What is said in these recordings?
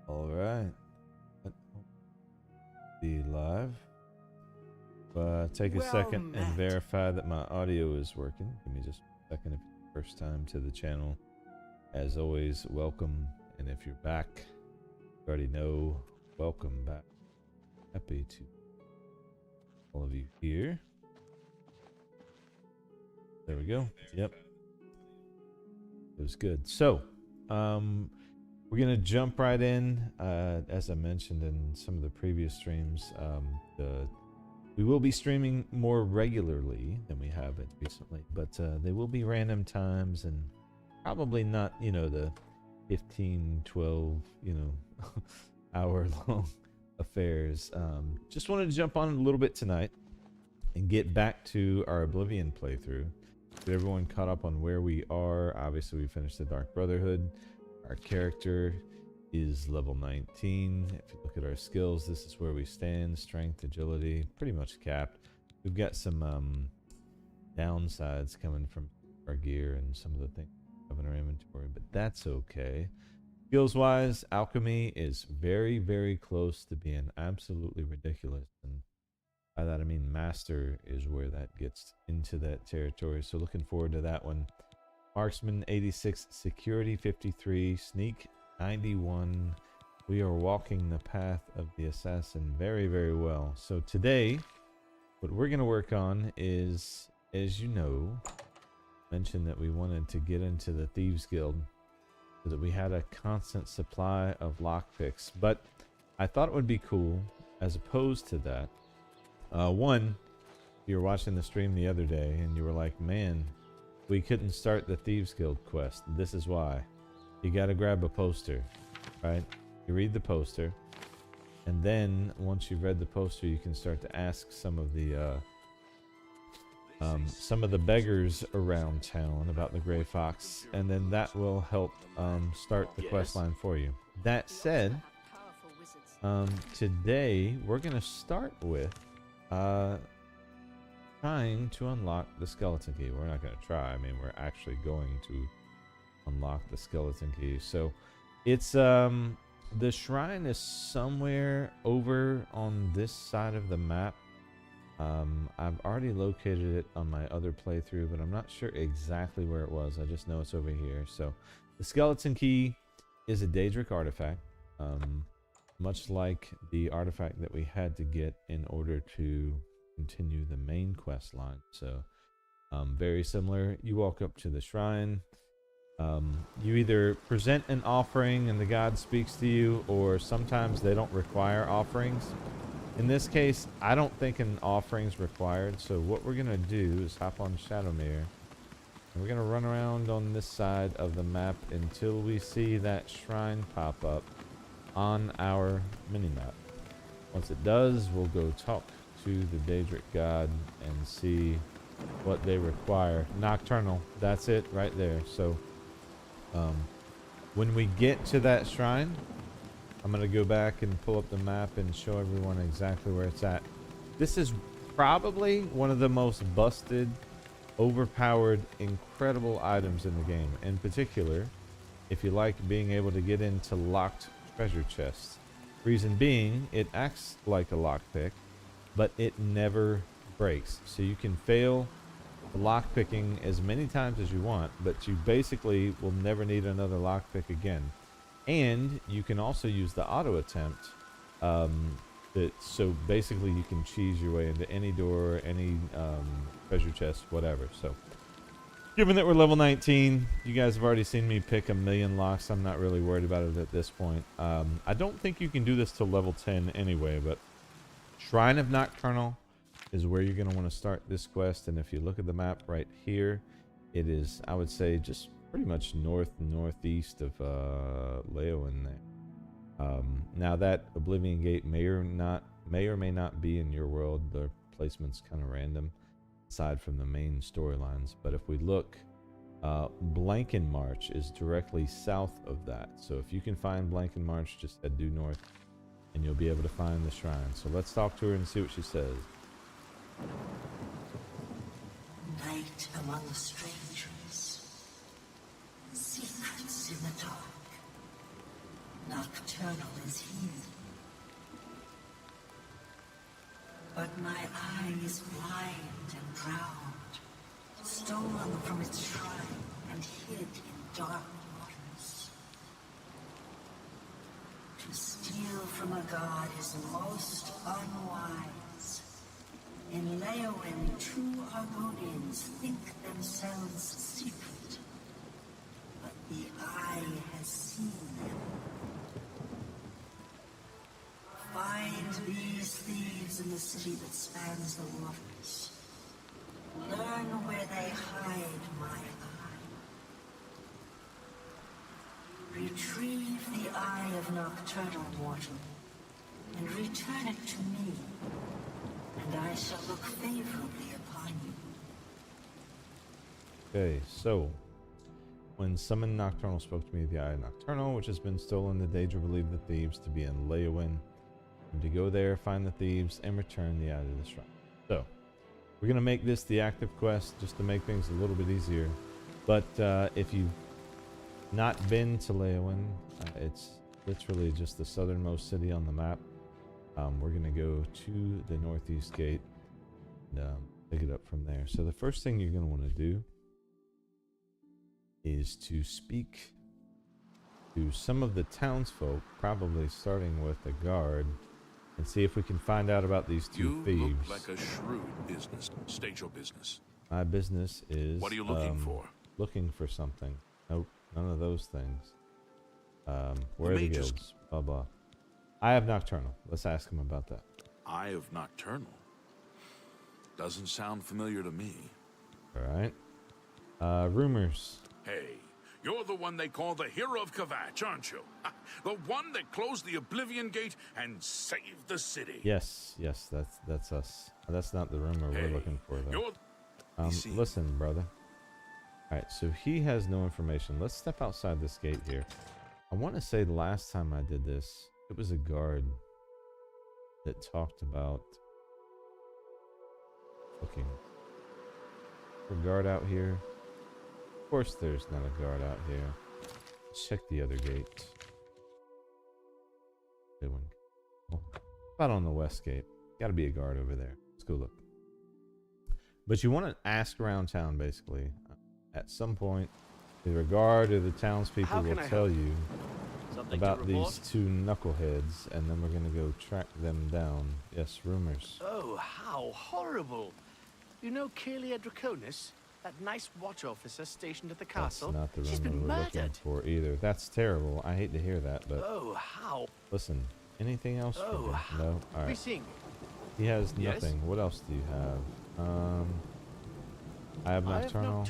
All right. Be live. Take a second and verify that my audio is working. Give me just a second if it's the first time to the channel. As always, welcome. And if you're back, you already know, welcome back. Happy to all of you here. There we go. Yep. It was good. So, we're going to jump right in. As I mentioned in some of the previous streams, we will be streaming more regularly than we have it recently, but they will be random times and probably not, you know, the 15, 12, you know, hour long affairs. Just wanted to jump on a little bit tonight and get back to our Oblivion playthrough. Get everyone caught up on where we are. Obviously, we finished the Dark Brotherhood. Our character is level 19. If you look at our skills, this is where we stand. Strength, agility, pretty much capped. We've got some downsides coming from our gear and some of the things we have in our inventory, but that's okay. Skills-wise, alchemy is very, very close to being absolutely ridiculous. And by that I mean master is where that gets into that territory. So looking forward to that one. Marksman 86, security 53, sneak 91. We are walking the path of the assassin very, very well. So today, what we're going to work on is, as you know, mentioned that we wanted to get into the Thieves Guild so that we had a constant supply of lockpicks. But I thought it would be cool, as opposed to that, one, you were watching the stream the other day and you were like, man, we couldn't start the Thieves Guild quest. This is why. You got to grab a poster, right? You read the poster, and then once you've read the poster, you can start to ask some of the beggars around town about the Gray Fox, and then that will help start the quest line for you. That said, today we're gonna start with trying to unlock the skeleton key. We're not going to try. I mean, we're actually going to unlock the skeleton key. So it's the shrine is somewhere over on this side of the map. I've already located it on my other playthrough, but I'm not sure exactly where it was. I just know it's over here. So the skeleton key is a Daedric artifact, much like the artifact that we had to get in order to continue the main quest line. So very similar. You walk up to the shrine, you either present an offering and the god speaks to you, or sometimes they don't require offerings. In this case, I don't think an offering's required, so what we're gonna do is hop on Shadowmere and we're gonna run around on this side of the map until we see that shrine pop up on our mini-map. Once it does, we'll go talk to the Daedric god and see what they require. Nocturnal, that's it right there. So when we get to that shrine, I'm gonna go back and pull up the map and show everyone exactly where it's at. This is probably one of the most busted, overpowered, incredible items in the game. In particular, if you like being able to get into locked treasure chests. Reason being, it acts like a lockpick, but it never breaks. So you can fail the lockpicking as many times as you want, but you basically will never need another lockpick again. And you can also use the auto attempt. So basically you can cheese your way into any door, any treasure chest, whatever. So given that we're level 19, you guys have already seen me pick a million locks. I'm not really worried about it at this point. I don't think you can do this till level 10 anyway, but Shrine of Nocturnal is where you're going to want to start this quest. And if you look at the map right here, it is, I would say, just pretty much northeast of Leowen there. Now that Oblivion Gate may or may not be in your world. The placement's kind of random aside from the main storylines. But if we look, Blankenmarch is directly south of that. So if you can find Blankenmarch, just head due north and you'll be able to find the shrine. So let's talk to her and see what she says. Night among strangers, secrets in the dark. Not nocturnal is healed. But my eye is blind and drowned, stolen from its shrine and hid in dark waters. To steal from a god is most unwise. In Leowen, true Argonians think themselves secret, but the eye has seen them. Find these thieves in the city that spans the waters. Learn where they hide my eye. Retrieve the eye of nocturnal mortal, and return it to me, and I shall look favorably upon you. Okay, so when summoned Nocturnal spoke to me, the Eye of Nocturnal, which has been stolen, the Daedra believed the thieves to be in Leowen, and to go there, find the thieves, and return the Eye to the shrine. So we're gonna make this the active quest just to make things a little bit easier. But if you've not been to Leowen, it's literally just the southernmost city on the map. We're gonna go to the northeast gate and pick it up from there. So the first thing you're gonna want to do is to speak to some of the townsfolk, probably starting with the guard, and see if we can find out about these two thieves. You look like a shrewd business. State your business. My business is... What are you looking for? Looking for something. Nope, none of those things. Where are the guilds? Blah, blah. Eye of Nocturnal. Let's ask him about that. Eye of Nocturnal? Doesn't sound familiar to me. Alright. Rumors. Hey, you're the one they call the hero of Kvatch, aren't you? The one that closed the Oblivion Gate and saved the city. Yes, that's us. That's not the rumor we're looking for, though. Listen, brother. Alright, so he has no information. Let's step outside this gate here. I want to say the last time I did this, it was a guard that talked about looking for a guard out here. Of course there's not a guard out here. Let's check the other gate. Good one. Oh, about on the west gate. Gotta be a guard over there. Let's go look. But you want to ask around town, basically. At some point, either a guard or the townspeople will tell you about these two knuckleheads, and then we're gonna go track them down. Yes, rumors. Oh, how horrible! You know Kaelia Draconis? That nice watch officer stationed at the castle? That's not the She's rumor been we're looking murdered. for either. That's terrible. I hate to hear that, but... Oh, how? Listen, anything else for Oh, him? No? Alright. He has Yes? nothing. What else do you have? I have Nocturnal.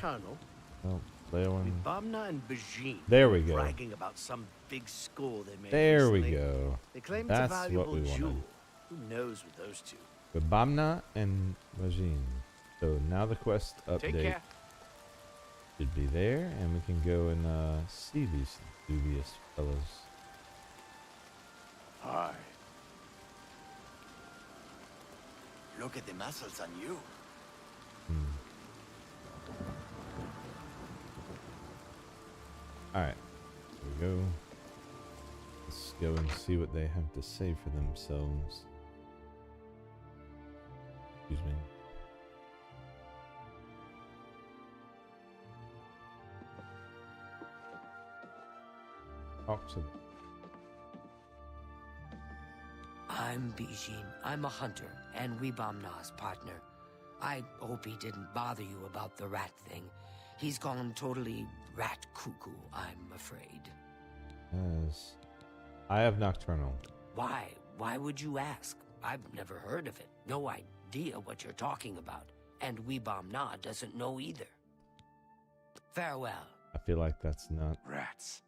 No, Leowen. Bamna and Bajin. There we go. Bragging about some big score they made There we recently. go. They claim That's it's a valuable what we jewel. wanted. Who knows with those two? Bamna and Majin. So now the quest Take update care. should be there, and we can go and see these dubious fellas. Hi. Look at the muscles on you. Alright, here we go. Let's go and see what they have to say for themselves. Excuse me. Talk to them. I'm Bijin. I'm a hunter and Webamna's partner. I hope he didn't bother you about the rat thing. He's gone totally rat cuckoo, I'm afraid. Yes. I have Nocturnal. Why? Why would you ask? I've never heard of it. No idea what you're talking about. And Webamna doesn't know either. Farewell. I feel like that's not... Rats.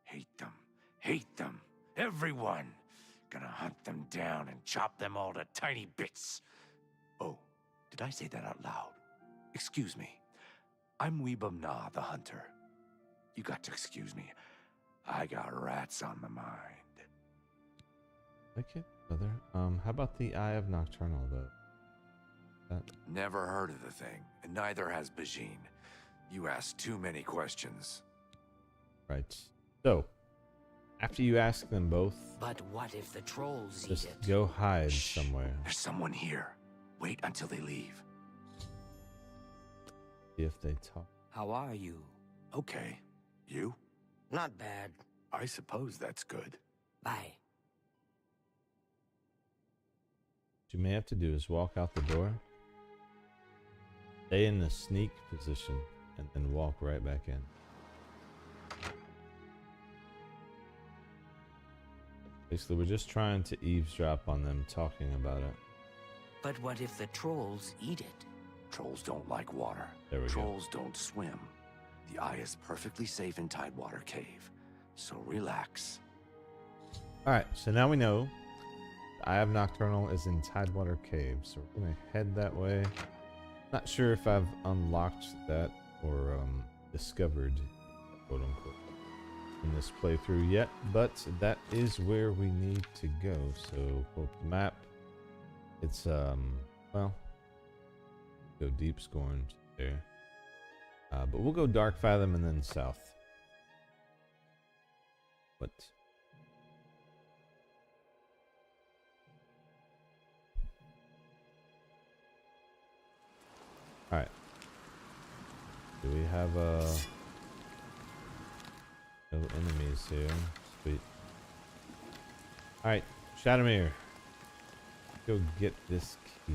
Hate them. Hate them. Everyone. Gonna hunt them down and chop them all to tiny bits. Oh, did I say that out loud? Excuse me. I'm Webamna the hunter. You got to excuse me. I got rats on my mind. Okay, brother. How about the Eye of Nocturnal, though? Never heard of the thing, and neither has Bajin. You asked too many questions. Right. So, After you ask them both, But what if the trolls eat just it? go hide Shh. somewhere. There's someone here. Wait until they leave. See if they talk. How are you? Okay. You? Not bad. I suppose that's good. Bye. What you may have to do is walk out the door, stay in the sneak position, and then walk right back in. Basically, we're just trying to eavesdrop on them talking about it. But what if the trolls eat it? Trolls don't like water. There we go. Trolls don't swim. The eye is perfectly safe in Tidewater Cave. So relax. Alright, so now we know the Eye of Nocturnal is in Tidewater Cave, so we're gonna head that way. Not sure if I've unlocked that or discovered, quote unquote, in this playthrough yet, but that is where we need to go. So pull up the map. It's well, go Deep Scorn there, but we'll go Dark Fathom and then south. What? All right. Do we have no enemies here? Sweet. All right, Shadowmere. Go get this key.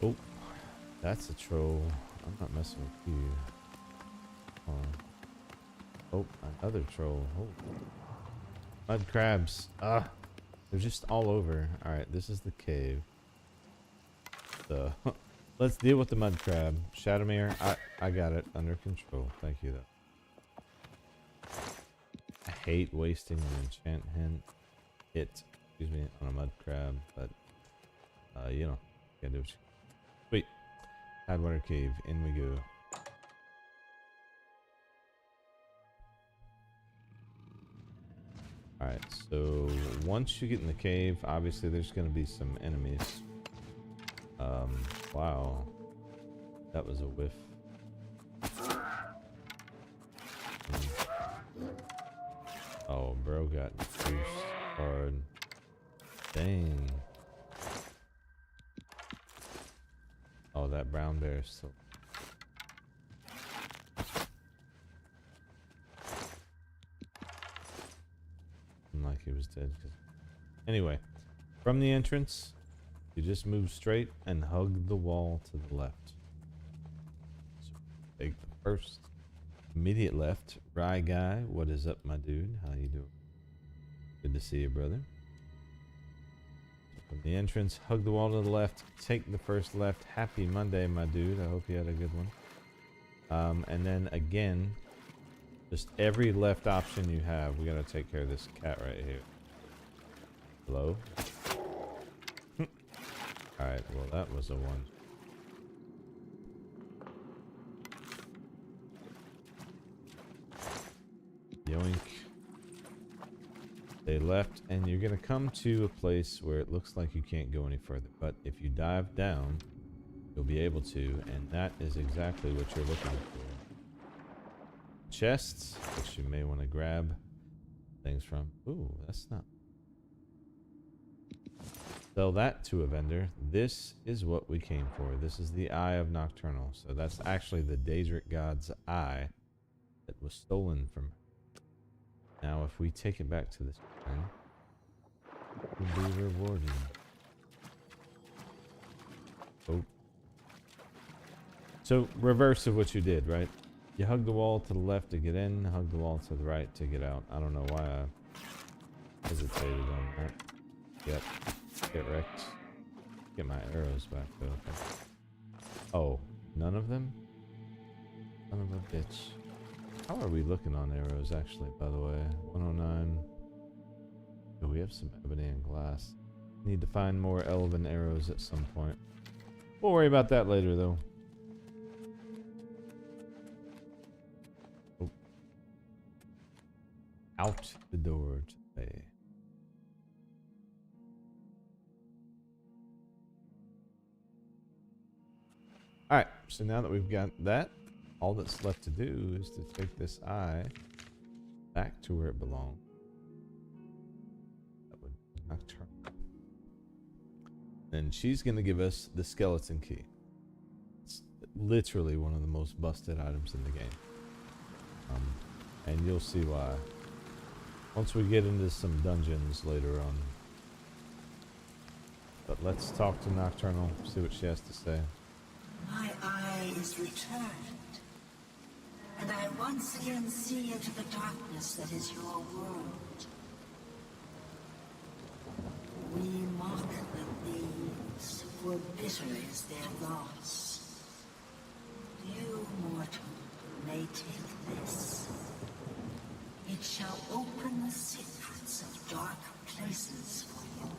Oh, that's a troll. I'm not messing with you. Hold on. Oh, another troll. Oh. Mud crabs. Ah, they're just all over. All right, this is the cave. So let's deal with the mud crab. Shadowmere, I got it under control. Thank you, though. I hate wasting an enchant hit, excuse me, on a mud crab, but you know, gotta do what you. Sweet. Tidewater Cave, in we go. Alright, so once you get in the cave, obviously there's going to be some enemies. Wow. That was a whiff. Oh, bro got juiced hard. Dang. Oh, that brown bear is still. Like he was dead. Anyway, from the entrance, you just move straight and hug the wall to the left. So take the first immediate left. Rye guy, what is up, my dude? How you doing? Good to see you, brother. From the entrance, hug the wall to the left. Take the first left. Happy Monday, my dude. I hope you had a good one. And then again, just every left option you have, we gotta take care of this cat right here. Hello? Alright, well that was a one. Yoink. They left, and you're gonna come to a place where it looks like you can't go any further. But if you dive down, you'll be able to, and that is exactly what you're looking for. Chests, which you may want to grab things from. Ooh, that's not. Sell that to a vendor. This is what we came for. This is the Eye of Nocturnal. So that's actually the Daedric God's eye that was stolen from her. Now, if we take it back to this thing, we'll be rewarded. Oh. So, reverse of what you did, right? You hug the wall to the left to get in, hug the wall to the right to get out. I don't know why I hesitated on that. Yep. Get wrecked. Get my arrows back though. Oh, none of them? Son of a bitch. How are we looking on arrows actually, by the way? 109. Oh, we have some ebony and glass. Need to find more elven arrows at some point. We'll worry about that later, though. Oh. Out the door today. Alright, so now that we've got that, all that's left to do is to take this eye back to where it belongs. That would Nocturnal. And she's going to give us the skeleton key. It's literally one of the most busted items in the game. And you'll see why once we get into some dungeons later on. But let's talk to Nocturnal, see what she has to say. My eye is returned, and I once again see into the darkness that is your world. We mock the leaves, for bitter is their loss. You, mortal, may take this. It shall open the secrets of dark places for you.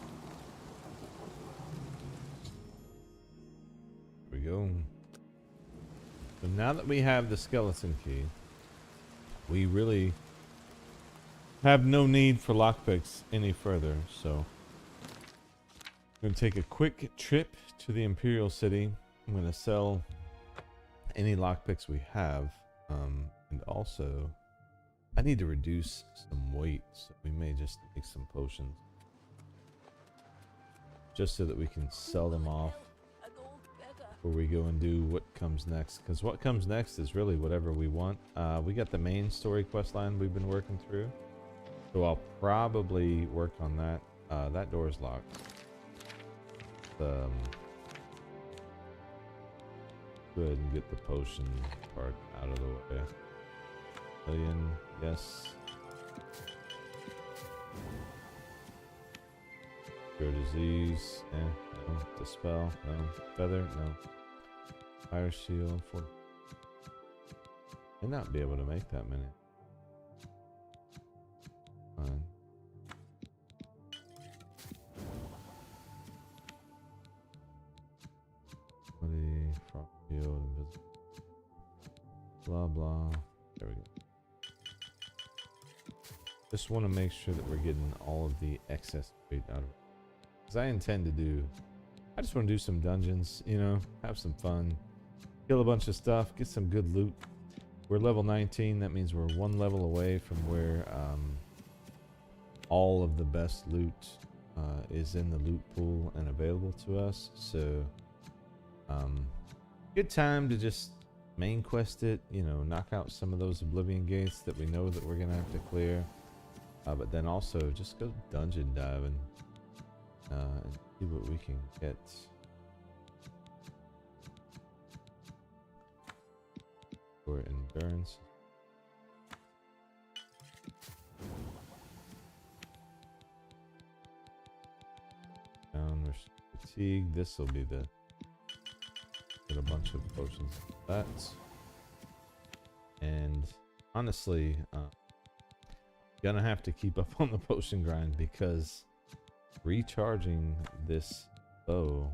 Here we go. So now that we have the skeleton key, we really have no need for lockpicks any further. So I'm going to take a quick trip to the Imperial City. I'm going to sell any lockpicks we have. And also, I need to reduce some weight. So we may just make some potions. Just so that we can sell them off before we go and do what comes next. Because what comes next is really whatever we want. We got the main story quest line we've been working through. So I'll probably work on that. That door is locked. Go ahead and get the potion part out of the way. Million, yes. Cure disease, no. Dispel, no. Feather, no. Fire shield, for. May not be able to make that many. Fine. Front field, invisible. Blah blah. There we go. Just want to make sure that we're getting all of the excess weight out of it. Because I intend to do. I just want to do some dungeons, you know, have some fun, kill a bunch of stuff, get some good loot. We're level 19. That means we're one level away from where all of the best loot is in the loot pool and available to us. So. Good time to just main quest it, you know, knock out some of those Oblivion gates that we know that we're gonna have to clear, but then also just go dungeon diving and see what we can get. For endurance. Down fatigue. This will be the. Get a bunch of potions like that. And honestly, gonna have to keep up on the potion grind because recharging this bow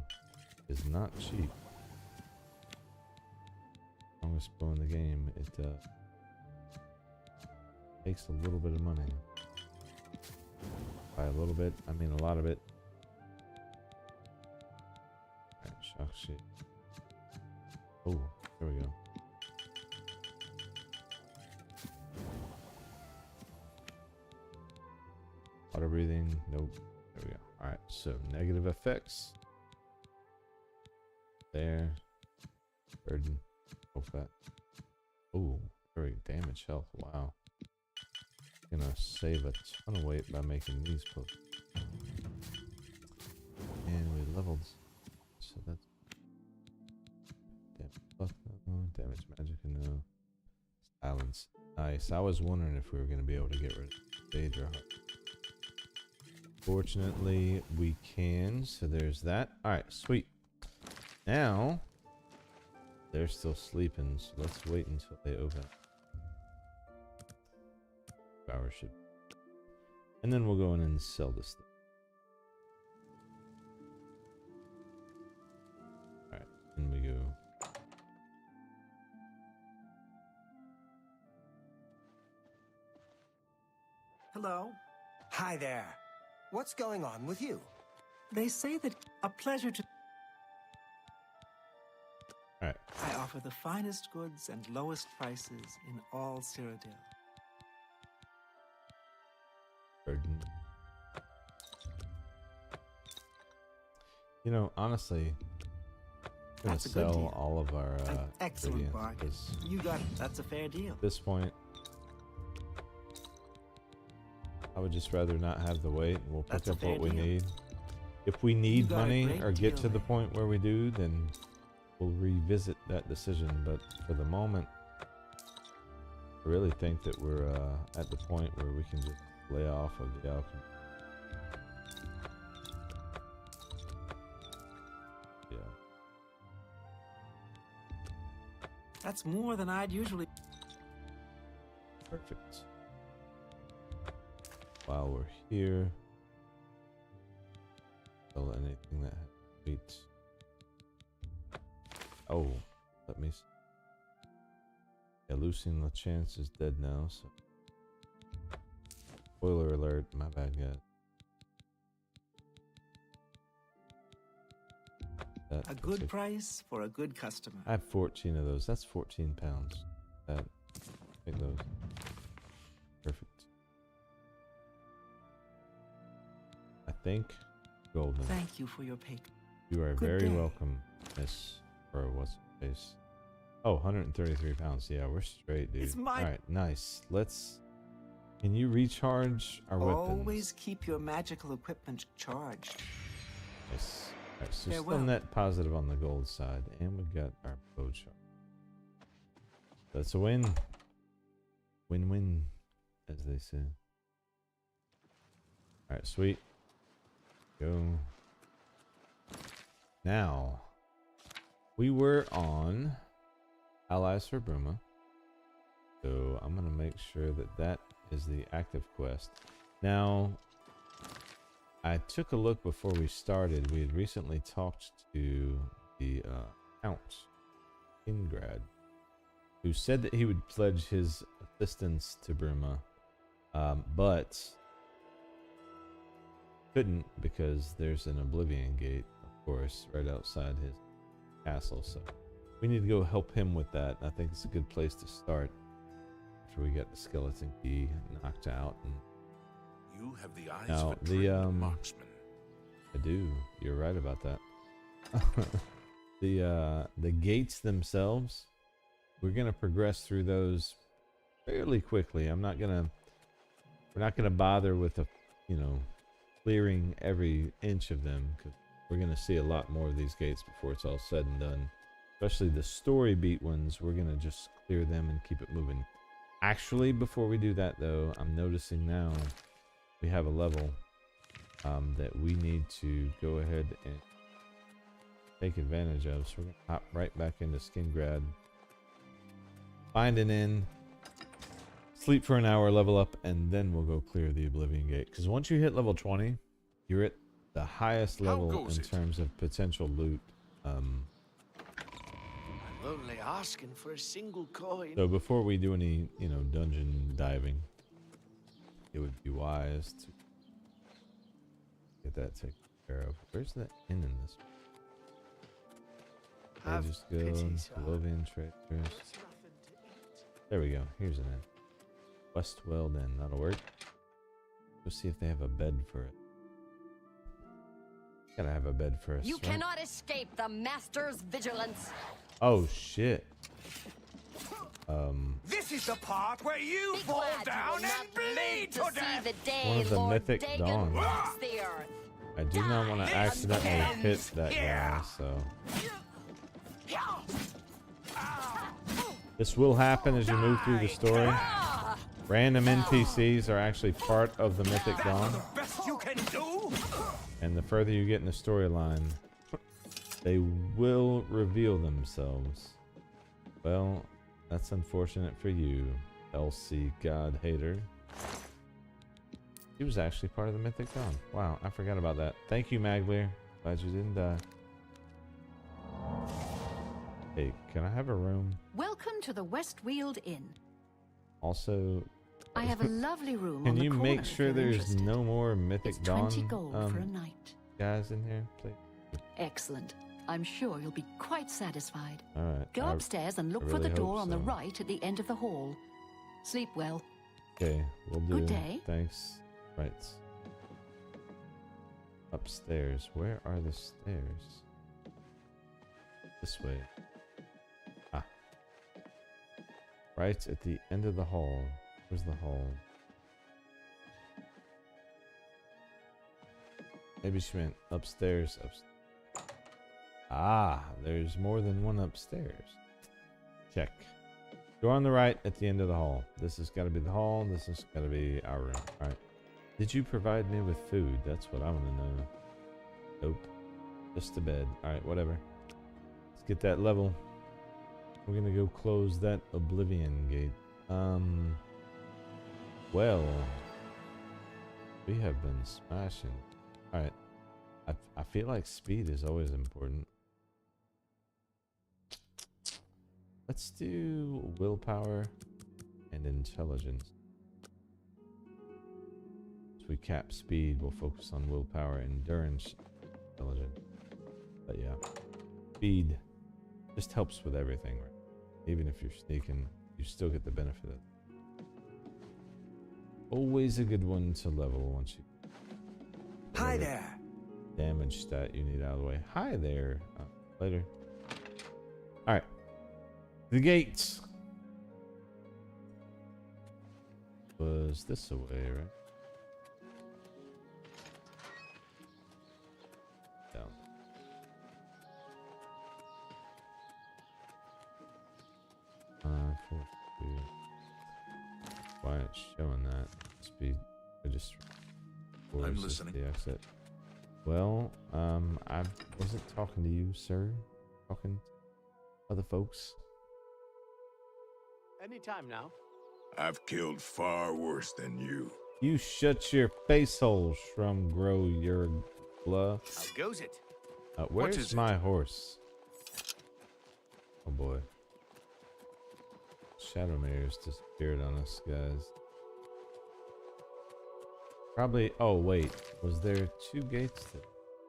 is not cheap. Longest bow in the game, it takes a little bit of money. By a little bit, I mean a lot of it. Alright, shock sheet. Oh, there we go. Water breathing, nope. There we go. Alright, so negative effects. There. Burden. Oh, fat. Oh, very damage health. Wow. Gonna save a ton of weight by making these potions. And we leveled. So that's. Damage magic, no. Silence. Nice. I was wondering if we were going to be able to get rid of Daedra. Fortunately, we can. So there's that. Alright, sweet. Now, they're still sleeping, so let's wait until they open. Hours should. And then we'll go in and sell this stuff. Alright, and we go. Hello. Hi there. What's going on with you? They say that a pleasure to... Alright. I offer the finest goods and lowest prices in all Cyrodiil. Burden. You know, honestly, I'm gonna That's a good sell deal. all of our An excellent ingredients, bargain. 'cause You got it. That's a fair deal. at this point, I would just rather not have the wait. We'll pick That's a up what fair we deal. need. If we need got a money great or get deal to the there. point where we do, then we'll revisit that decision. But for the moment, I really think that we're at the point where we can just lay off of the alchemy. Yeah. That's more than I'd usually... Perfect. While we're here, sell anything that has wheat. Oh, let me see. Yeah, Lucien LeChance is dead now, so. Spoiler alert, my bad, guys. That A good particular- price for a good customer. I have 14 of those. That's 14 pounds. That, take those. Perfect. I think golden. Thank you for your patronage. You are Good very day. welcome, Miss. Or what's her face? Oh, 133 pounds. Yeah, we're straight, dude. It's my- Alright, nice. Let's. Can you recharge our weapons? Always keep your magical equipment charged. Yes. Alright, so Farewell. still net positive on the gold side. And we got our bow charge. That's a win. Win-win, as they say. Alright, sweet. Go. Now, we were on Allies for Bruma. So I'm going to make sure that that is the active quest. Now, I took a look before we started. We had recently talked to the Count Ingrad, who said that he would pledge his assistance to Bruma, but couldn't because there's an Oblivion gate, of course, right outside his castle. So we need to go help him with that. I think it's a good place to start after we get the skeleton key knocked out. And You have the eyes Now, of a the, trained marksman. I do. You're right about that. The gates themselves, we're gonna progress through those fairly quickly. We're not gonna bother with clearing every inch of them, because we're gonna see a lot more of these gates before it's all said and done. Especially the story beat ones, we're gonna just clear them and keep it moving. Actually, before we do that though, I'm noticing now we have a level that we need to go ahead and take advantage of. So we're gonna hop right back into Skingrad, find an inn, sleep for an hour, level up, and then we'll go clear the Oblivion Gate. Because once you hit level 20, you're at the highest How level goes in it? terms of potential loot. I'm only asking for a single coin. So before we do any, dungeon diving, it would be wise to get that taken care of. Where's that inn in this? Have Just pity, go sir. Oblivion Traders. There's nothing to eat. There we go. Here's an inn. Westweld Inn. That'll work. Go see if they have a bed for it. Gotta have a bed first. You right? cannot escape the Master's vigilance. Oh shit. This is the part where you Be fall glad you down will and not bleed live to to see death. the day One of the Lord mythic Dagon dawns. walks the earth. I do not want to accidentally hit that guy, Yeah. so. This will happen as you move through the story. Ah! Random NPCs are actually part of the Mythic Dawn, Best you can do. and the further you get in the storyline, they will reveal themselves. Well, that's unfortunate for you, LC God hater. He was actually part of the Mythic Dawn. Wow, I forgot about that. Thank you, Maglear. Glad you didn't die. Hey, can I have a room? Welcome to the Westweald Inn. Also, I have a lovely room can on the you corner make if sure you're there's interested. no more Mythic It's Dawn 20 gold for a night. guys in here, please? Excellent. I'm sure you'll be quite satisfied. All right. Go upstairs and look I for the really door hope on the so. right at the end of the hall. Sleep well. Okay, we'll do. Good day. Thanks. Right. Upstairs. Where are the stairs? This way. Ah. Right at the end of the hall. Where's the hall? Maybe she meant upstairs. Ah, there's more than one upstairs. Check. Door on the right at the end of the hall. This has got to be the hall. This has got to be our room. All right. Did you provide me with food? That's what I want to know. Nope. Just to bed. All right, whatever. Let's get that level. We're going to go close that Oblivion gate. Well, we have been smashing. All right. I feel like speed is always important. Let's do willpower and intelligence. As we cap speed, we'll focus on willpower, endurance, intelligence. But yeah, speed just helps with everything, right? Even if you're sneaking, you still get the benefit of it. Always a good one to level once you... Hi there. Damage stat you need out of the way. Hi there. Later. All right. The gates. Was this a way, right? Down. 4, 2. Why it's showing that? Speed. I just. I'm listening. The exit. Well, I wasn't talking to you, sir. Talking to other folks. Anytime now. I've killed far worse than you. You shut your face hole, Shrum Grow your blah. How goes it? Where's my horse? Oh boy. Shadowmare's disappeared on us, guys. Probably. Oh wait, was there 2 gates?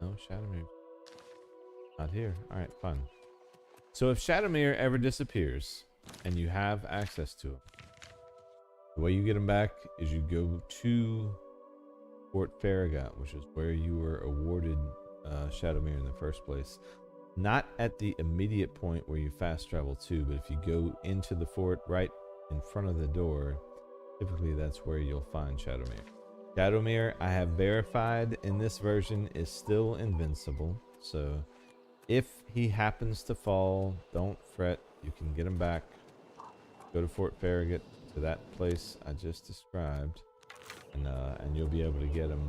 No, Shadowmere. Not here. All right, fine. So if Shadowmere ever disappears, and you have access to him, the way you get him back is you go to Fort Farragut, which is where you were awarded Shadowmere in the first place. Not at the immediate point where you fast travel to, but if you go into the fort right in front of the door, typically that's where you'll find Shadowmere. Shadowmere, I have verified in this version, is still invincible. So if he happens to fall, don't fret. You can get him back. Go to Fort Farragut, to that place I just described, and you'll be able to get him.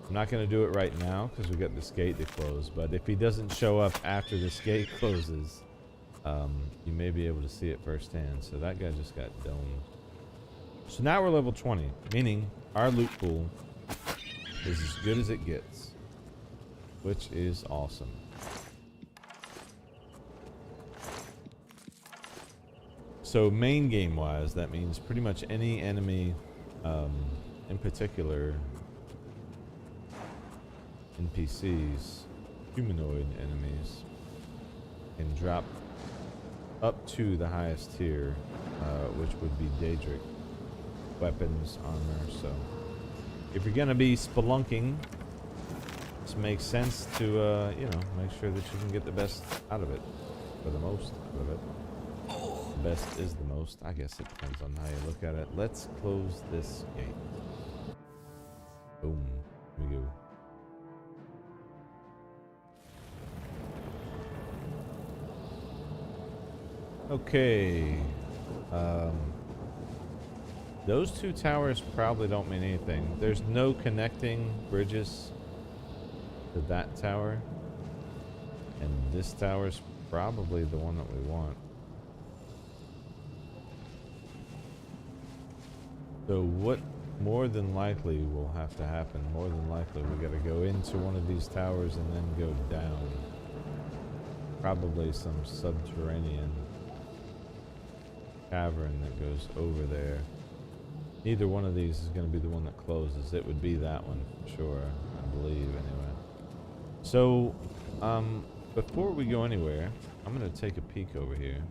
I'm not going to do it right now because we got this gate to close, but if he doesn't show up after this gate closes, you may be able to see it firsthand. So that guy just got domed. So now we're level 20, meaning our loot pool is as good as it gets, which is awesome. So main game wise, that means pretty much any enemy, in particular NPCs, humanoid enemies, can drop up to the highest tier, which would be Daedric. Weapons, armor. So if you're gonna be spelunking, this makes sense to you know, make sure that you can get the best out of it, or the most out of it. The best is the most. I guess it depends on how you look at it. Let's close this gate. Boom. Here we go. Okay. Those 2 towers probably don't mean anything. There's no connecting bridges to that tower. And this tower's probably the one that we want. So what more than likely will have to happen. More than likely we gotta go into one of these towers and then go down. Probably some subterranean cavern that goes over there. Neither one of these is gonna be the one that closes. It would be that one for sure, I believe anyway. So, before we go anywhere, I'm gonna take a peek over here.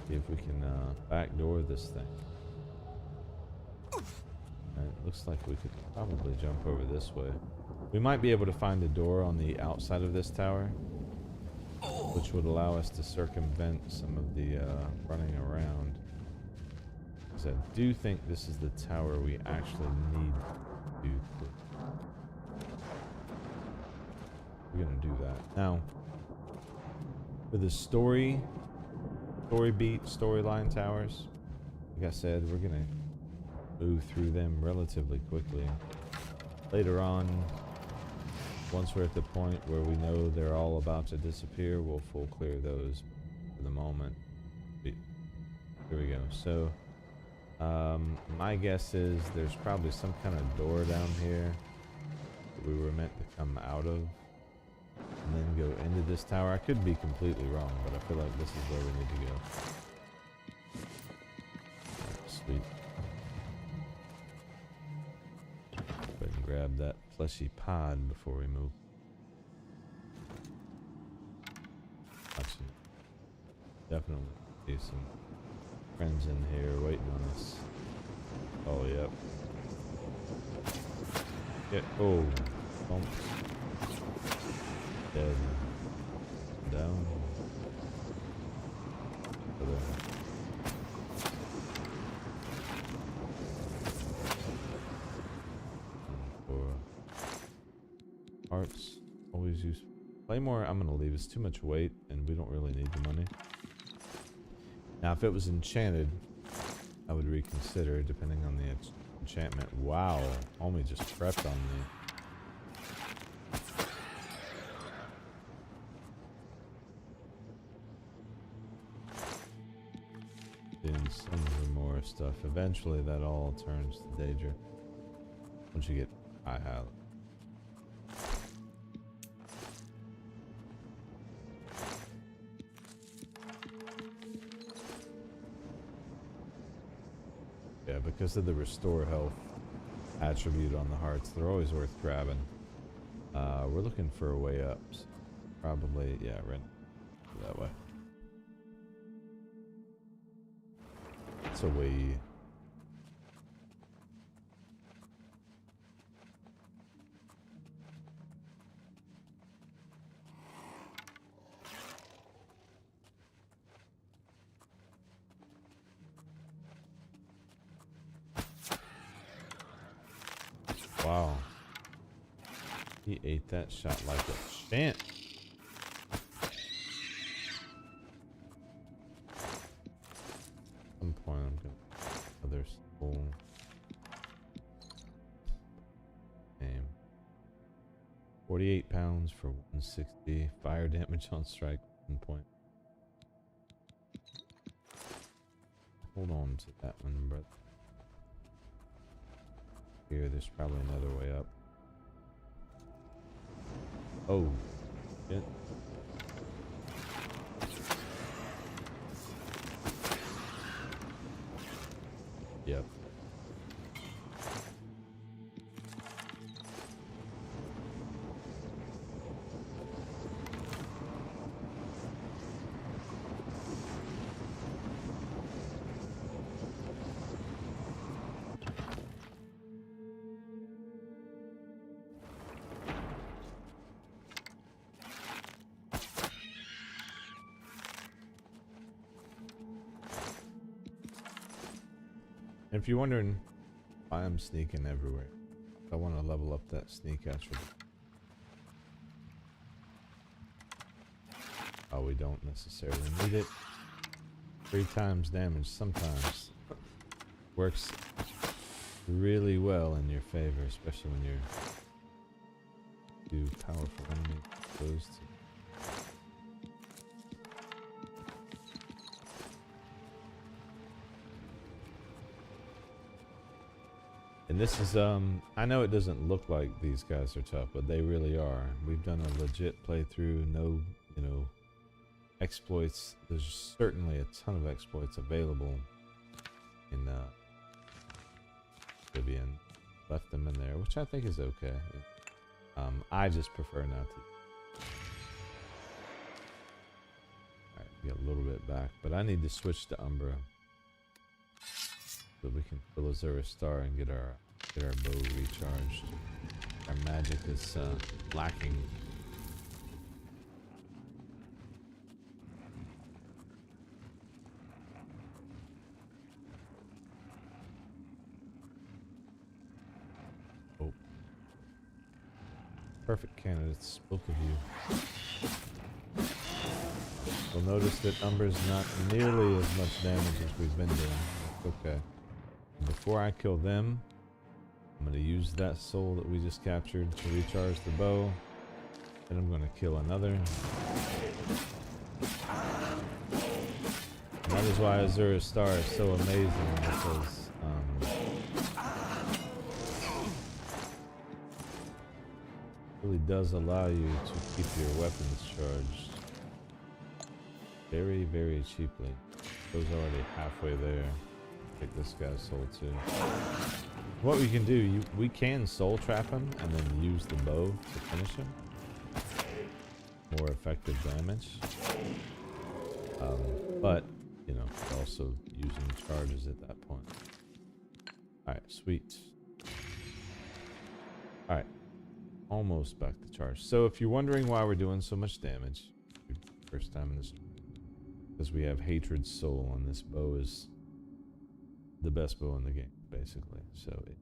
See if we can backdoor this thing. It looks like we could probably jump over this way. We might be able to find a door on the outside of this tower, which would allow us to circumvent some of the running around. Because I do think this is the tower we actually need to do. We're gonna do that. Now, for the storyline towers, like I said, we're gonna move through them relatively quickly. Later on, once we're at the point where we know they're all about to disappear, we'll full clear those. For the moment, here we go. So, my guess is there's probably some kind of door down here that we were meant to come out of and then go into this tower. I could be completely wrong, but I feel like this is where we need to go. Right, sweet. Go ahead and grab that fleshy pod before we move. Actually, definitely see some friends in here waiting on us. Oh, yep. Get, oh, bumps. Dead. Down. Over. For hearts, always useful. Claymore, I'm gonna leave. It's too much weight, and we don't really need the money. Now, if it was enchanted, I would reconsider, depending on the enchantment. Wow, homie just prepped on me. Doing some more stuff. Eventually, that all turns to danger. Once you get high health. Yeah, because of the restore health attribute on the hearts, they're always worth grabbing. We're looking for a way up. So probably, yeah, right that way. It's a way. Wow. He ate that shot like a champ. At some point I'm gonna other soul. Aim. 48 pounds for 160. Fire damage on strike 1 point. Hold on to that one, brother. Here, there's probably another way up. Oh, shit. Yep. If you're wondering why I'm sneaking everywhere, I want to level up that sneak attribute. Oh, we don't necessarily need it. 3 times damage sometimes works really well in your favor, especially when you're too powerful enemy exposed to. And this is, I know it doesn't look like these guys are tough, but they really are. We've done a legit playthrough, no, you know, exploits. There's certainly a ton of exploits available in Oblivion. Left them in there, which I think is okay. I just prefer not to. Alright, get a little bit back, but I need to switch to Umbra so we can fill Azura's Star and get our bow recharged. Our magic is lacking. Oh. Perfect candidates, both of you. You'll notice that Umbra's not nearly as much damage as we've been doing. That's okay. Before I kill them, I'm going to use that soul that we just captured to recharge the bow. Then I'm going to kill another. And that is why Azura's Star is so amazing, because it really does allow you to keep your weapons charged very, very cheaply. Those already halfway there. Take this guy's soul too. What we can do, we can soul trap him and then use the bow to finish him. More effective damage. But, you know, also using charges at that point. Alright, sweet. Alright. Almost back to charge. So if you're wondering why we're doing so much damage, first time in this, because we have Hatred Soul, and this bow is the best bow in the game, basically. So it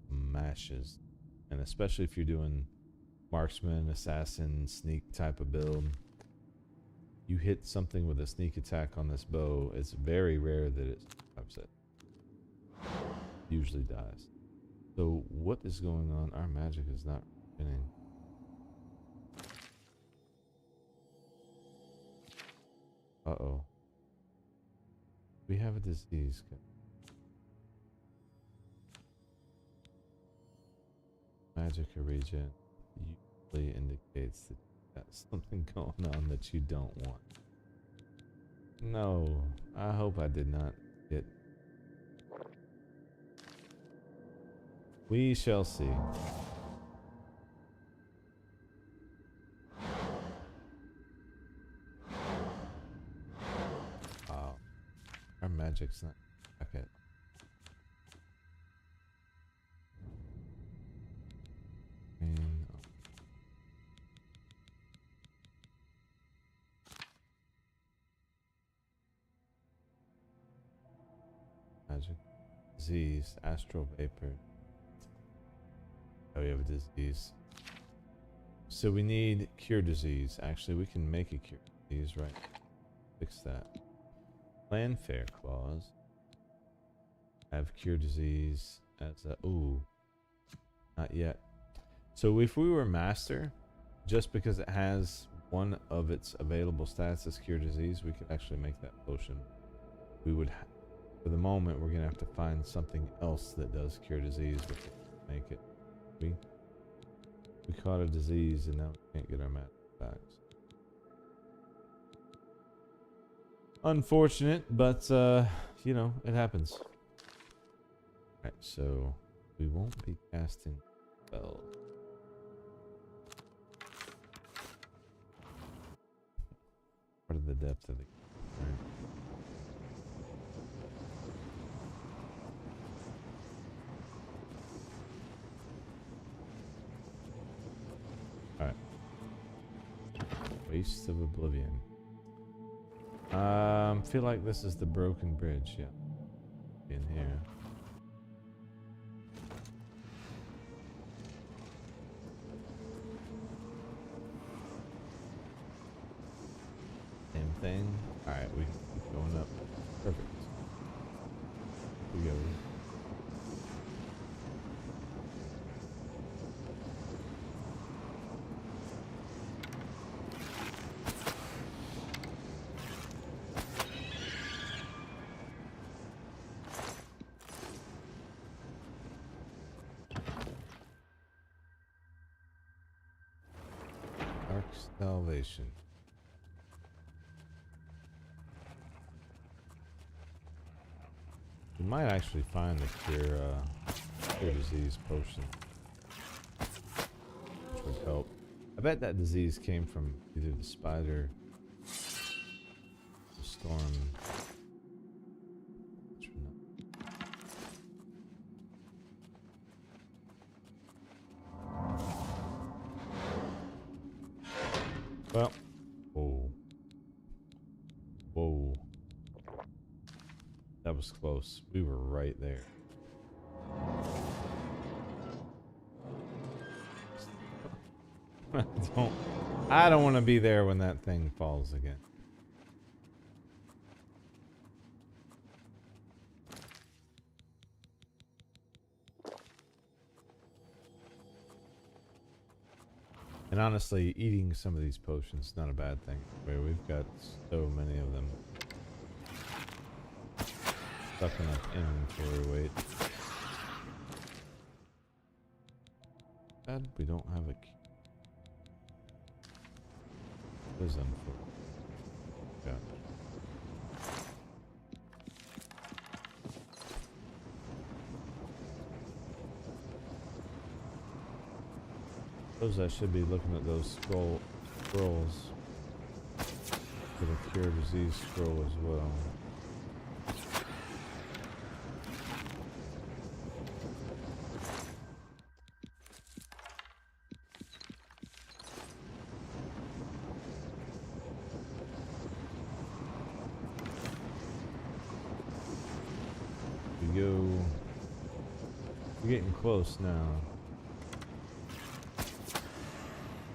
mashes, and especially if you're doing marksman, assassin, sneak type of build, you hit something with a sneak attack on this bow, it's very rare that it survives it. Usually dies. So what is going on? Our magic is not spinning. Uh-oh. We have a disease. Magic regen usually indicates that that's something going on that you don't want. No, I hope I did not get. We shall see. Oh, our magic's not. Okay. Magic. Disease. Astral vapor. Oh, we have a disease. So we need cure disease. Actually, we can make a cure disease, right? Fix that. Planfair clause. Have cure disease as a... Ooh. Not yet. So if we were master, just because it has one of its available stats as cure disease, we could actually make that potion. We would... For the moment, we're going to have to find something else that does cure disease before we make it. We caught a disease and now we can't get our magic back. Unfortunate, but you know, it happens. Alright, so we won't be casting spells. Part of the depth of the game. Alright. Waste of Oblivion. Feel like this is the broken bridge, yeah. In here. Same thing. Alright, we can keep going up. Perfect. Here we go. salvation. You might actually find a cure disease potion, which would help. I bet that disease came from either the spider, the storm. Well, whoa. Whoa. That was close. We were right there. I don't want to be there when that thing falls again. And honestly, eating some of these potions is not a bad thing. We've got so many of them. Sucking up inventory weight. Bad we don't have a key. It is unfortunate. Yeah. Suppose I should be looking at those scrolls. Get a cure disease scroll as well. We go. We're getting close now.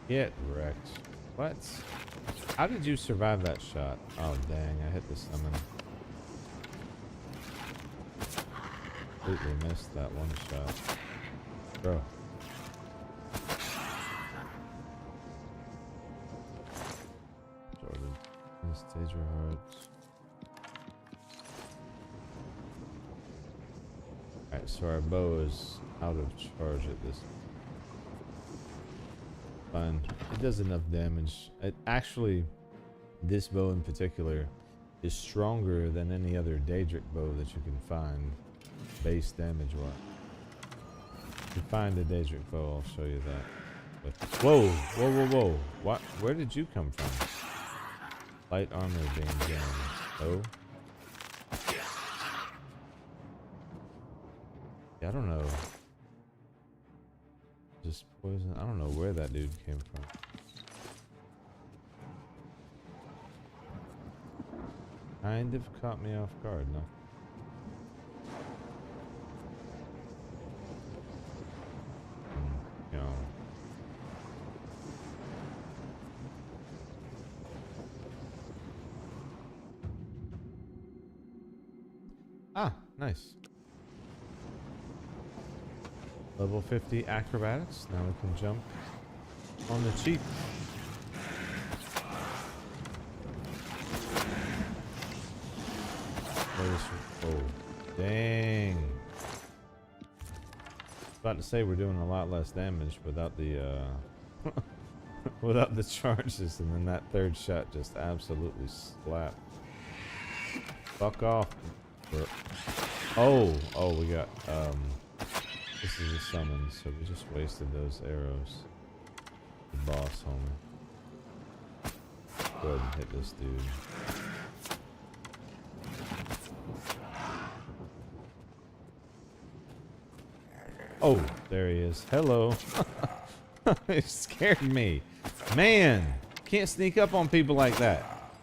Get wrecked. What? How did you survive that shot? Oh dang, I hit the summon. Completely missed that one shot. Bro. Jordan. Stage your hearts. Alright, so our bow is out of charge at this point. Fine. It does enough damage. It actually, this bow in particular is stronger than any other Daedric bow that you can find, base damage wise. If you find a Daedric bow, I'll show you that. But, whoa, whoa, whoa, whoa! What? Where did you come from? Light armor being jammed. Oh. Yeah, I don't know. Just poison. I don't know where that dude came from. Kind of caught me off guard, no? You know. Ah, nice. Level 50 acrobatics. Now we can jump on the cheap. Oh, dang. About to say we're doing a lot less damage without the without the charges, and then that third shot just absolutely slapped. Fuck off. Oh, we got this is a summon, so we just wasted those arrows. The boss, homie. Go ahead and hit this dude. Oh, there he is. Hello. It scared me. Man, can't sneak up on people like that.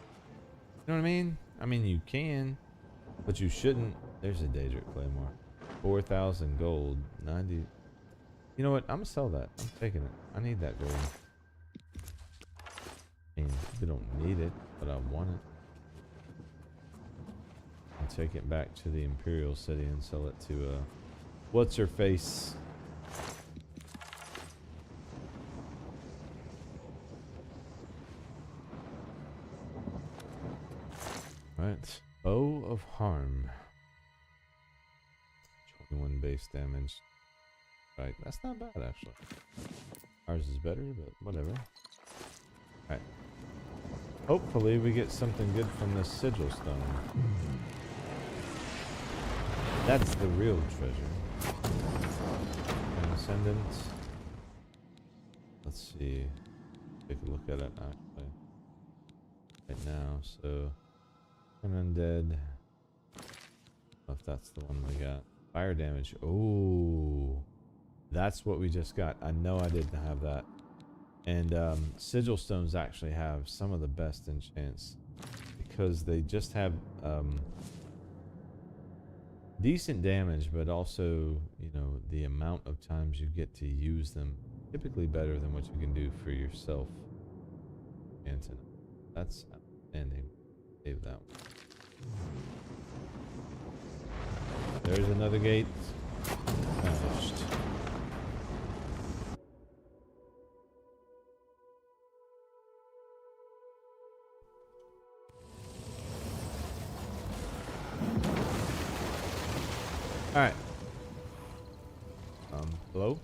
You know what I mean? I mean, you can, but you shouldn't. There's a Daedric Claymore. 4,000 gold. 90. You know what? I'm gonna sell that. I'm taking it. I need that gold. I mean, we don't need it, but I want it. I'll take it back to the Imperial City and sell it to what's her face? Right. Bow of Harm. 21 base damage. Right, that's not bad actually. Ours is better, but whatever. hopefully we get something good from this sigil stone. That's the real treasure. Transcendent. Let's see. Take a look at it actually. Right now, so undead. I don't know if that's the one we got. Fire damage. Oh, that's what we just got. I know I didn't have that. And sigil stones actually have some of the best enchants because they just have decent damage, but also, you know, the amount of times you get to use them typically better than what you can do for yourself. And that's outstanding. Save that one. There's another gate. Finished. Alright. Hello?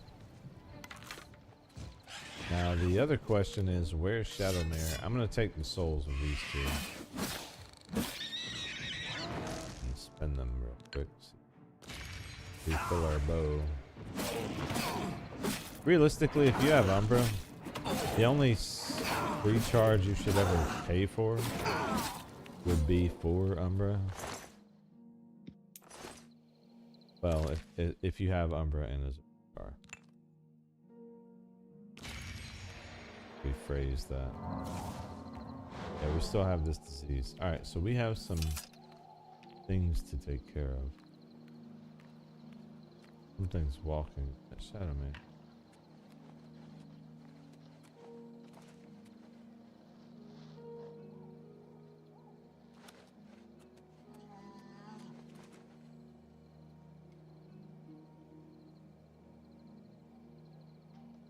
Now the other question is, where's Shadowmere? I'm gonna take the souls of these two. And spend them real quick. Refill our bow. Realistically, if you have Umbra, the only recharge you should ever pay for would be for Umbra. Well, if you have Umbra and a Zora. Rephrase that. Yeah, we still have this disease. Alright, so we have some things to take care of. Something's walking at Shadowmere.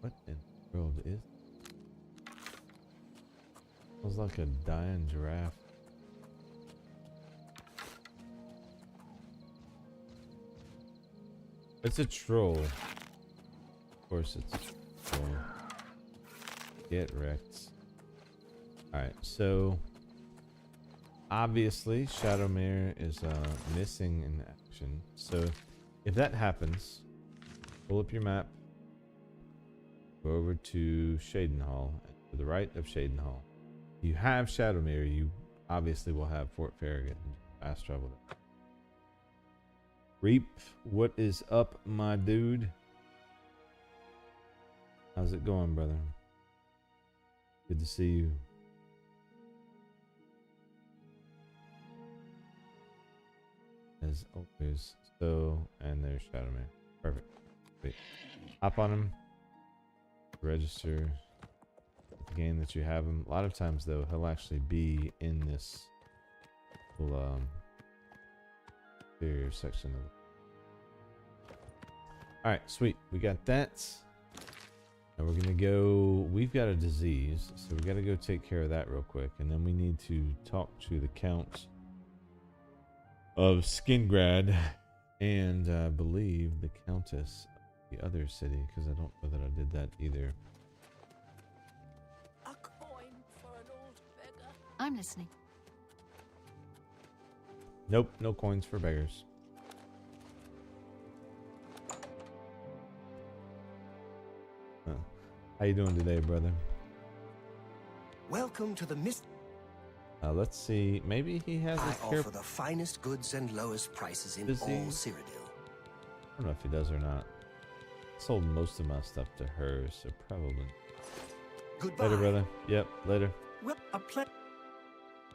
What in the world is? Smells like a dying giraffe. It's a troll. Of course it's a troll. Get wrecked. Alright, so obviously Shadowmere is missing in action. So if that happens, pull up your map. Go over to Shadenhall, to the right of Shadenhall. You have Shadowmere, you obviously will have Fort Farragut and fast travel there. Reap, what is up, my dude? How's it going, brother? Good to see you. As always. So, and there's Shadowmere. Perfect. Wait. Hop on him. Register the game that you have him. A lot of times though, he'll actually be in this little interior section of it. Alright, sweet. We got that. Now we're gonna go, we've got a disease, so we gotta go take care of that real quick, and then we need to talk to the Count of Skingrad and I believe the Countess of the other city, because I don't know that I did that either. A coin for an old beggar. I'm listening. Nope, no coins for beggars. How you doing today, brother? Welcome to the mist. Let's see. Maybe he has I a care. offer the finest goods and lowest prices in Does all he? Cyrodiil. I don't know if he does or not. I sold most of my stuff to her, so probably. Goodbye. Later, brother. Yep, later. Well, a pleasure.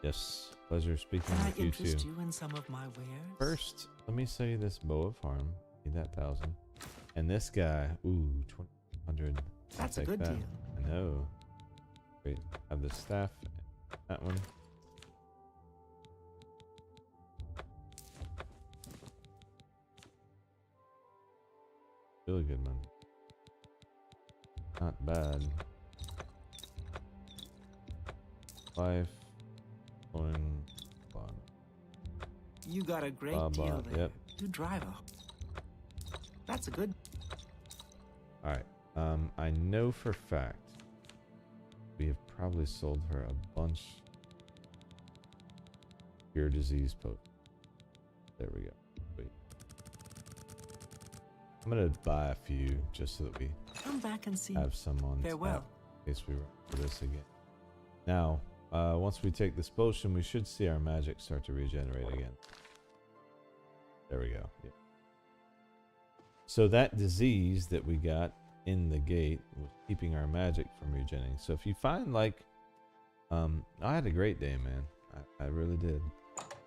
Yes, pleasure speaking Can I with you interest too. you in some of my wares? First, let me sell you this bow of harm. Need that 1,000. And this guy, ooh, 2,100. That's a good that. deal. I know. Great. Have the staff. That one. Really good, man. Not bad. Life. Going. You got a great Blah, blah, deal there. yep. You drive a... That's a good... Alright. I know for a fact we have probably sold her a bunch Cure disease potion. There we go. Wait. I'm gonna buy a few just so that we Come back and see. have some on Farewell. tap in case we run into this again. Now, once we take this potion, we should see our magic start to regenerate again. There we go. Yep. So that disease that we got in the gate was keeping our magic from regenerating. So if you find like, I had a great day, man. I really did.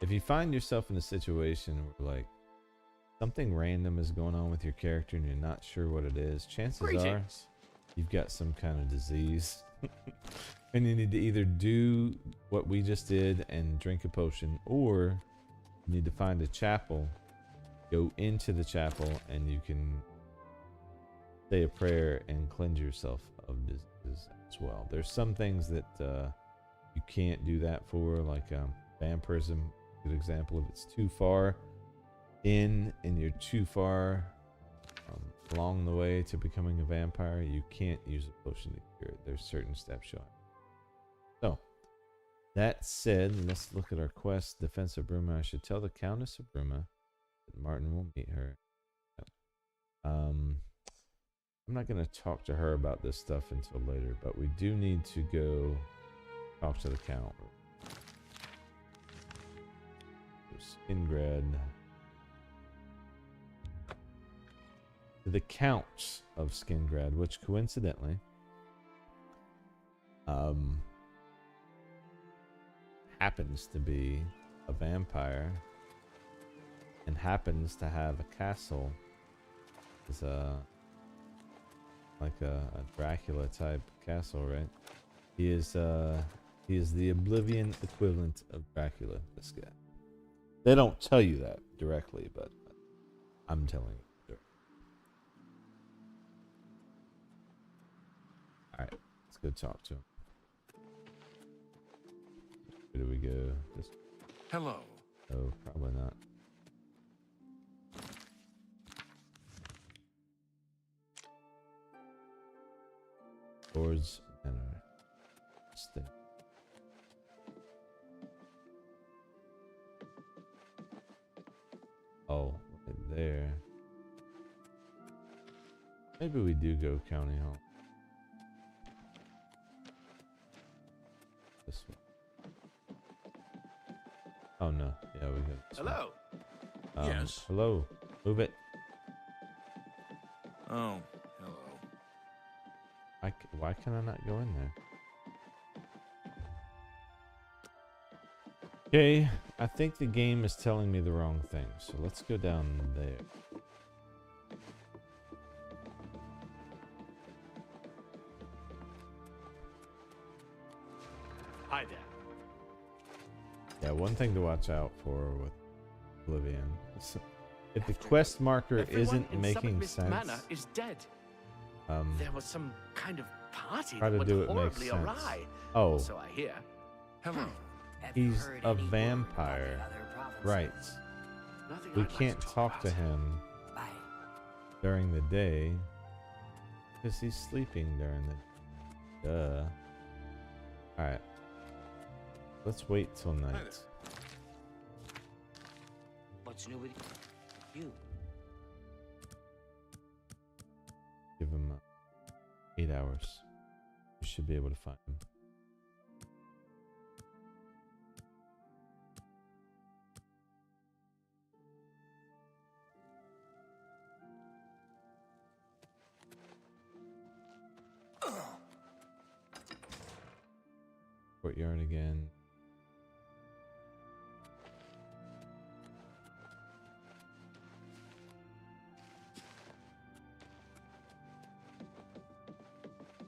If you find yourself in a situation where like something random is going on with your character and you're not sure what it is, chances are you've got some kind of disease. And you need to either do what we just did and drink a potion, or you need to find a chapel, go into the chapel, and you can say a prayer and cleanse yourself of diseases as well. There's some things that you can't do that for, like vampirism, good example. If it's too far in and you're too far along the way to becoming a vampire, you can't use a potion to cure it. There's certain steps you have. So, that said, let's look at our quest. Defense of Bruma. I should tell the Countess of Bruma that Martin will meet her. I'm not going to talk to her about this stuff until later, but we do need to go talk to the Count. Skingrad. The Counts of Skingrad, which coincidentally happens to be a vampire and happens to have a castle. It's like a Dracula type castle, right? He is the Oblivion equivalent of Dracula, this guy. They don't tell you that directly, but I'm telling you. Alright, let's go talk to him. Where do we go? This... Hello. Oh, probably not. Towards Manor. Stay. Oh, right there. Maybe we do go County Hall. This one. Oh no, yeah, we got this Hello. one. Yes. Hello. Move it. Oh, hello. Why can I not go in there? Okay, I think the game is telling me the wrong thing, so let's go down there. Hi there. Yeah, one thing to watch out for with Oblivion. If the quest marker Everyone isn't in making Summitmist sense, Manor is dead. There was some kind of party try that to do went it make horribly sense. awry. Oh, So I hear. Hello. Have you he's heard a any word vampire. about the other provinces? Right. Nothing We I'd like can't to talk to about. him Bye. during the day because he's sleeping during the... Duh. Alright. Let's wait till night. What's new with you? Give him 8 hours. You should be able to find him. Courtyard again.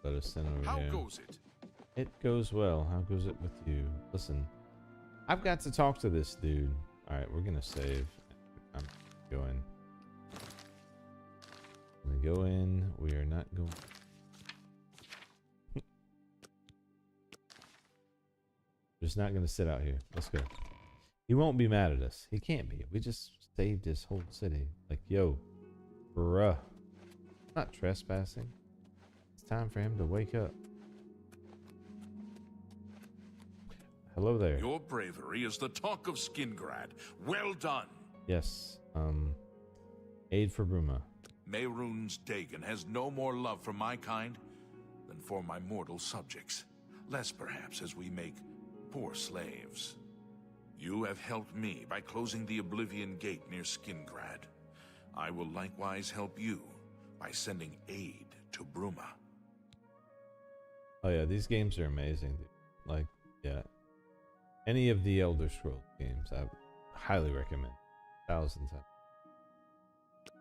Let us send over How here. goes it? It goes well. How goes it with you? Listen, I've got to talk to this dude. Alright, we're gonna save. I'm going. I'm gonna go in. We are not going. Just not gonna sit out here. Let's go. He won't be mad at us. He can't be. We just saved his whole city. Like, yo, bruh. Not trespassing. It's time for him to wake up. Hello there. Your bravery is the talk of Skingrad. Well done. Yes. Aid for Bruma. Mehrunes Dagon has no more love for my kind than for my mortal subjects. Less, perhaps, as we make poor slaves. You have helped me by closing the Oblivion Gate near Skingrad. I will likewise help you by sending aid to Bruma. Oh yeah, these games are amazing. Like, yeah. Any of the Elder Scrolls games, I highly recommend. 1,000 times.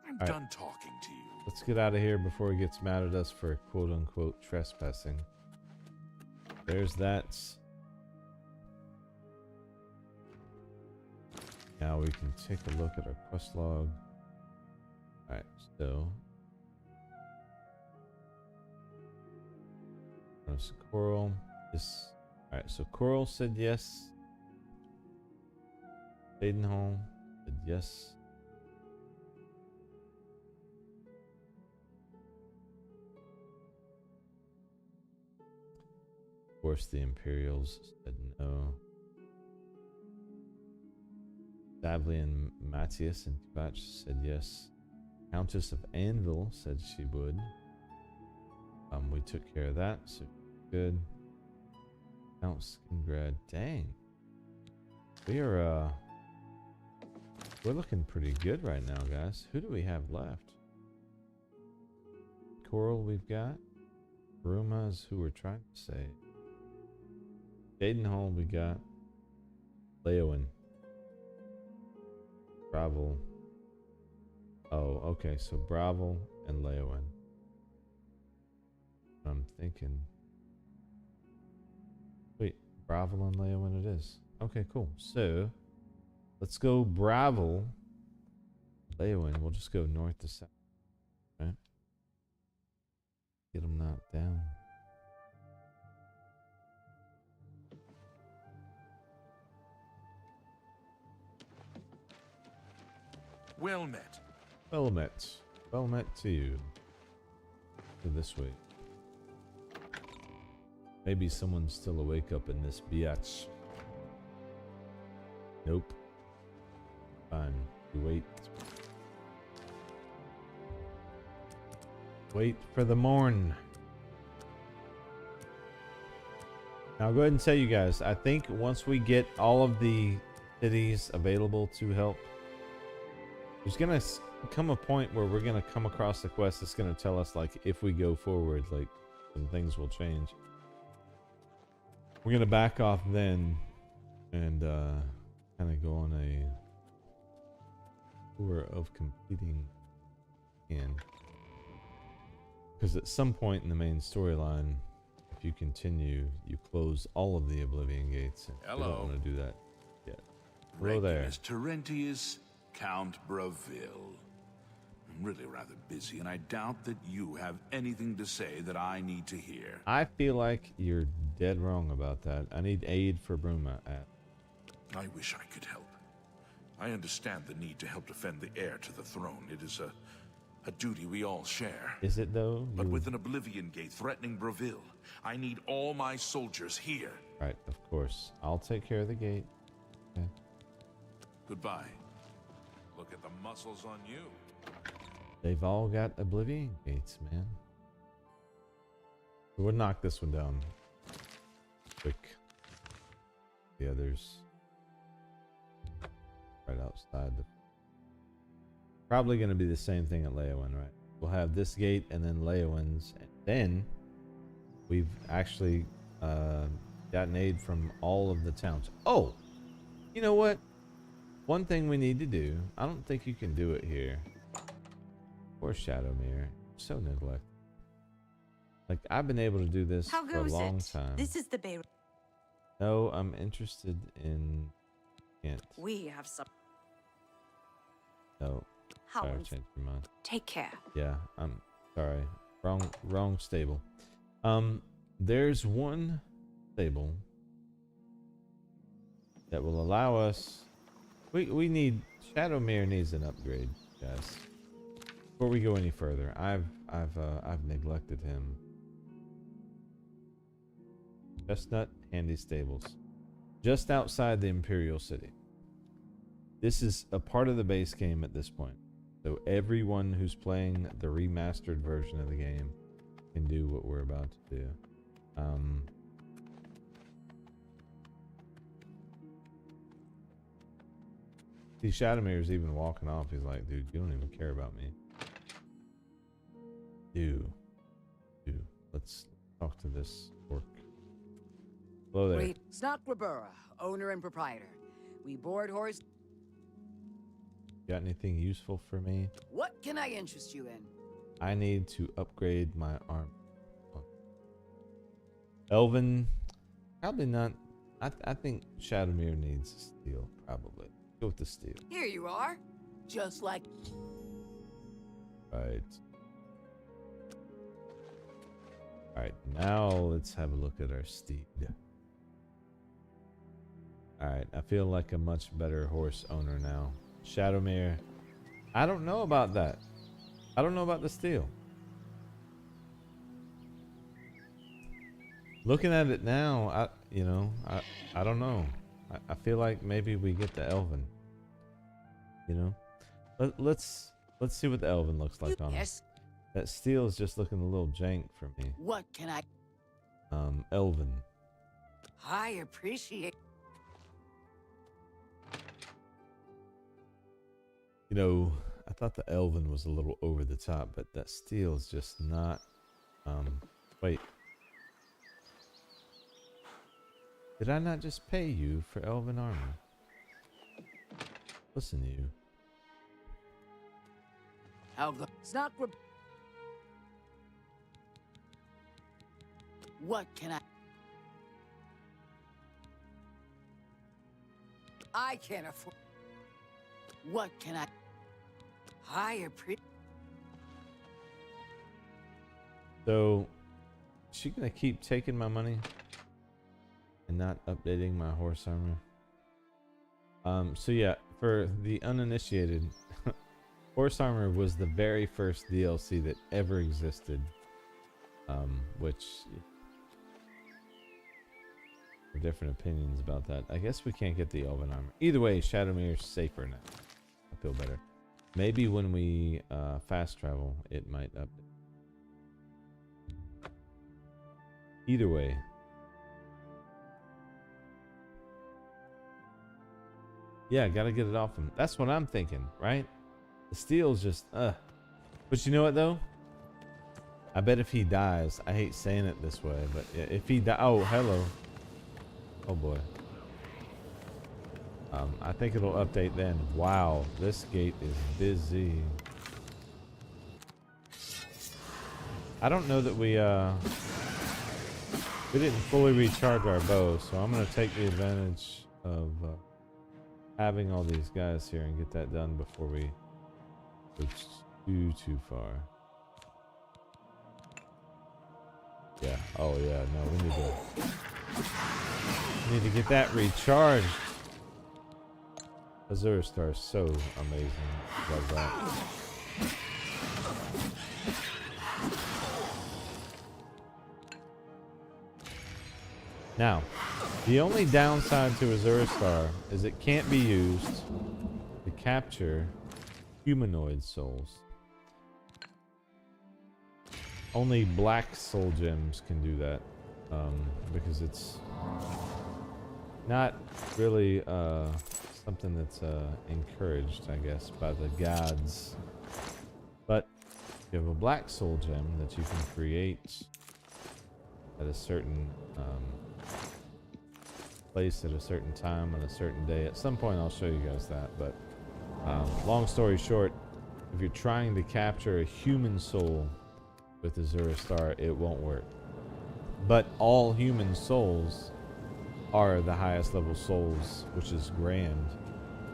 I'm All done talking to you. Let's get out of here before he gets mad at us for quote-unquote trespassing. There's that. Now we can take a look at our quest log. Alright, so... There's Coral. This... Alright, so Coral said yes. Badenholm said yes. Of course, the Imperials said no. Davley and Matthias and Kvatch said yes. Countess of Anvil said she would. We took care of that, so good. Count Skingrad, dang. We're looking pretty good right now, guys. Who do we have left? Coral we've got. Bruma is who we're trying to say. Badenholm we got. Leowen. Bravel. Oh, okay, so Bravel and Leowen. I'm thinking. Wait, Bravel and Leowen it is. Okay, cool. So, let's go Bravel. Leowen, we'll just go north to south. Right? Get them knocked down. Well met. Well met. Well met to you. To this way. Maybe someone's still awake up in this biatch. Nope. Fine. We wait. Wait for the morn. Now I'll go ahead and tell you guys, I think once we get all of the cities available to help, there's gonna come a point where we're gonna come across a quest that's gonna tell us, like, if we go forward, like, some things will change. We're gonna back off then and kind of go on a tour of completing again. Because at some point in the main storyline, if you continue, you close all of the Oblivion gates. And we don't want to do that yet. Hello there. Regulus Terentius, Count Breville. I'm really rather busy, and I doubt that you have anything to say that I need to hear. I feel like you're dead wrong about that. I need aid for Bruma. I wish I could help. I understand the need to help defend the heir to the throne. It is a duty we all share. Is it though? But with an Oblivion Gate threatening Breville, I need all my soldiers here. Right, of course. I'll take care of the gate. Okay. Goodbye. Look at the muscles on you. They've all got Oblivion gates, man. We'll knock this one down quick. The others right outside. Probably going to be the same thing at Leowen, right? We'll have this gate and then Leowen's, and then we've actually gotten aid from all of the towns. Oh, you know what? One thing we need to do. I don't think you can do it here. Poor Shadowmere, so neglected. Like, I've been able to do this for a long time. This is the Bay. No, I'm interested in Kent. We have some. No. How? Sorry, I changed my mind. Take care. Yeah, I'm sorry. Wrong stable. There's one stable that will allow us. We need Shadowmere needs an upgrade, guys. Before we go any further, I've neglected him. Chestnut, handy stables. just outside the Imperial City. This is a part of the base game at this point. So everyone who's playing the remastered version of the game can do what we're about to do. See, Shadowmere's even walking off. He's like, dude, you don't even care about me. Dude. Let's talk to this orc. Hello there. Wait, Snotgrabura, owner and proprietor. We board horse. Got anything useful for me? What can I interest you in? I need to upgrade my arm. Elven, probably not. I think Shadowmere needs steel, probably. Go with the steel. Here you are. Just like... Right. Alright, now let's have a look at our steed. Alright, I feel like a much better horse owner now. Shadowmere. I don't know about that. I don't know about the steel. Looking at it now, I don't know. I feel like maybe we get the Elven. You know? Let's see what the Elven looks like on it. That steel is just looking a little jank for me. What can I... Elven. I appreciate... You know, I thought the Elven was a little over the top, but that steel is just not... Wait. Did I not just pay you for Elven armor? Listen, you. How go? Snotgrabura. What can I can't afford... What can I appreciate... So, is she gonna keep taking my money and not updating my horse armor? So yeah, for the uninitiated, horse armor was the very first DLC that ever existed, which different opinions about that. I guess we can't get the Elven armor. Either way, Shadowmere's safer now. I feel better. Maybe when we fast travel, it might update. Either way. Yeah, gotta get it off him. That's what I'm thinking, right? The steel's just, But you know what, though? I bet if he dies, I hate saying it this way, but if he die, oh, hello. Oh boy. I think it'll update then. Wow, this gate is busy. I don't know that we didn't fully recharge our bow, so I'm gonna take the advantage of having all these guys here and get that done before we go too far. Yeah. Oh yeah. No, we need to get that recharged. Azure Star is so amazing. Love that. Now, the only downside to Azure Star is it can't be used to capture humanoid souls. Only black soul gems can do that, because it's not really something that's encouraged, I guess, by the gods. But you have a black soul gem that you can create at a certain place at a certain time on a certain day. At some point I'll show you guys that, but long story short, if you're trying to capture a human soul with Azure Star, it won't work. But all human souls are the highest level souls, which is grand.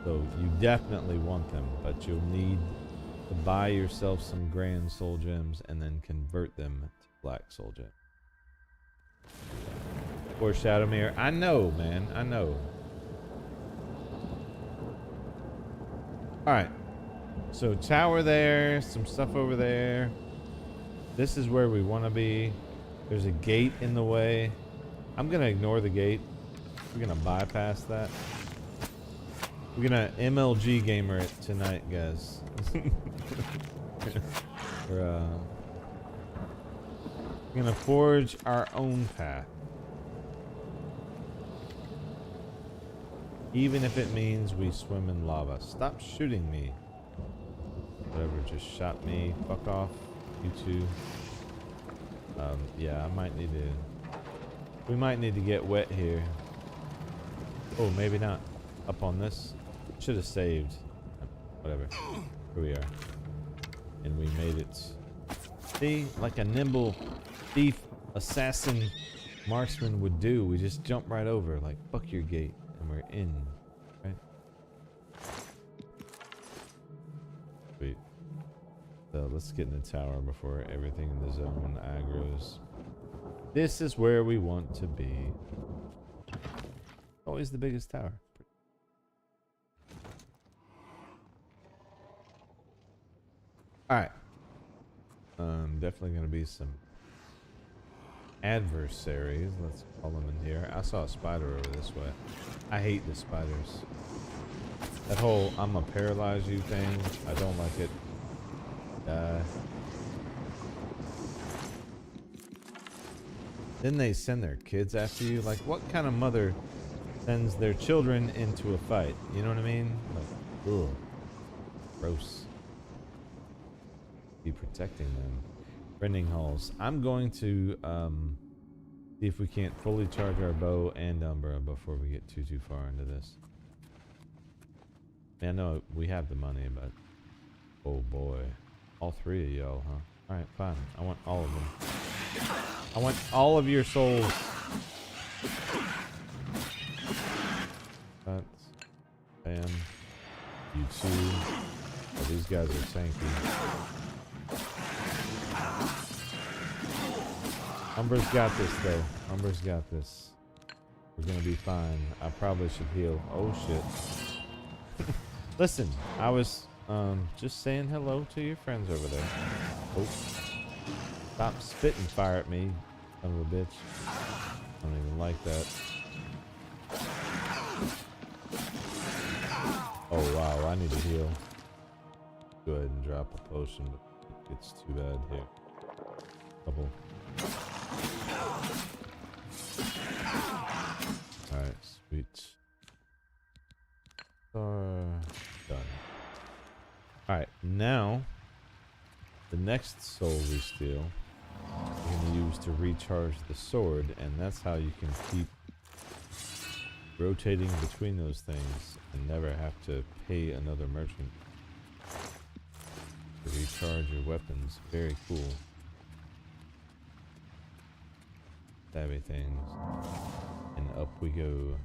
So you definitely want them, but you'll need to buy yourself some grand soul gems and then convert them to black soul gems. Or Shadowmere. I know, man. I know. Alright. So tower there, some stuff over there. This is where we want to be. There's a gate in the way. I'm going to ignore the gate. We're gonna bypass that. We're gonna MLG gamer it tonight, guys. We're gonna forge our own path. Even if it means we swim in lava. Stop shooting me. Whatever just shot me. Fuck off, you two. Yeah, I might need to... We might need to get wet here. Oh, maybe not. Up on this. Should have saved. Whatever. Here we are. And we made it. See? Like a nimble thief, assassin, marksman would do. We just jump right over. Like, fuck your gate. And we're in. Right? Sweet. So let's get in the tower before everything in the zone aggroes. This is where we want to be. Always the biggest tower. Alright. Definitely gonna be some adversaries. Let's call them in here. I saw a spider over this way. I hate the spiders. That whole I'ma paralyze you thing. I don't like it. Then they send their kids after you. Like, what kind of mother sends their children into a fight? You know what I mean? Like, ugh. Gross. Be protecting them. Rending halls. I'm going to see if we can't fully charge our bow and umbra before we get too far into this. Yeah, no, we have the money, but oh boy. All three of y'all, huh? Alright, fine. I want all of them. I want all of your souls. That's... Bam. You two. Oh, these guys are tanky. Umbra's got this, though. Umbra's got this. We're gonna be fine. I probably should heal. Oh, shit. Listen, I was... just saying hello to your friends over there. Oh. Stop spitting fire at me, son of a bitch. I don't even like that. Oh wow, I need to heal. Go ahead and drop a potion, but it's too bad here. Couple. Alright, sweet. Done. Alright, now the next soul we steal we're going to use to recharge the sword, and that's how you can keep rotating between those things and never have to pay another merchant to recharge your weapons. Very cool. Stabby things. And up we go.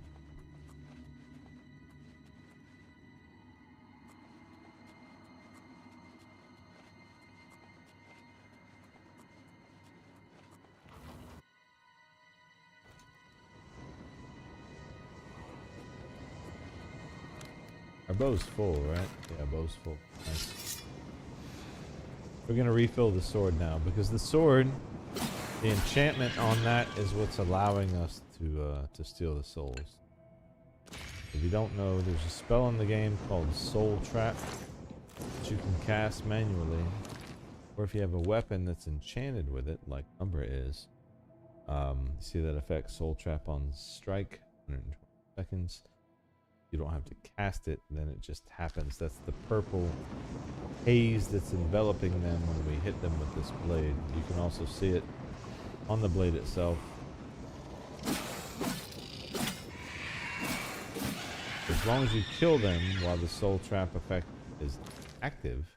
Our bow's full, right? Yeah, bow's full. Nice. We're gonna refill the sword now because the sword, the enchantment on that is what's allowing us to steal the souls. If you don't know, there's a spell in the game called Soul Trap that you can cast manually, or if you have a weapon that's enchanted with it, like Umbra is. See that effect, Soul Trap on strike, 120 seconds. You don't have to cast it, then it just happens. That's the purple haze that's enveloping them when we hit them with this blade. You can also see it on the blade itself. As long as you kill them while the soul trap effect is active,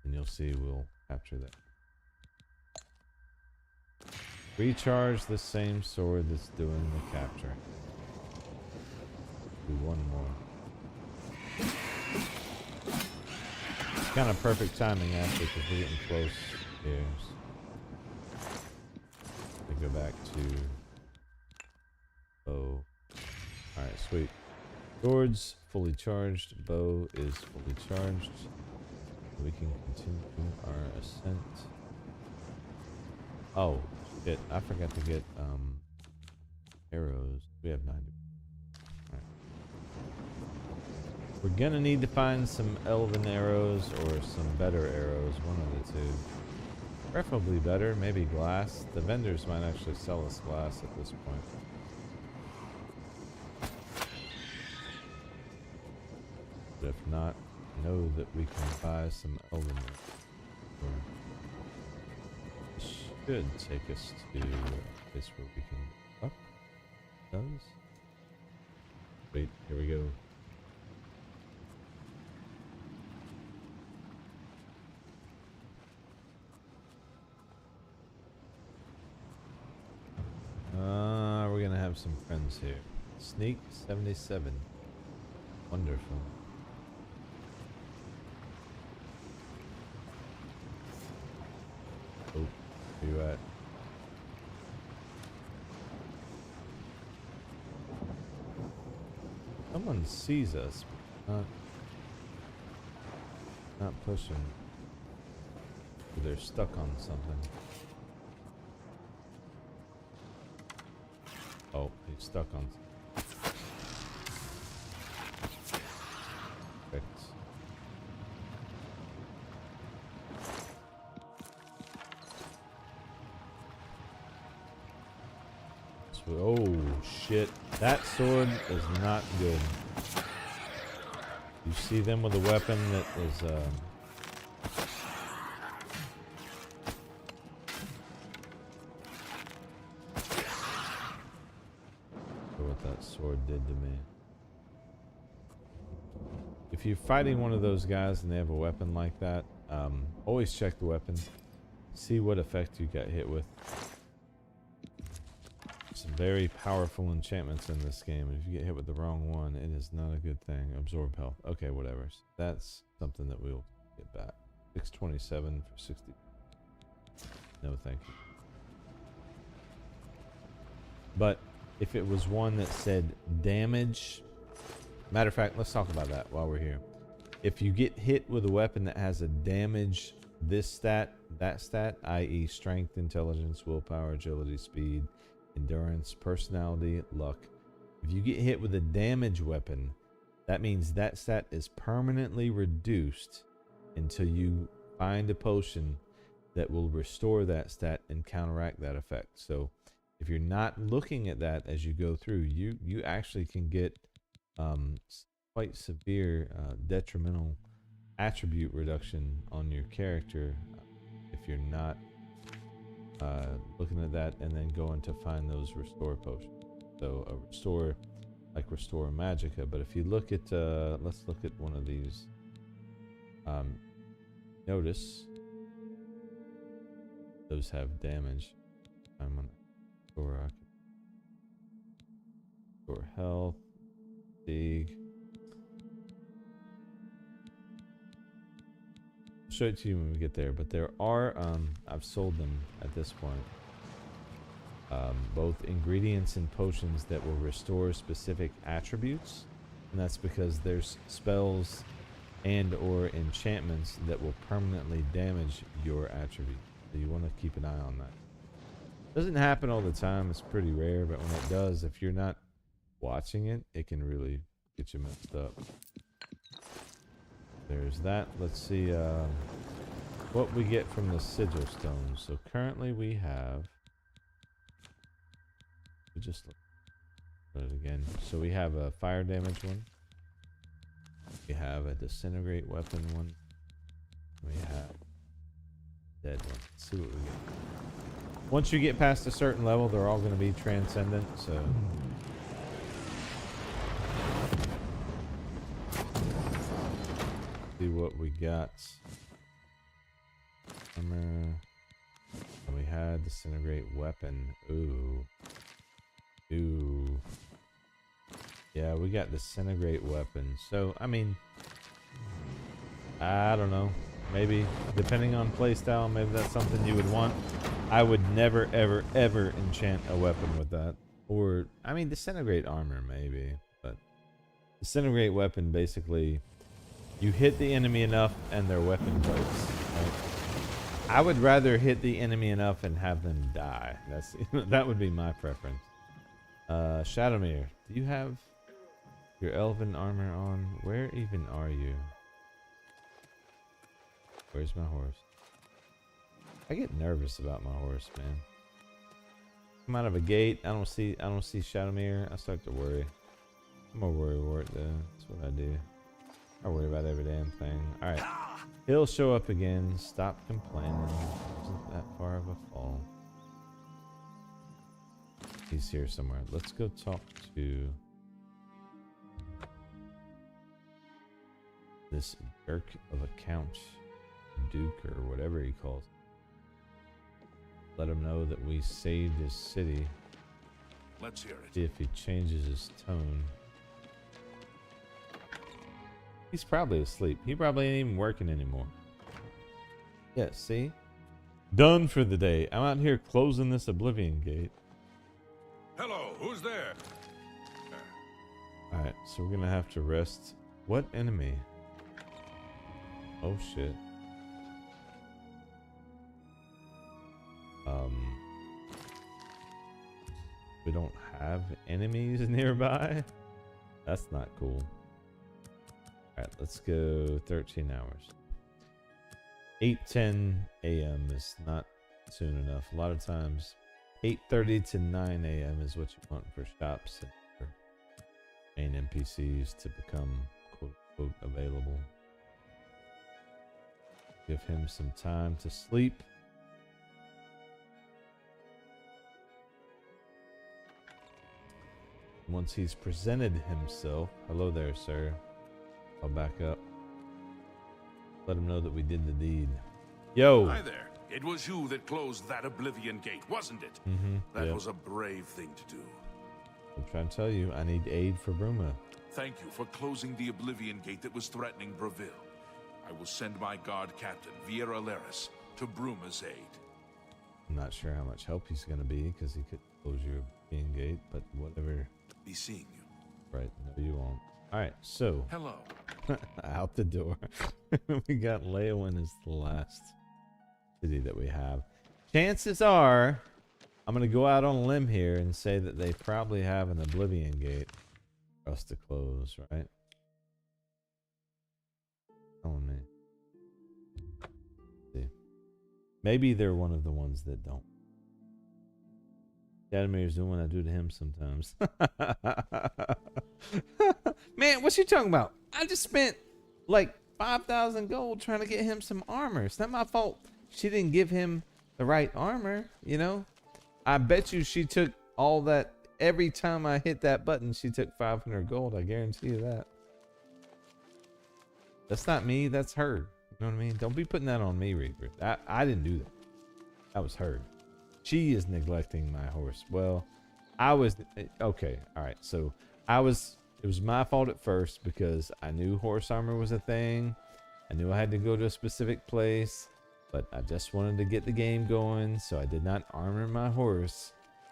then you'll see we'll capture that. Recharge the same sword that's doing the capturing. Do one more. Kind of perfect timing actually because we're getting close here. We go back to bow. Alright, sweet. Sword's fully charged, bow is fully charged. We can continue our ascent. Oh shit, I forgot to get arrows. We have 90. We're gonna need to find some elven arrows or some better arrows, one of the two. Preferably better, maybe glass. The vendors might actually sell us glass at this point. But if not, know that we can buy some elven arrows. This should take us to a place where we can go up. Does? Wait, here we go. We're gonna have some friends here. Sneak 77. Wonderful. Oh, where you at? Someone sees us, but not pushing. They're stuck on something. Oh, he's stuck on. Perfect. So, oh shit! That sword is not good. You see them with a weapon that is what that sword did to me. If you're fighting one of those guys and they have a weapon like that, always check the weapon. See what effect you got hit with. Some very powerful enchantments in this game. If you get hit with the wrong one, it is not a good thing. Absorb health. Okay, whatever. That's something that we'll get back. 627 for 60. No, thank you. But if it was one that said damage, matter of fact, let's talk about that while we're here. If you get hit with a weapon that has a damage, this stat, that stat, i.e. strength, intelligence, willpower, agility, speed, endurance, personality, luck. If you get hit with a damage weapon, that means that stat is permanently reduced until you find a potion that will restore that stat and counteract that effect. So if you're not looking at that as you go through, you actually can get quite severe detrimental attribute reduction on your character if you're not looking at that and then going to find those restore potions. So a restore, like restore magicka. But if you look at, let's look at one of these. Notice those have damage. I'm gonna restore health, fatigue. Show it to you when we get there, but there are I've sold them at this point, both ingredients and potions that will restore specific attributes, and that's because there's spells and or enchantments that will permanently damage your attribute, so you want to keep an eye on that. Doesn't happen all the time, it's pretty rare, but when it does, if you're not watching it, it can really get you messed up. There's that. Let's see what we get from the sigil stones. So currently we have, we just look at it again. So we have a fire damage one. We have a disintegrate weapon one. We have dead one. Let's see what we get. Once you get past a certain level, they're all going to be transcendent. So see what we got. And we had disintegrate weapon. Ooh. Yeah, we got disintegrate weapon. So I mean, I don't know. Maybe depending on playstyle, maybe that's something you would want. I would never, ever, ever enchant a weapon with that. Or I mean, disintegrate armor maybe, but disintegrate weapon basically. You hit the enemy enough and their weapon breaks. Right? I would rather hit the enemy enough and have them die. That would be my preference. Shadowmere, do you have Your elven armor on. Where even are you? Where's my horse? I get nervous about my horse, man. Come out of a gate. I don't see Shadowmere. I start to worry. I'm gonna worry for it though. That's what I do. I worry about every damn thing. Alright. He'll show up again. Stop complaining. It wasn't that far of a fall. He's here somewhere. Let's go talk to this jerk of a count, Duke or whatever he calls. Let him know that we saved his city. Let's hear it. See if he changes his tone. He's probably asleep. He probably ain't even working anymore. Yeah, see? Done for the day. I'm out here closing this Oblivion gate. Hello, who's there? Alright, so we're gonna have to rest. What enemy? Oh shit. We don't have enemies nearby? That's not cool. Alright, let's go 13 hours. 8:10 a.m. is not soon enough. A lot of times 8:30 to 9 a.m. is what you want for shops and for main NPCs to become quote unquote available. Give him some time to sleep. Once he's presented himself, hello there, sir. I'll back up. Let him know that we did the deed. Yo! Hi there. It was you that closed that Oblivion gate, wasn't it? That was a brave thing to do. I'm trying to tell you, I need aid for Bruma. Thank you for closing the Oblivion gate that was threatening Breville. I will send my guard captain, Viera Laris, to Bruma's aid. I'm not sure how much help he's going to be because he could close your Oblivion gate, but whatever. Be seeing you. Right, no you won't. Alright, so. Hello. Out the door. We got Leowin as the last city that we have. Chances are, I'm going to go out on a limb here and say that they probably have an Oblivion gate for us to close, right? Telling me. Let's see. Maybe they're one of the ones that don't. Shadowmere's doing what I do to him sometimes. Man, what you talking about? I just spent like 5,000 gold trying to get him some armor. It's not my fault she didn't give him the right armor, you know? I bet you she took all that. Every time I hit that button, she took 500 gold. I guarantee you that. That's not me. That's her. You know what I mean? Don't be putting that on me, Reaper. I didn't do that. That was her. She is neglecting my horse. Well, I was... Okay, alright. So, it was my fault at first because I knew horse armor was a thing. I knew I had to go to a specific place. But I just wanted to get the game going, so I did not armor my horse.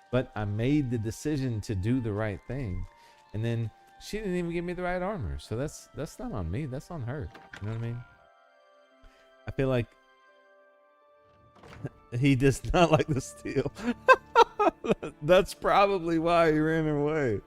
But I made the decision to do the right thing. And then she didn't even give me the right armor. So that's not on me. That's on her. You know what I mean? I feel like he does not like the steel. That's probably why he ran away.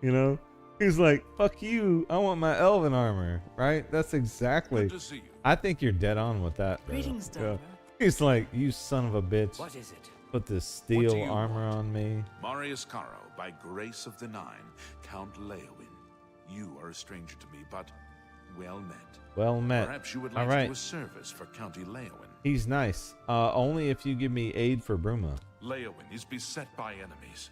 You know? He's like, fuck you. I want my elven armor. Right? That's exactly. Good to see you. I think you're dead on with that. Greetings, Yeah. Doctor. He's like, you son of a bitch. What is it? Put this What do steel you armor on me. Marius Caro, by grace of the Nine, Count Leowin. You are a stranger to me, but well met. Well met. Perhaps you would All like right. to do a service for County Leowin. He's nice. Only if you give me aid for Bruma. Leowin is beset by enemies.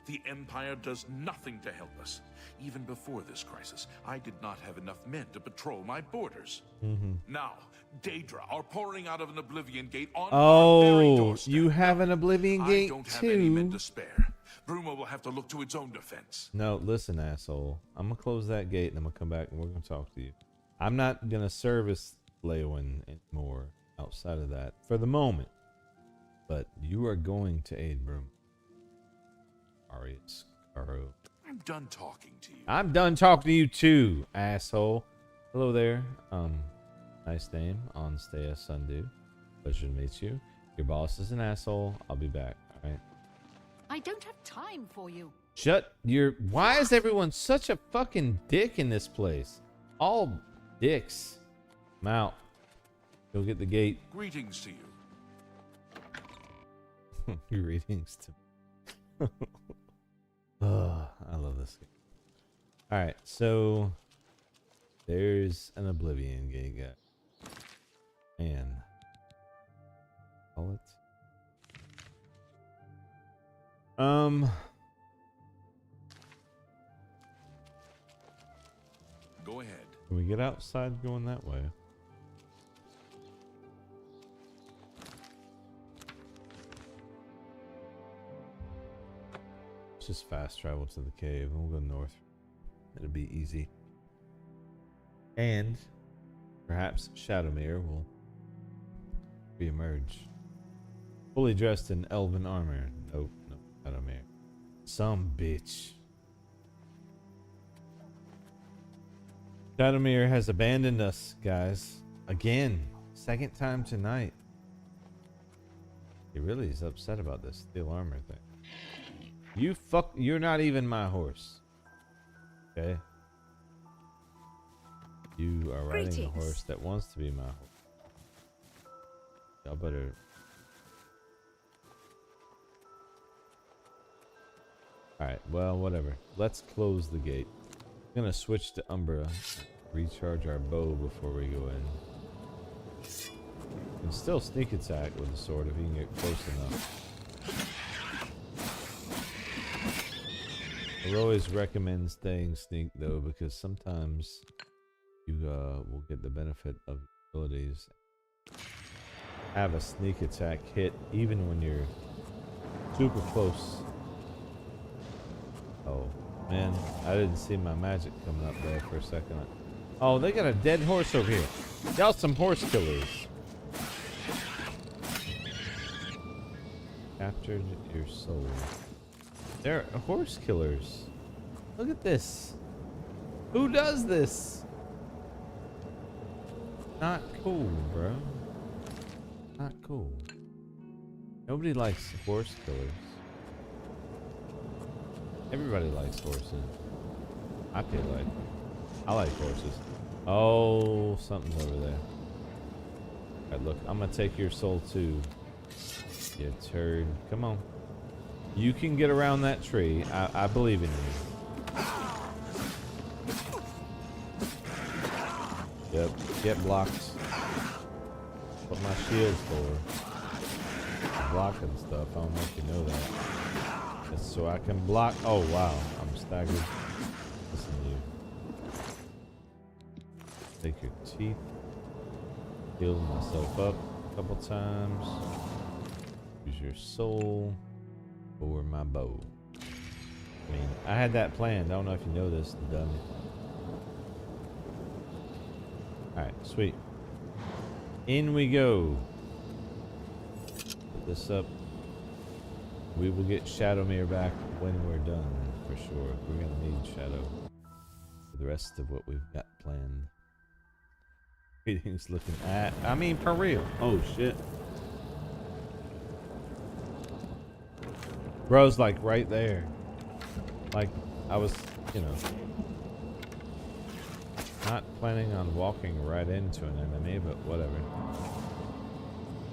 The Empire does nothing to help us. Even before this crisis, I did not have enough men to patrol my borders. Now, Daedra are pouring out of an Oblivion gate on our very Oh, doorstep. you have an Oblivion gate I don't have any men too? to spare. Bruma will have to look to its own defense. No, listen, asshole. I'm going to close that gate and I'm going to come back and we're going to talk to you. I'm not going to service Leowin anymore outside of that for the moment. But you are going to aid Bruma. Marius Caro. I'm done talking to you. I'm done talking to you too, asshole. Hello there. Nice name, Onstea Sundew. Pleasure to meet you. Your boss is an asshole. I'll be back. All right. I don't have time for you. Shut your... Why is everyone such a fucking dick in this place? All dicks. I'm out. Go get the gate. Greetings to you. Greetings to... Oh, I love this game. Alright, so... There's an Oblivion gate, guy. And... Call it... Go ahead. Can we get outside going that way? Let's just fast travel to the cave and we'll go north. It'll be easy. And perhaps Shadowmere will reemerge. Fully dressed in elven armor. Nope, no, Shadowmere. Some bitch. Shadowmere has abandoned us, guys. Again. Second time tonight. He really is upset about this steel armor thing. You're not even my horse. Okay? You are riding a horse that wants to be my horse. Y'all better... Alright, well, whatever. Let's close the gate. I'm gonna switch to Umbra. Recharge our bow before we go in. You can still sneak attack with the sword if you can get close enough. I always recommend staying sneak though, because sometimes you will get the benefit of abilities. Have a sneak attack hit even when you're super close. Oh man, I didn't see my magic coming up there for a second. Oh, they got a dead horse over here. Y'all some horse killers. Captured your soul. They're horse killers. Look at this. Who does this? Not cool, bro. Not cool. Nobody likes horse killers. Everybody likes horses. I feel like I like horses. Oh, something's over there. Alright, look, I'm gonna take your soul too. You turd. Come on. You can get around that tree. I believe in you. Yep, get blocked. What my shield's for. Blocking stuff. I don't know if you know that. That's so I can block. Oh wow, I'm staggered. Listen to you. Take your teeth. Heal myself up a couple times. Use your soul for my bow. I mean, I had that planned. I don't know if you know this, dummy. Alright, sweet. In we go. Put this up. We will get Shadowmere back when we're done, for sure. We're gonna need Shadow for the rest of what we've got planned. Everything's looking at... I mean, for real. Oh, shit. Bro's like right there. Like, I was, you know, not planning on walking right into an enemy, but whatever.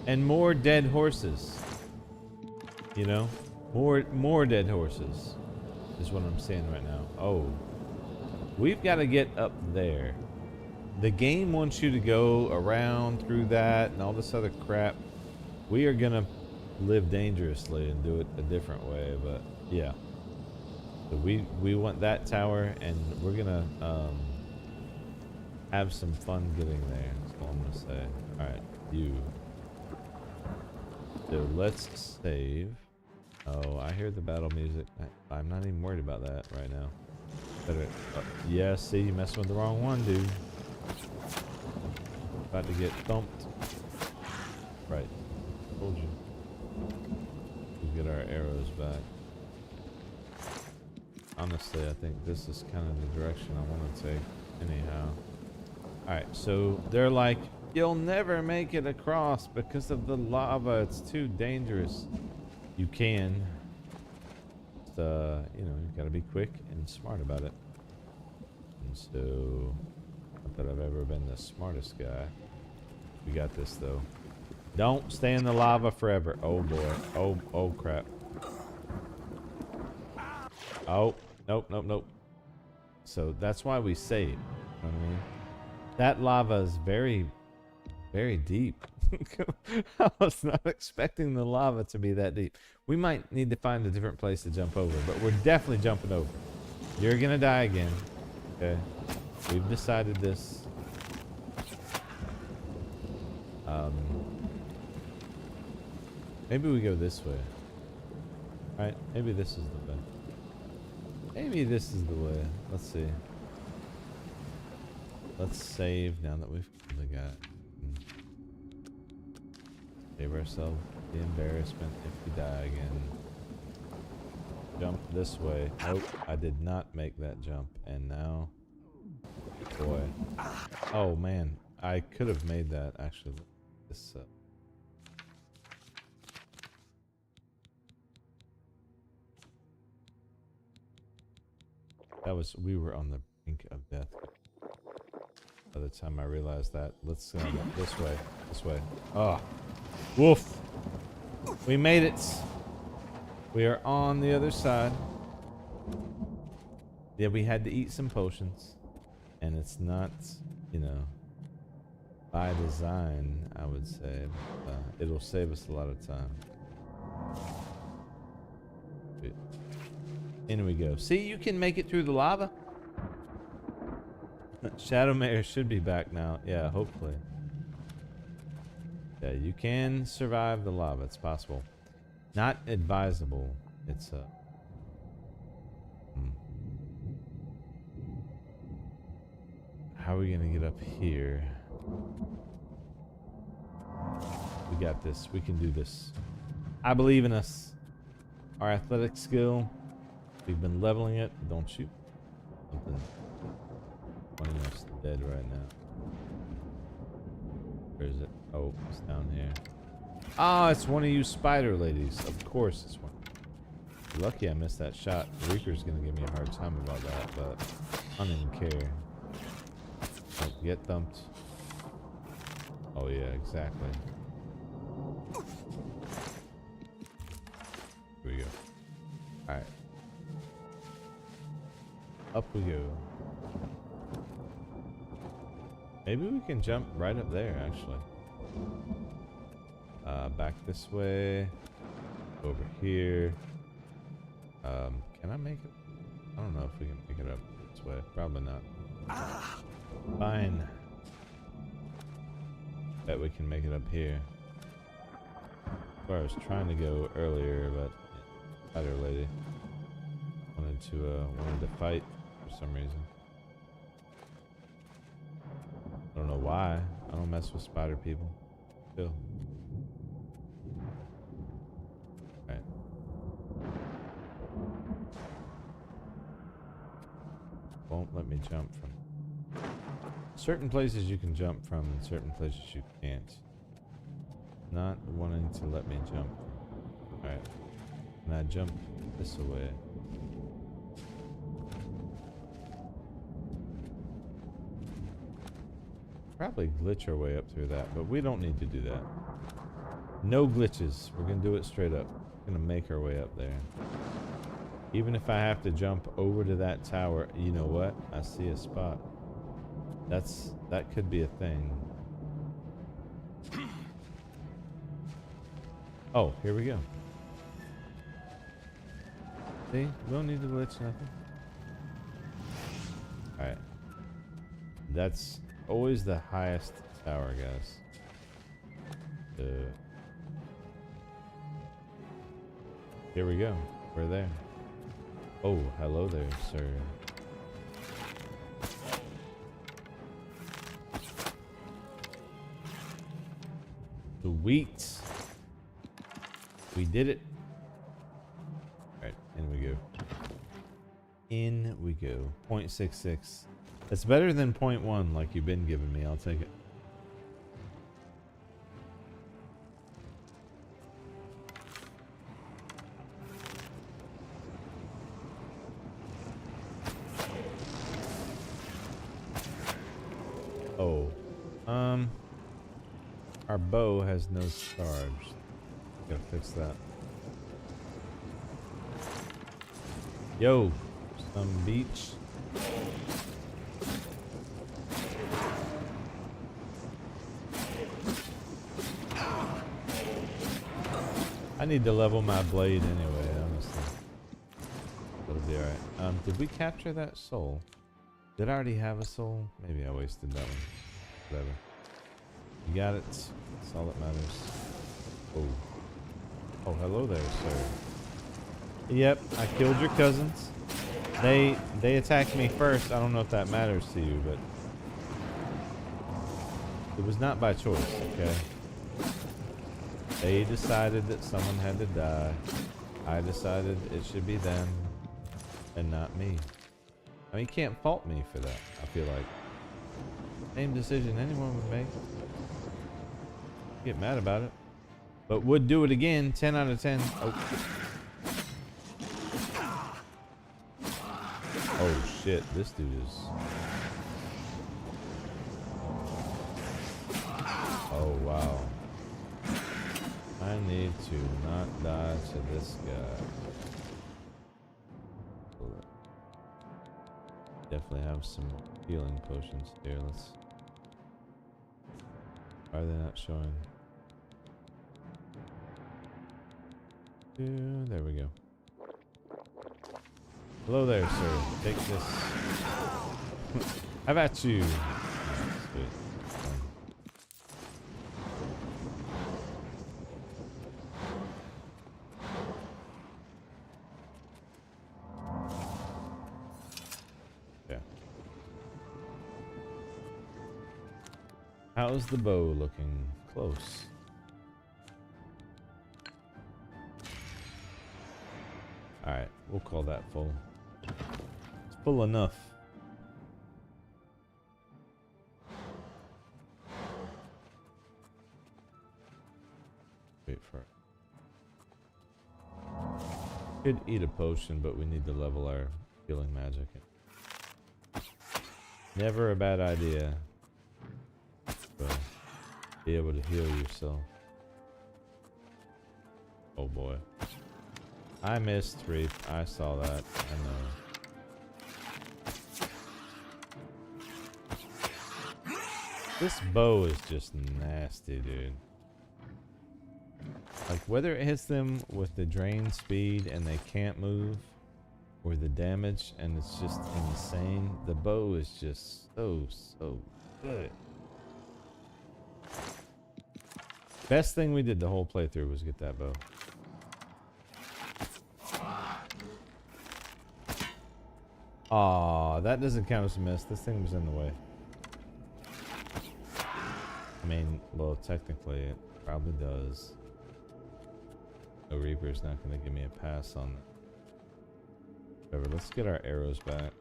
And more dead horses. You know? More dead horses is what I'm saying right now. Oh. We've got to get up there. The game wants you to go around through that and all this other crap. We are going to live dangerously and do it a different way, but yeah. So we want that tower, and we're gonna have some fun getting there. That's all I'm gonna say. Alright, you. So let's save. Oh, I hear the battle music. I'm not even worried about that right now. Better. Yeah, see, you messing with the wrong one, dude. About to get thumped. Right. Told you. We'll get our arrows back. Honestly, I think this is kind of the direction I want to take anyhow. Alright, so they're like, you'll never make it across because of the lava. It's too dangerous. You can. you know, you've got to be quick and smart about it. And so, not that I've ever been the smartest guy. We got this though. Don't stay in the lava forever. Oh boy. Oh crap. Oh, nope. So that's why we save. You know what I mean? That lava is very, very deep. I was not expecting the lava to be that deep. We might need to find a different place to jump over, but we're definitely jumping over. You're gonna die again. Okay. We've decided this. Maybe we go this way. Right? Maybe this is the way. Maybe this is the way. Let's see. Let's save now that we've got. Save ourselves the embarrassment if we die again. Jump this way. Nope, I did not make that jump. And now, boy. Oh man, I could have made that actually. This. We were on the brink of death. By the time I realized that, let's this way. Oh, woof! We made it. We are on the other side. Yeah, we had to eat some potions, and it's not, you know, by design, I would say. It'll save us a lot of time. In we go. See, you can make it through the lava. Shadow Mayor should be back now. Yeah, hopefully. Yeah, you can survive the lava. It's possible. Not advisable. It's How are we gonna get up here? We got this. We can do this. I believe in us. Our athletic skill. We've been leveling it. Don't shoot. Something pointing us dead right now. Where is it? Oh, it's down here. Ah, it's one of you spider ladies. Of course it's one. Lucky I missed that shot. Reaper's gonna give me a hard time about that, but I don't even care. Don't get thumped. Oh yeah, exactly. Here we go. Alright. Up we go. Maybe we can jump right up there, actually. Back this way. Over here. Can I make it? I don't know if we can make it up this way. Probably not. Fine. Bet we can make it up here. That's where I was trying to go earlier, but spider lady wanted to fight for some reason. I don't know why. I don't mess with spider people. Still. Right. Won't let me jump from certain places you can jump from and certain places you can't. Not wanting to let me jump. Alright. And I jump this away. Probably glitch our way up through that, but we don't need to do that. No glitches. We're gonna do it straight up. We're gonna make our way up there. Even if I have to jump over to that tower, you know what? I see a spot. That could be a thing. Oh, here we go. See? We don't need to glitch nothing. Alright. That's always the highest tower, guys. Here we go. We're there. Oh, hello there, sir. Sweet. We did it. Alright, in we go. In we go. 0.66. That's better than 0.1 like you've been giving me. I'll take it. our bow has no charge. Gotta fix that. Yo, some beach. I need to level my blade anyway, honestly. It'll be alright. Did we capture that soul? Did I already have a soul? Maybe I wasted that one. Whatever. You got it. That's all that matters. Oh. Oh, hello there, sir. Yep, I killed your cousins. They attacked me first. I don't know if that matters to you, but it was not by choice, okay? They decided that someone had to die. I decided it should be them and not me. I mean, you can't fault me for that, I feel like. Same decision anyone would make. Get mad about it. But would do it again, 10 out of 10. Oh shit, this dude is... Oh wow. I need to not die to this guy. Definitely have some healing potions here. Let's... Why are they not showing? There we go. Hello there, sir. Take this. How about you? Sweet. Yeah. How's the bow looking? Close. Alright, we'll call that full. It's full enough. Wait for it. Could eat a potion, but we need to level our healing magic. Never a bad idea. But be able to heal yourself. Oh boy. I missed Reap. I saw that. I know. This bow is just nasty, dude. Like, whether it hits them with the drain speed and they can't move, or the damage and it's just insane, the bow is just so good. Best thing we did the whole playthrough was get that bow. Aw, that doesn't count as a miss. This thing was in the way. I mean, well, technically it probably does. No, Reaper's not going to give me a pass on that. Whatever, let's get our arrows back.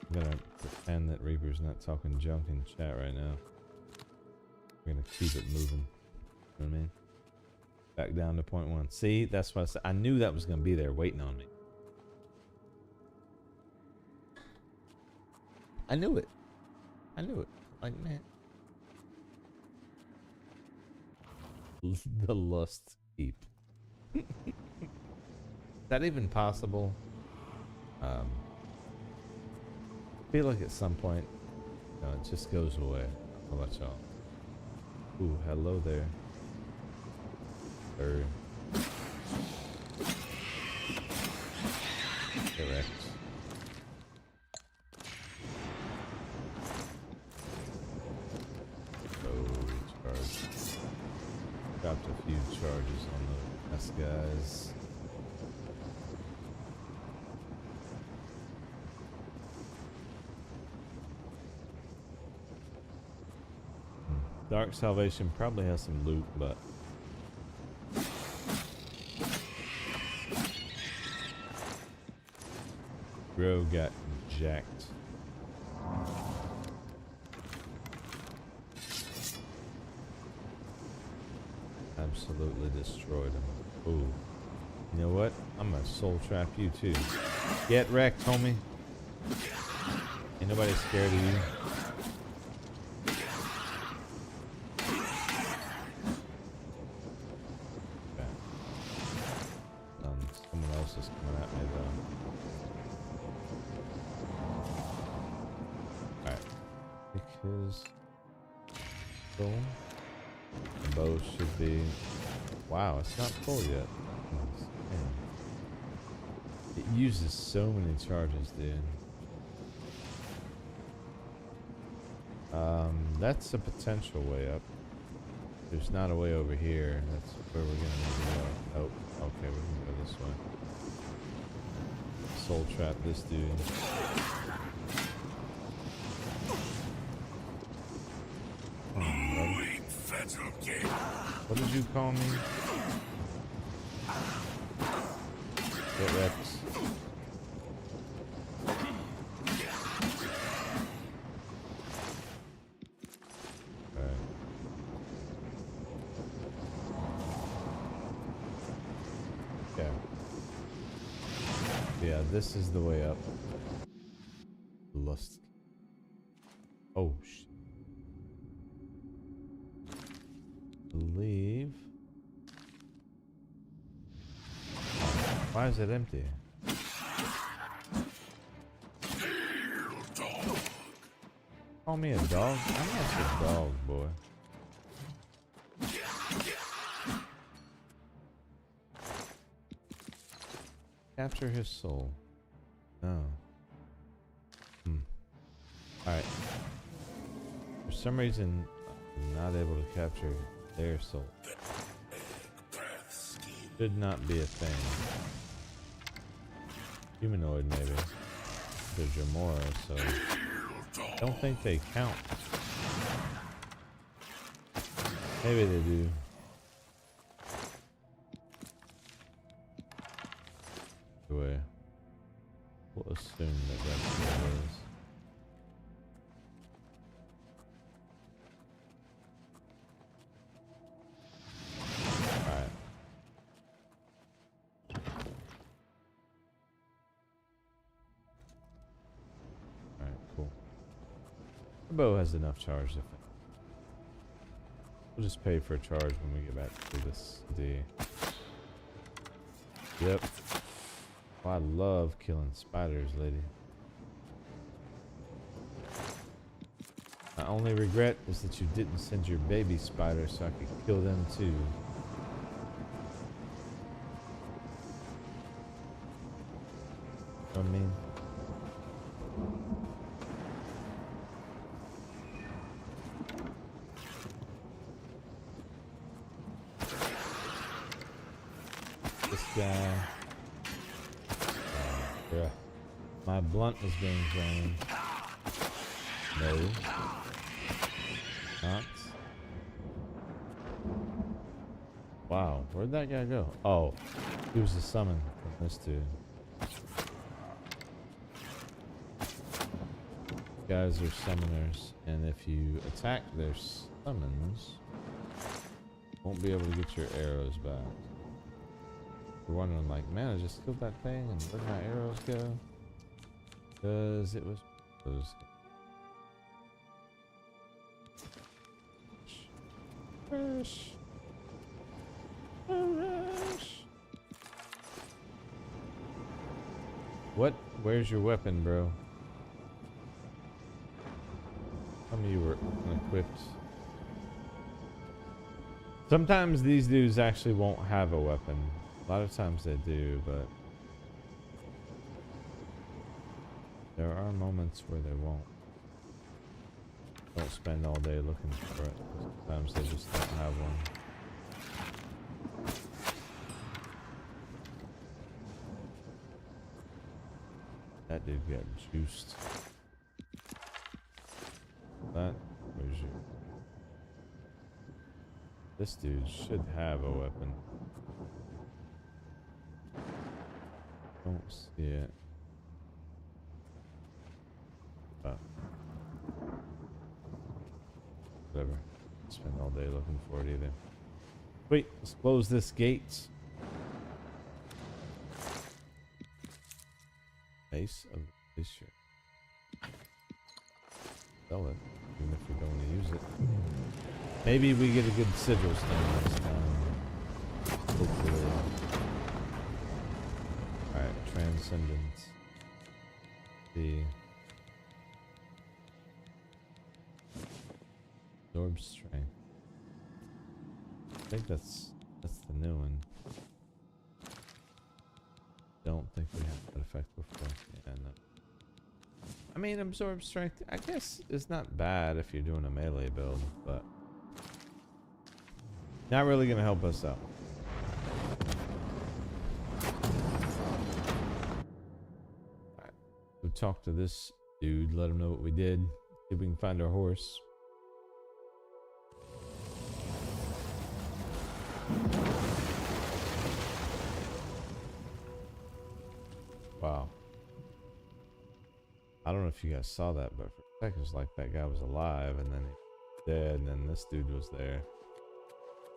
I'm going to pretend that Reaper's not talking junk in chat right now. We're going to keep it moving. You know what I mean? Back down to 0.1. See, that's what I said. I knew that was going to be there waiting on me. I knew it. I knew it. Like, man. The lust heap. Is that even possible? I feel like at some point, you know, it just goes away. How about y'all? Ooh, hello there. Correct. Dropped a few charges on the S guys. Dark Salvation probably has some loot, but Bro got jacked. Absolutely destroyed him. Ooh. You know what? I'm gonna soul trap you too. Get wrecked, homie. Ain't nobody scared of you. his soul. The bow should be... Wow, it's not full yet. Man. It uses so many charges, dude. That's a potential way up. There's not a way over here. That's where we're gonna need to go. Oh, okay, we can go this way. Soul trap this dude. What did you call me? Get reps. Alright. Okay. Yeah, this is the way up. Lust. Oh, shit. Believe. Why is it empty? Call me a dog? I'm not a dog, boy. Capture his soul. No. Alright. For some reason, I'm not able to capture their soul. Should not be a thing. Humanoid, maybe. They're Jamora, so I don't think they count. Maybe they do. Anyway, we'll assume that that's what it is. The bow has enough charge to fit. We'll just pay for a charge when we get back to this D. Yep. Oh, I love killing spiders, lady. My only regret is that you didn't send your baby spiders so I could kill them too. You know what I mean? Guy. Yeah. My blunt is being drained. No. Not. Wow, where'd that guy go? Oh, he was a summon from this dude. Guys are summoners, and if you attack their summons, you won't be able to get your arrows back. You're wondering, like, man, I just killed that thing, and where'd my arrows go? Because it was those. Rush. Rush. What? Where's your weapon, bro? Tell me you were unequipped. Sometimes these dudes actually won't have a weapon. A lot of times they do, but there are moments where they won't. Don't spend all day looking for it. Sometimes they just don't have one. That dude got juiced. Where's your... This dude should have a weapon. Don't see it. Oh. Whatever. Spend all day looking for it either. Wait, let's close this gate. Ace of Glacier. Sell it, even if we don't want to use it. Maybe we get a good sigil stone next time. Hopefully. Alright, Transcendence. Absorb strength. I think that's the new one. Don't think we had that effect before. Yeah, no. I mean, absorb strength, I guess, is not bad if you're doing a melee build, but not really gonna help us out. Alright, we'll talk to this dude, let him know what we did, see if we can find our horse. Wow. I don't know if you guys saw that, but for a second it was like that guy was alive and then he was dead and then this dude was there.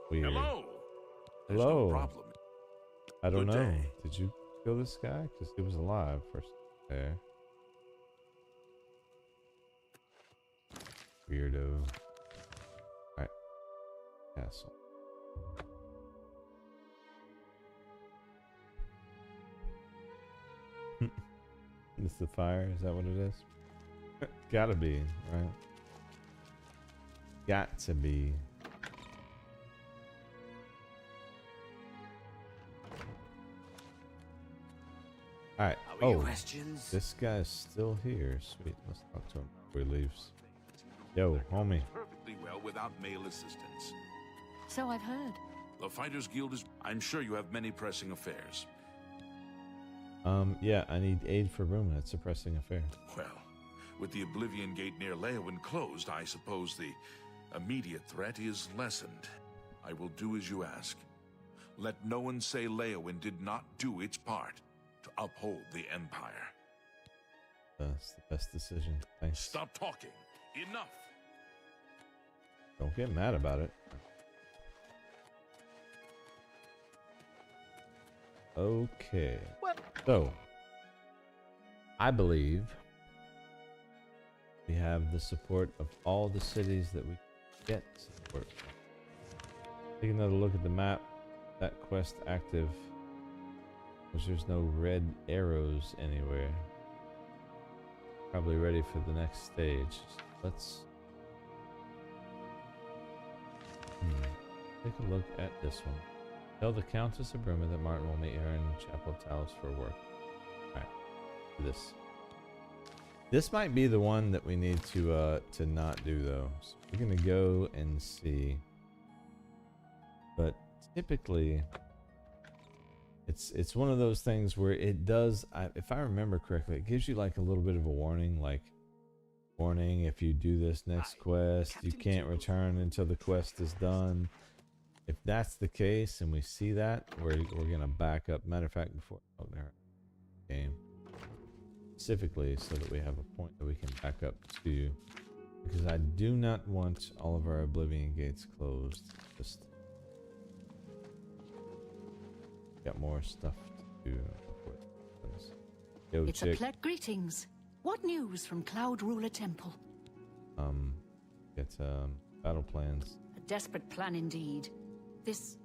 Weird. Hello. There's Hello. no problem. I don't Good know. day. Did you kill this guy? Because he was alive first there. Weirdo. Alright. Castle. It's the fire, is that what it is? Gotta be, right? Got to be. Alright. Oh, questions? this guy's still here. Sweet. Let's talk to him before he leaves. Yo, homie. Perfectly well without male assistance. So I've heard. The Fighters Guild is... I'm sure you have many pressing affairs. Yeah, I need aid for Bruma. It's a pressing affair. Well, with the Oblivion Gate near Leowin closed, I suppose the immediate threat is lessened. I will do as you ask. Let no one say Leowin did not do its part to uphold the Empire. That's the best decision. Thanks. Stop talking. Enough. Don't get mad about it. Okay. So, I believe we have the support of all the cities that we get support from. Take another look at the map. That quest active. Because there's no red arrows anywhere. Probably ready for the next stage. Let's take a look at this one. Tell the Countess of Bruma that Martin will meet her in Chapel of Talos for work. Alright. This. This might be the one that we need to not do though. So we're gonna go and see. But typically it's one of those things where it does, if I remember correctly, it gives you like a little bit of a warning, like warning, if you do this next quest, you can't return until the quest is done. If that's the case and we see that, we're gonna back up. Matter of fact, before game specifically, so that we have a point that we can back up to, because I do not want all of our Oblivion gates closed. Just got more stuff to do. Yo, It's chick. Greetings. What news from Cloud Ruler Temple? Get battle plans. A desperate plan indeed. This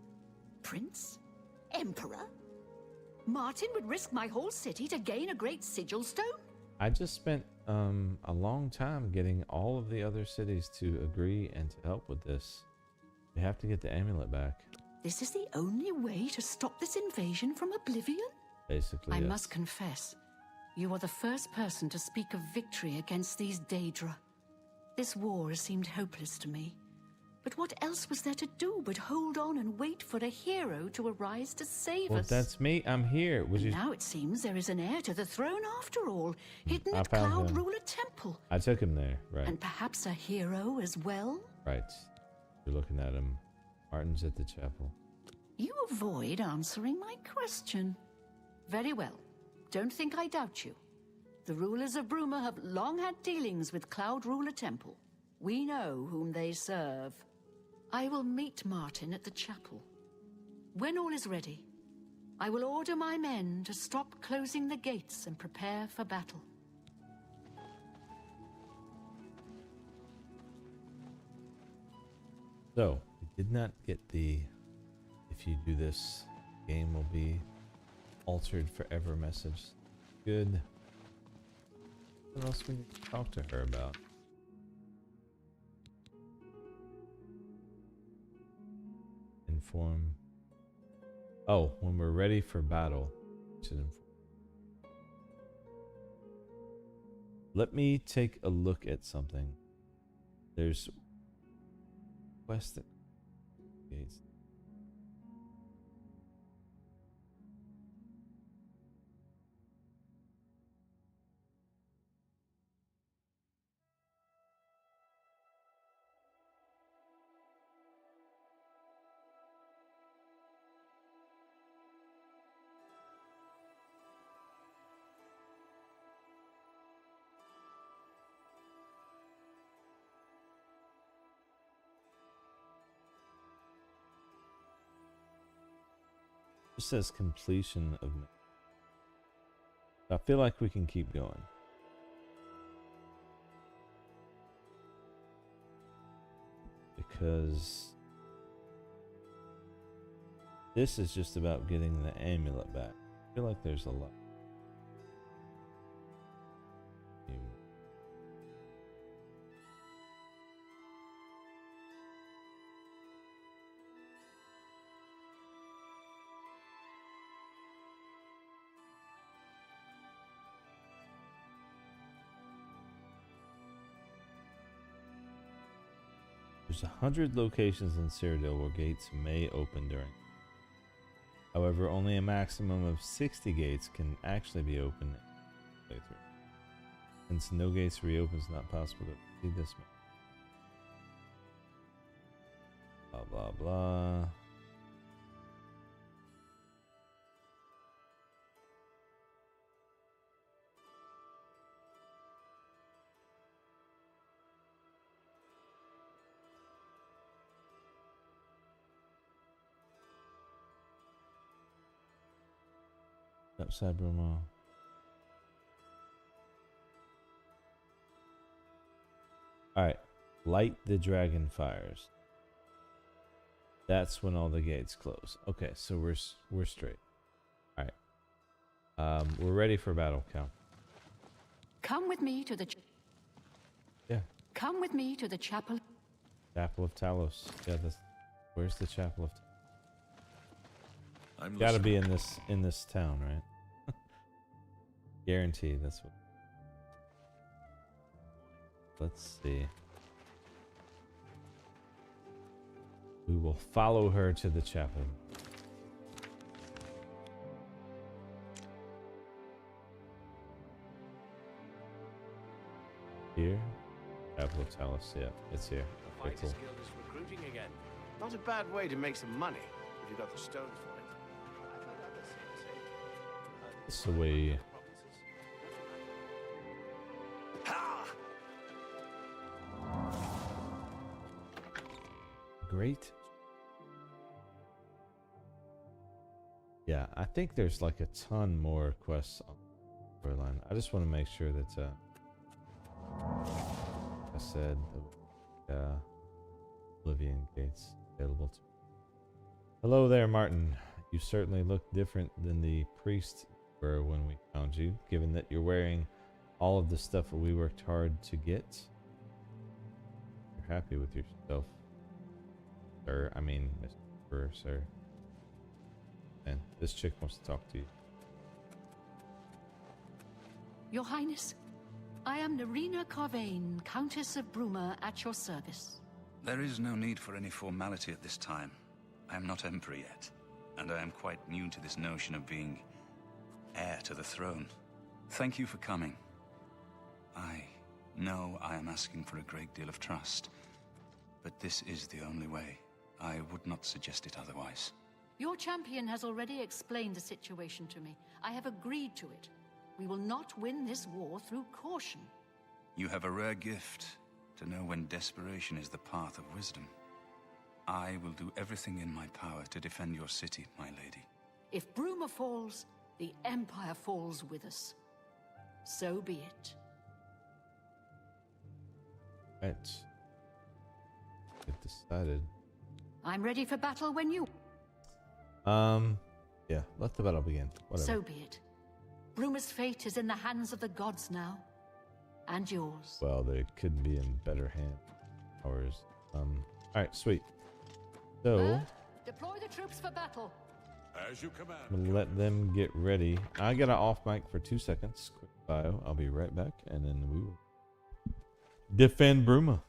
prince? Emperor? Martin would risk my whole city to gain a great sigil stone? I just spent a long time getting all of the other cities to agree and to help with this. We have to get the amulet back. This is the only way to stop this invasion from Oblivion? Basically, I yes. must confess, you are the first person to speak of victory against these Daedra. This war has seemed hopeless to me. But what else was there to do but hold on and wait for a hero to arise to save Well, us? that's me. I'm here. Would And you? now it seems there is an heir to the throne after all, hidden I at found Cloud him. Ruler Temple. I took him there. Right. And perhaps a hero as well? Right. You're looking at him. Martin's at the chapel. You avoid answering my question. Very well. Don't think I doubt you. The rulers of Bruma have long had dealings with Cloud Ruler Temple. We know whom they serve. I will meet Martin at the chapel. When all is ready, I will order my men to stop closing the gates and prepare for battle. So, we did not get the if you do this, game will be altered forever message. Good. What else we need to talk to her about? inform. Oh, when we're ready for battle. Should inform. Let me take a look at something. There's quest gates. It says completion of. I feel like we can keep going. Because this is just about getting the amulet back. I feel like there's a lot. There's 100 locations in Cyrodiil where gates may open during. However, only a maximum of 60 gates can actually be opened in playthrough. Since no gates reopen, it's not possible to see this map. Blah blah blah. Upside Bruma. Alright. Light the dragon fires. That's when all the gates close. Okay, so we're straight. Alright. We're ready for battle, Cal. Come with me to the... Yeah. Come with me to the chapel. Chapel of Talos. Yeah, where's the Chapel of Talos? I'm Gotta be listening. in this town, right? Guaranteed, that's what. Let's see. We will follow her to the chapel. Here? Chapel of Talos, yeah, it's here. Okay, Fighters cool. Guild is recruiting again. Not a bad way to make some money if you got the stones for it. I've heard others say the same. So we... Great. Yeah, I think there's like a ton more quests on the storyline. I just want to make sure that I said Oblivion gates available to me. Hello there, Martin. You certainly look different than the priest were when we found you, given that you're wearing all of the stuff that we worked hard to get. You're happy with yourself, sir. I mean, Mr. Sir. And this chick wants to talk to you. Your Highness, I am Narina Carvain, Countess of Bruma, at your service. There is no need for any formality at this time. I am not Emperor yet, and I am quite new to this notion of being heir to the throne. Thank you for coming. I know I am asking for a great deal of trust, but this is the only way. I would not suggest it otherwise. Your champion has already explained the situation to me. I have agreed to it. We will not win this war through caution. You have a rare gift to know when desperation is the path of wisdom. I will do everything in my power to defend your city, my lady. If Bruma falls, the Empire falls with us. So be it. Right. Get decided. I'm ready for battle when you... Yeah, let the battle begin. Whatever. So be it. Bruma's fate is in the hands of the gods now. And yours. Well, they couldn't be in better hands. Ours. Alright, sweet. So, Deploy the troops for battle. As you command. I'm gonna let them get ready. I got an off mic for 2 seconds. Quick bio. I'll be right back, and then we will defend Bruma.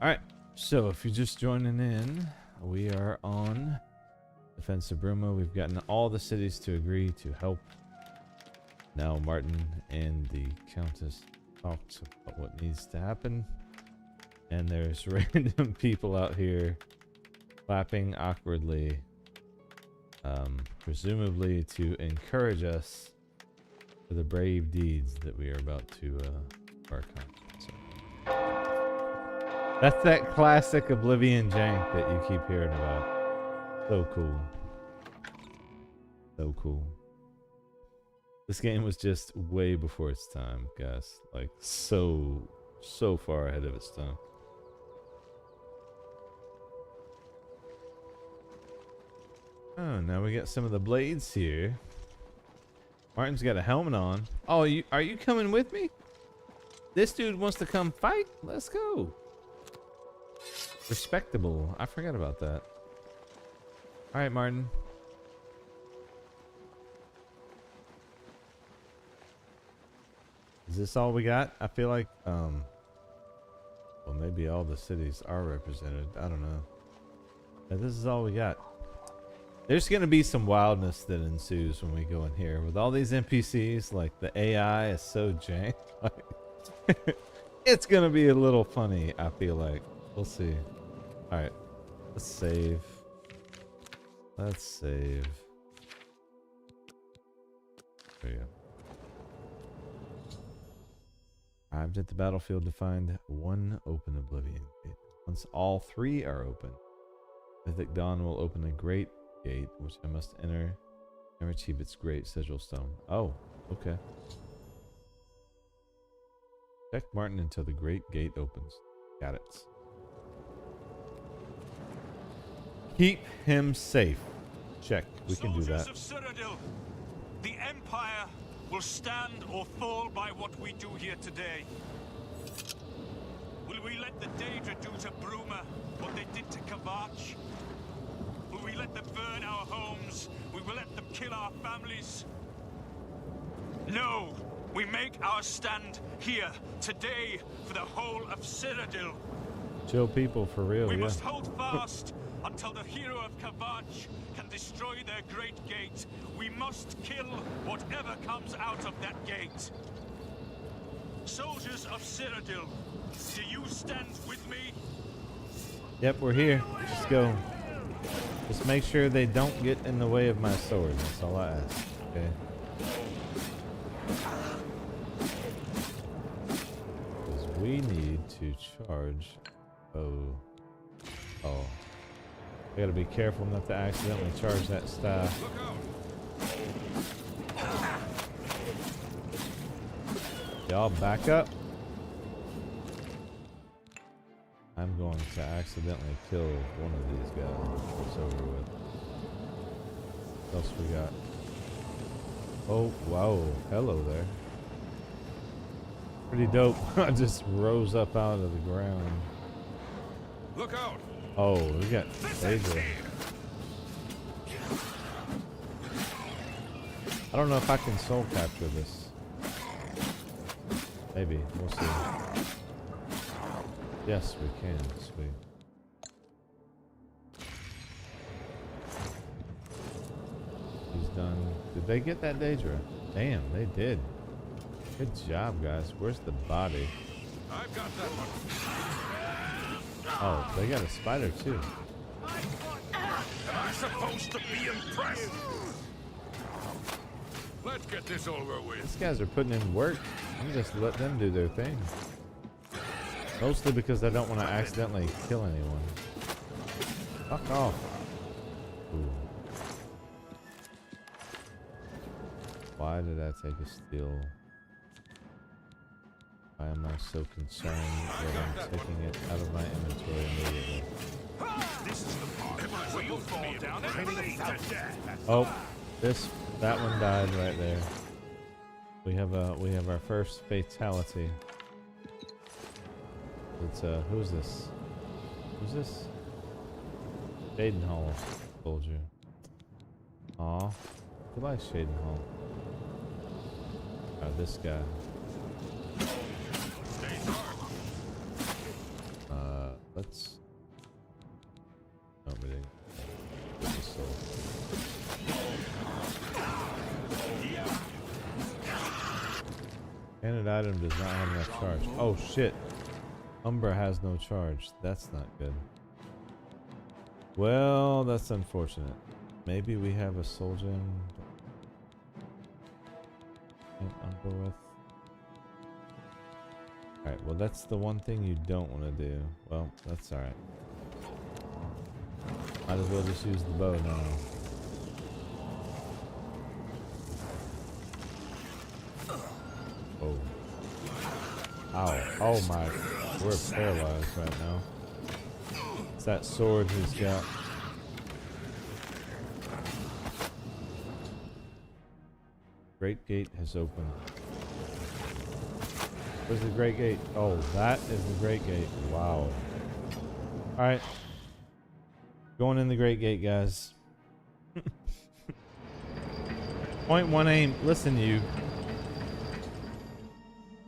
Alright, so if you're just joining in, we are on Defense of Bruma. We've gotten all the cities to agree to help. Now Martin and the Countess talked about what needs to happen. And there's random people out here clapping awkwardly, presumably to encourage us for the brave deeds that we are about to embark on. That's that classic Oblivion jank that you keep hearing about. So cool. So cool. This game was just way before its time, guys. Like, so far ahead of its time. Oh, now we got some of the blades here. Martin's got a helmet on. Oh, are you coming with me? This dude wants to come fight? Let's go. Respectable. I forgot about that. Alright, Martin. Is this all we got? I feel like, well, maybe all the cities are represented. I don't know. But this is all we got. There's going to be some wildness that ensues when we go in here. With all these NPCs, like, the AI is so jank. Like, it's going to be a little funny, I feel like. We'll see. Alright. Let's save. Let's save. There you go. Arrived at the battlefield to find one open Oblivion gate. Once all three are open, Mythic Dawn will open a great gate, which I must enter and achieve its great sigil stone. Oh, okay. Check Martin until the great gate opens. Got it. Keep him safe. Check. We can do that. Soldiers of Cyrodiil, the Empire will stand or fall by what we do here today. Will we let the Daedra do to Bruma what they did to Kavach? Will we let them burn our homes? Will we let them kill our families? No! We make our stand here, today, for the whole of Cyrodiil. Chill people, for real, We yeah. must hold fast until the hero of Kavach can destroy their great gate. We must kill whatever comes out of that gate. Soldiers of Cyrodiil, do you stand with me? Yep, we're here. Let's go. Just make sure they don't get in the way of my sword. That's all I ask. Okay. Because we need to charge. Oh. I gotta be careful not to accidentally charge that staff. Y'all back up. I'm going to accidentally kill one of these guys. It's over with. What else we got? Oh, wow. Hello there. Pretty dope. I just rose up out of the ground. Look out! Oh, we got Daedra. I don't know if I can soul capture this. Maybe. We'll see. Yes, we can. Sweet. He's done. Did they get that Daedra? Damn, they did. Good job, guys. Where's the body? I've got that one. Oh, they got a spider too. Am I supposed to be impressed? Let's get this over with. These guys are putting in work. I'm just let them do their thing. Mostly because I don't want to accidentally kill anyone. Fuck off. Ooh. Why did I take a steal? Why am I so concerned that I'm taking it out of my inventory immediately? This is the part where you fall down and bleed to death. Oh, that one died right there. We have our first fatality. It's who's this? Who's this? Shadenhall soldier. Aw, goodbye Shadenhall. This guy. Let's. Oh, we didn't. Get the soul. Standard item does not have enough charge. Oh shit. Umbra has no charge. That's not good. Well, that's unfortunate. Maybe we have a soul gem. Umbra with. Alright, well that's the one thing you don't want to do. Well, that's alright. Might as well just use the bow now. Oh. Ow. Oh my. We're paralyzed right now. It's that sword he's got. Great gate has opened. Where's the great gate? Oh, that is the great gate. Wow. Alright. Going in the great gate, guys. Point one aim. Listen, you.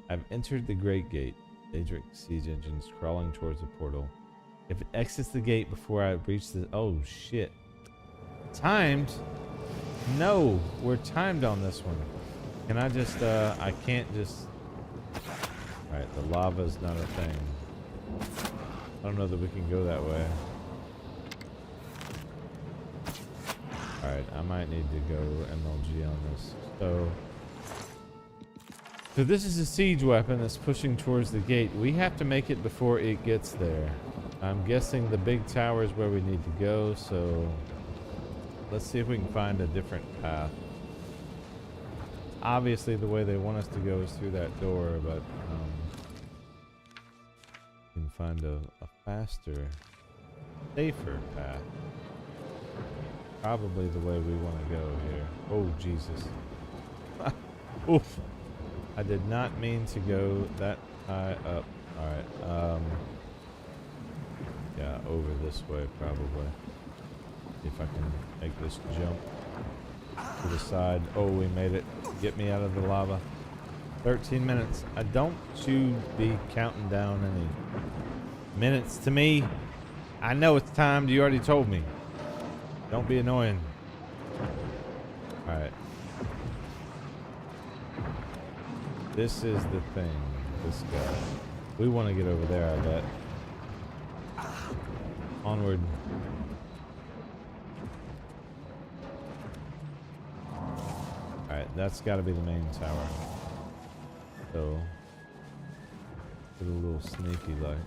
I've entered the great gate. Daedric siege engines crawling towards the portal. If it exits the gate before I reach the... Oh, shit. Timed? No, we're timed on this one. Can I just... I can't just... Alright, the lava's not a thing. I don't know that we can go that way. Alright, I might need to go MLG on this. So this is a siege weapon that's pushing towards the gate. We have to make it before it gets there. I'm guessing the big tower is where we need to go, so let's see if we can find a different path. Obviously the way they want us to go is through that door, but we can find a faster, safer path. Probably the way we want to go here. Oh, Jesus. Oof. I did not mean to go that high up. Alright, yeah, over this way probably. See if I can make this jump to the side. Oh, we made it. Get me out of the lava. 13 minutes. Don't you be counting down any minutes to me. I know it's timed. You already told me. Don't be annoying. Alright. This is the thing. This guy. We want to get over there, I bet. Onward. Alright, that's got to be the main tower. So, get a little sneaky like.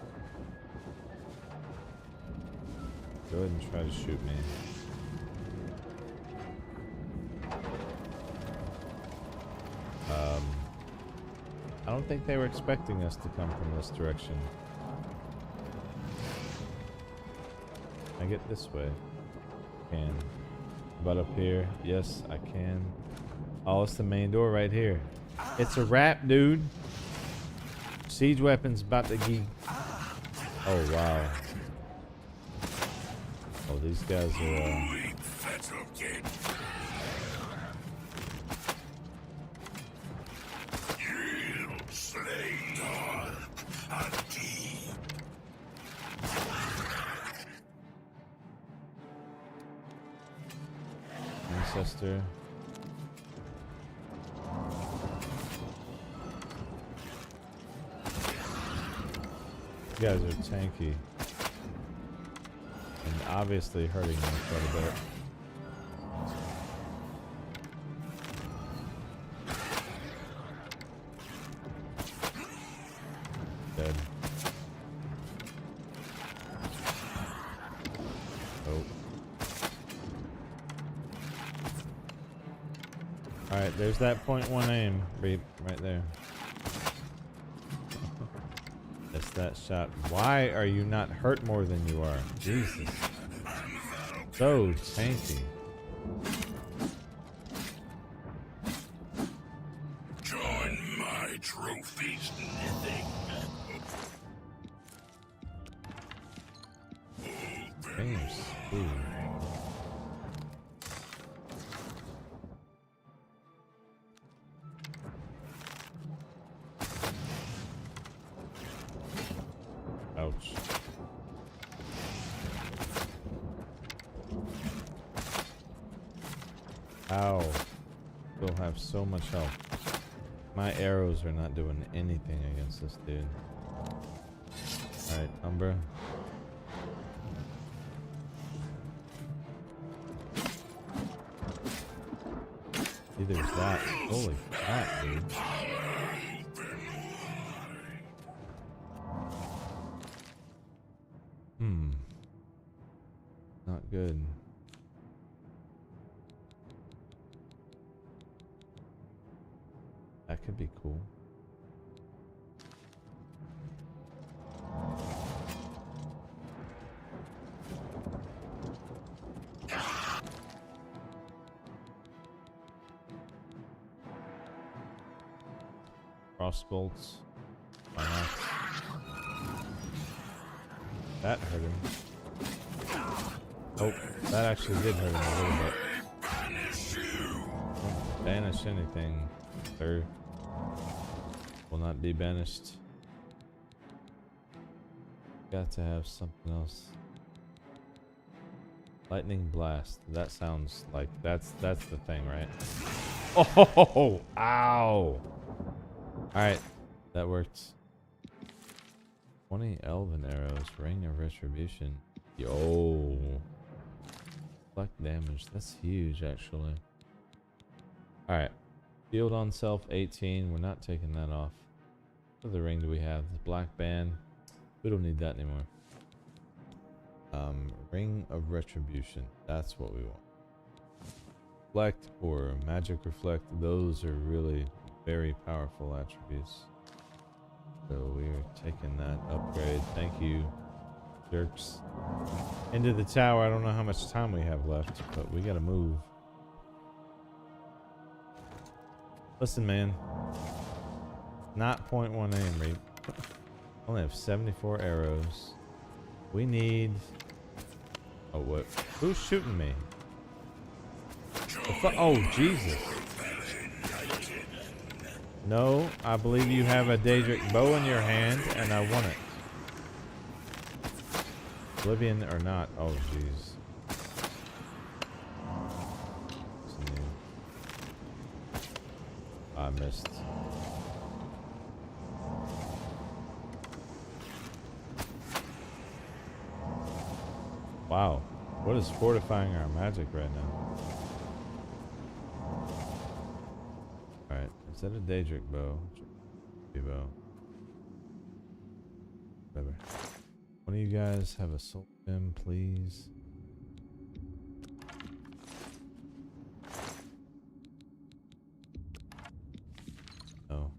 Go ahead and try to shoot me. I don't think they were expecting us to come from this direction. Can I get this way? Can. But up here, yes, I can. Oh, it's the main door right here. It's a wrap, dude. Siege weapons about to get. Oh wow. Oh, these guys are. ancestor. You guys are tanky. And obviously hurting me quite a bit. Dead. Oh. Alright, there's that .1 aim, Reap, right there. That's that shot. Why are you not hurt more than you are? Jesus. So tanky. Join my trophies, nothing. Damn speed. Ouch. Ow. Still have so much health. My arrows are not doing anything against this dude. Alright, Umbra. See, there's that. Holy crap, dude. Not good. That could be cool. Crossbolts. Why not? That hurt him. Oh, that actually did hurt him a little bit. Don't banish anything, sir. Will not be banished. Got to have something else. Lightning blast. That sounds like that's the thing, right? Oh, ow! Alright, that worked. 20 elven arrows, ring of retribution. Yo. Select damage. That's huge, actually. Alright. Field on self 18. We're not taking that off. What other ring do we have? The black band. We don't need that anymore. Ring of retribution. That's what we want. Reflect or magic reflect. Those are really very powerful attributes. So we're taking that upgrade. Thank you, jerks. Into the tower. I don't know how much time we have left, but we gotta move. Listen, man. Not .1 aim, Reap. Only have 74 arrows. We need... Oh, what? Who's shooting me? Oh, Jesus. No, I believe you have a Daedric bow in your hand, and I want it. Oblivion or not? Oh, jeez. I missed. Wow. What is fortifying our magic right now? Alright. Is that a Daedric bow? Bow. Whatever. One of you guys have a soul gem, please? Oh.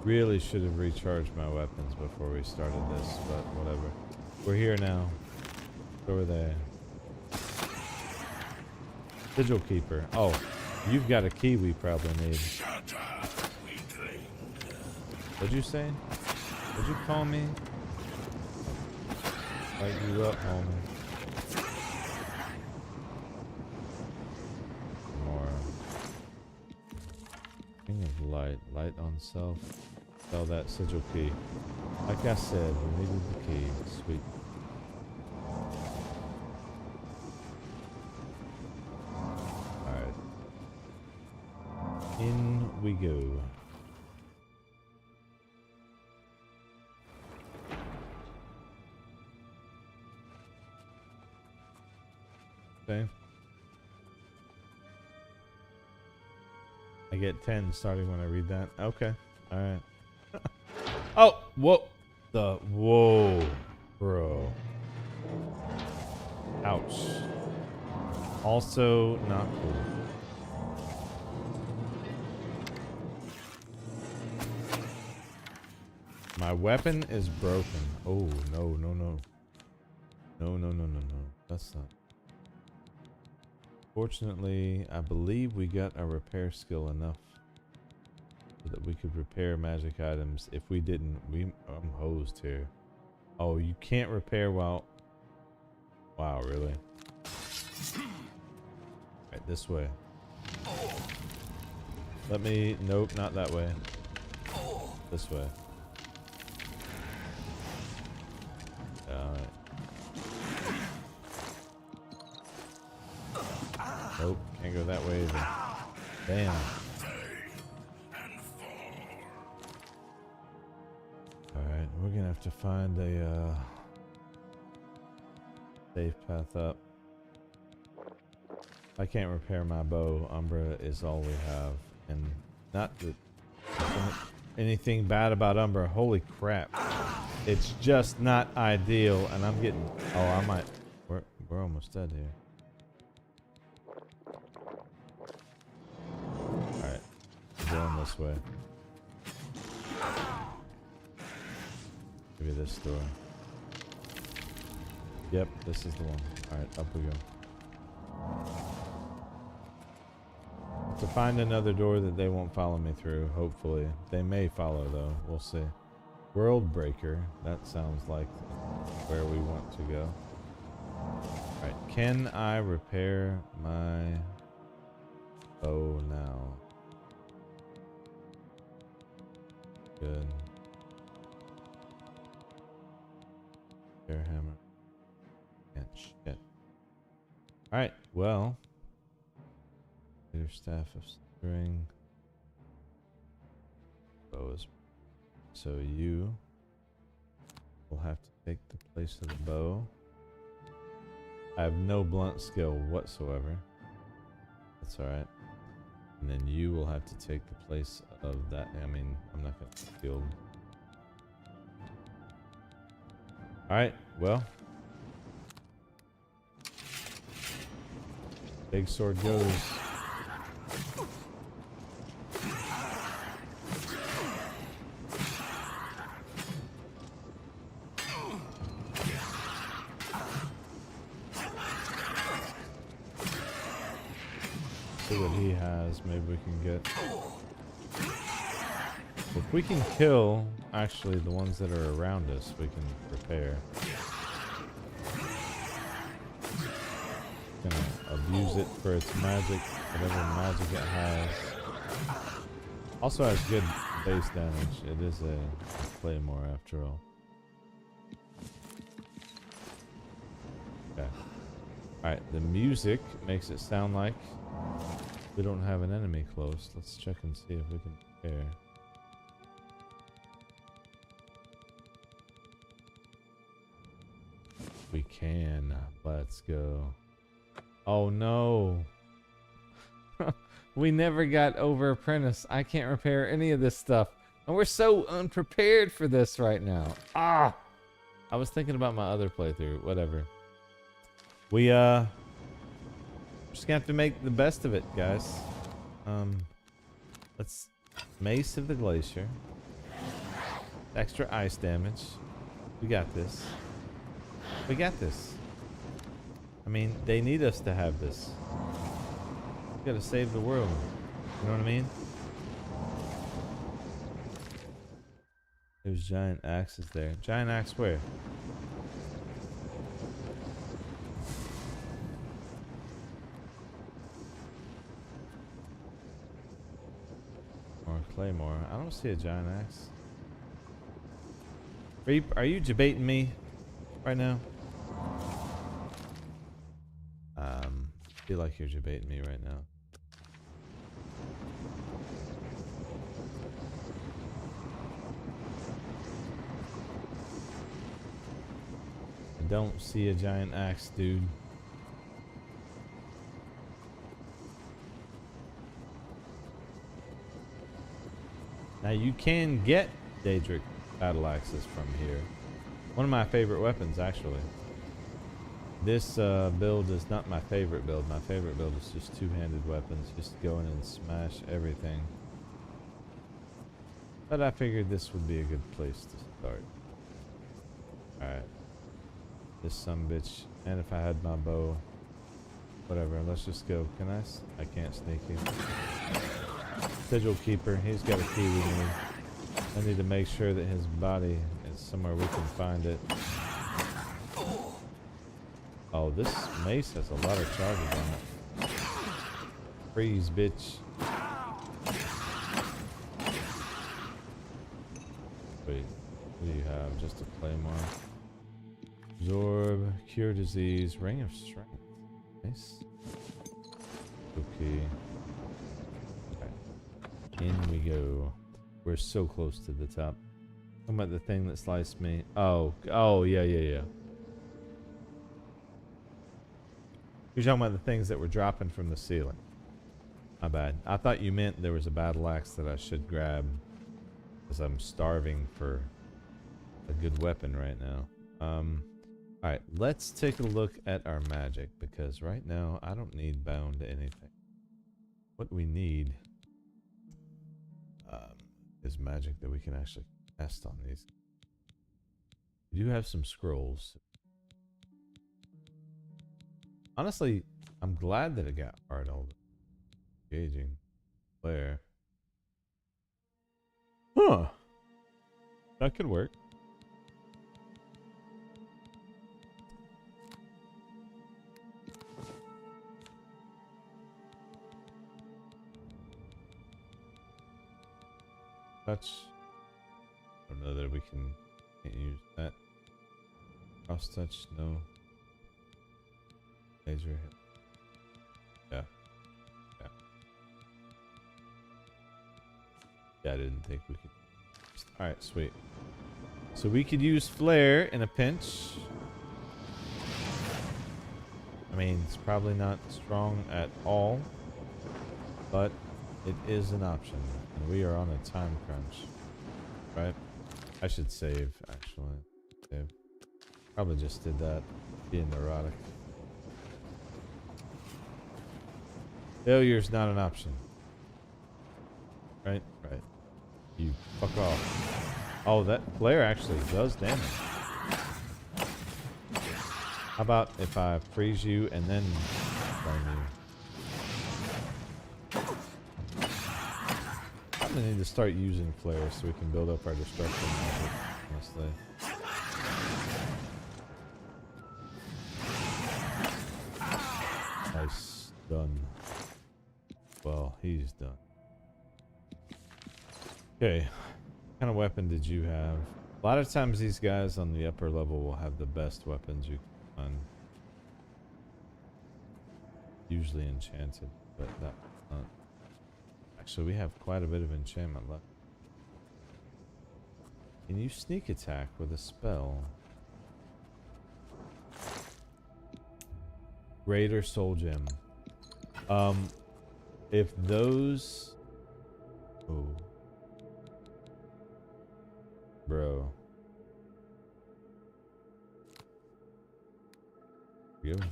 Really should have recharged my weapons before we started this, but whatever. We're here now. It's over there. Sigil Keeper. Oh, you've got a key we probably need. What'd you say? What'd you call me? Light you up, homie. More. Ring of light. Light on self. Sell that sigil key. Like I said, we needed the key. Sweet. we go. Okay. I get 10 starting when I read that. Okay. Alright. Oh! Whoa! Whoa! Bro. Ouch. Also not cool. My weapon is broken. Oh, no, no, no. No, no, no, no, no. That's not. Fortunately, I believe we got our repair skill enough so that we could repair magic items. If we didn't, I'm hosed here. Oh, you can't repair while... Wow, really? Right, this way. Let me... Nope, not that way. This way. Alright. Nope, can't go that way either. Damn. Alright, we're gonna have to find a safe path up. I can't repair my bow. Umbra is all we have. And not that anything bad about Umbra. Holy crap. It's just not ideal, and I'm getting... Oh, I might... We're almost dead here. Alright. Going this way. Maybe this door. Yep, this is the one. Alright, up we go. To find another door that they won't follow me through, hopefully. They may follow, though. We'll see. World Breaker. That sounds like where we want to go. Alright, can I repair my bow now? Good. Repair hammer. And shit. Alright, well. Your staff of string. Bow is... So you will have to take the place of the bow. I have no blunt skill whatsoever. That's alright. And then you will have to take the place of that. I mean, I'm not going to shield. Alright, well. Big sword goes. See what he has. Maybe we can get... If we can kill, actually, the ones that are around us, we can repair. Gonna abuse it for its magic, whatever magic it has. Also has good base damage. It is a claymore after all. Okay. Alright, the music makes it sound like we don't have an enemy close. Let's check and see if we can repair. We can. Let's go. Oh no. We never got over apprentice. I can't repair any of this stuff. And we're so unprepared for this right now. Ah! I was thinking about my other playthrough. Whatever. We just gonna have to make the best of it, guys. Let's Mace of the Glacier. Extra ice damage. We got this. We got this. I mean, they need us to have this. We gotta save the world. You know what I mean? There's giant axes there. Giant axe where? Or claymore. I don't see a giant axe. Are you debating me right now? I feel like you're debating me right now. don't see a giant axe, dude. Now you can get Daedric battle axes from here. One of my favorite weapons, actually. This build is not my favorite build. My favorite build is just two-handed weapons. Just go in and smash everything. But I figured this would be a good place to start. Alright. This sumbitch. And if I had my bow. Whatever, let's just go. Can I can't sneak in. Sigil Keeper, he's got a key we need. I need to make sure that his body is somewhere we can find it. Oh, this mace has a lot of charges on it. Freeze, bitch. Wait, what do you have? Just a claymore. Absorb, cure disease, ring of strength. Nice. Okay. In we go. We're so close to the top. Talking about the thing that sliced me. Oh, yeah. You're talking about the things that were dropping from the ceiling. My bad. I thought you meant there was a battle axe that I should grab, because I'm starving for a good weapon right now. Alright, let's take a look at our magic, because right now I don't need bound to anything. What we need is magic that we can actually cast on these. We do have some scrolls. Honestly, I'm glad that it got hard all engaging. Where? Huh. That could work. Touch. I don't know that we can't use that. Cross touch, no. Laser hit. Yeah. Yeah, I didn't think we could. Alright, sweet. So we could use flare in a pinch. I mean, it's probably not strong at all, but it is an option. And we are on a time crunch. Right? I should save, actually. Save. Probably just did that. Being neurotic. Failure's not an option. Right? Right. You fuck off. Oh, that flare actually does damage. How about if I freeze you and then flame you? I need to start using flares so we can build up our destruction magic, honestly. Nice. Done. Well, he's done. Okay. What kind of weapon did you have? A lot of times these guys on the upper level will have the best weapons you can find. Usually enchanted, but that not. Actually, we have quite a bit of enchantment left. Can you sneak attack with a spell? Greater Soul Gem. If those... Oh. Bro. Here we go.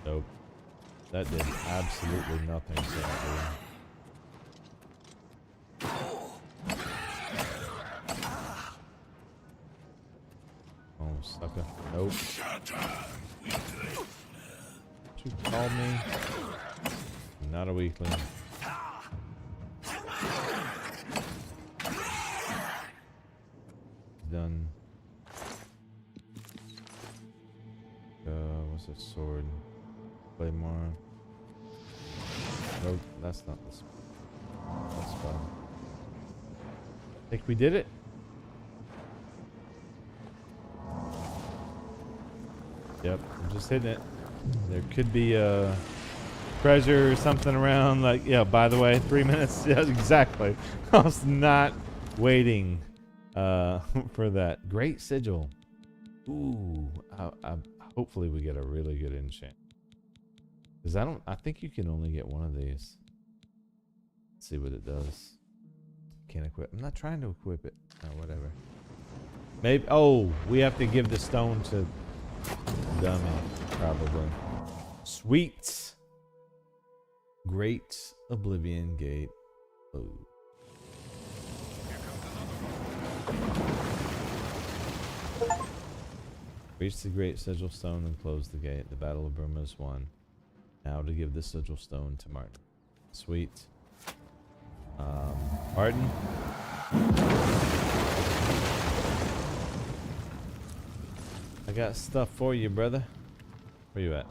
Nope. That did absolutely nothing to that dude. Oh, sucker. Nope. You called me. I'm not a weakling. Done. What's a sword? Claymore. Nope, that's not the spell. That's fine. I think we did it. Yep, I'm just hitting it. There could be a treasure or something around. Like, yeah, by the way, 3 minutes. Yeah, exactly. I was not waiting for that. Great sigil. Ooh, hopefully we get a really good enchant. Because I think you can only get one of these. Let's see what it does. Can't equip. I'm not trying to equip it. No, whatever. Maybe. Oh, we have to give the stone to Dummy, probably. Sweet. Great Oblivion Gate. Oh. Reach the great sigil stone and close the gate. The Battle of Bruma is won. Now to give the sigil stone to Martin. Sweet. Martin. I got stuff for you, brother. Where you at?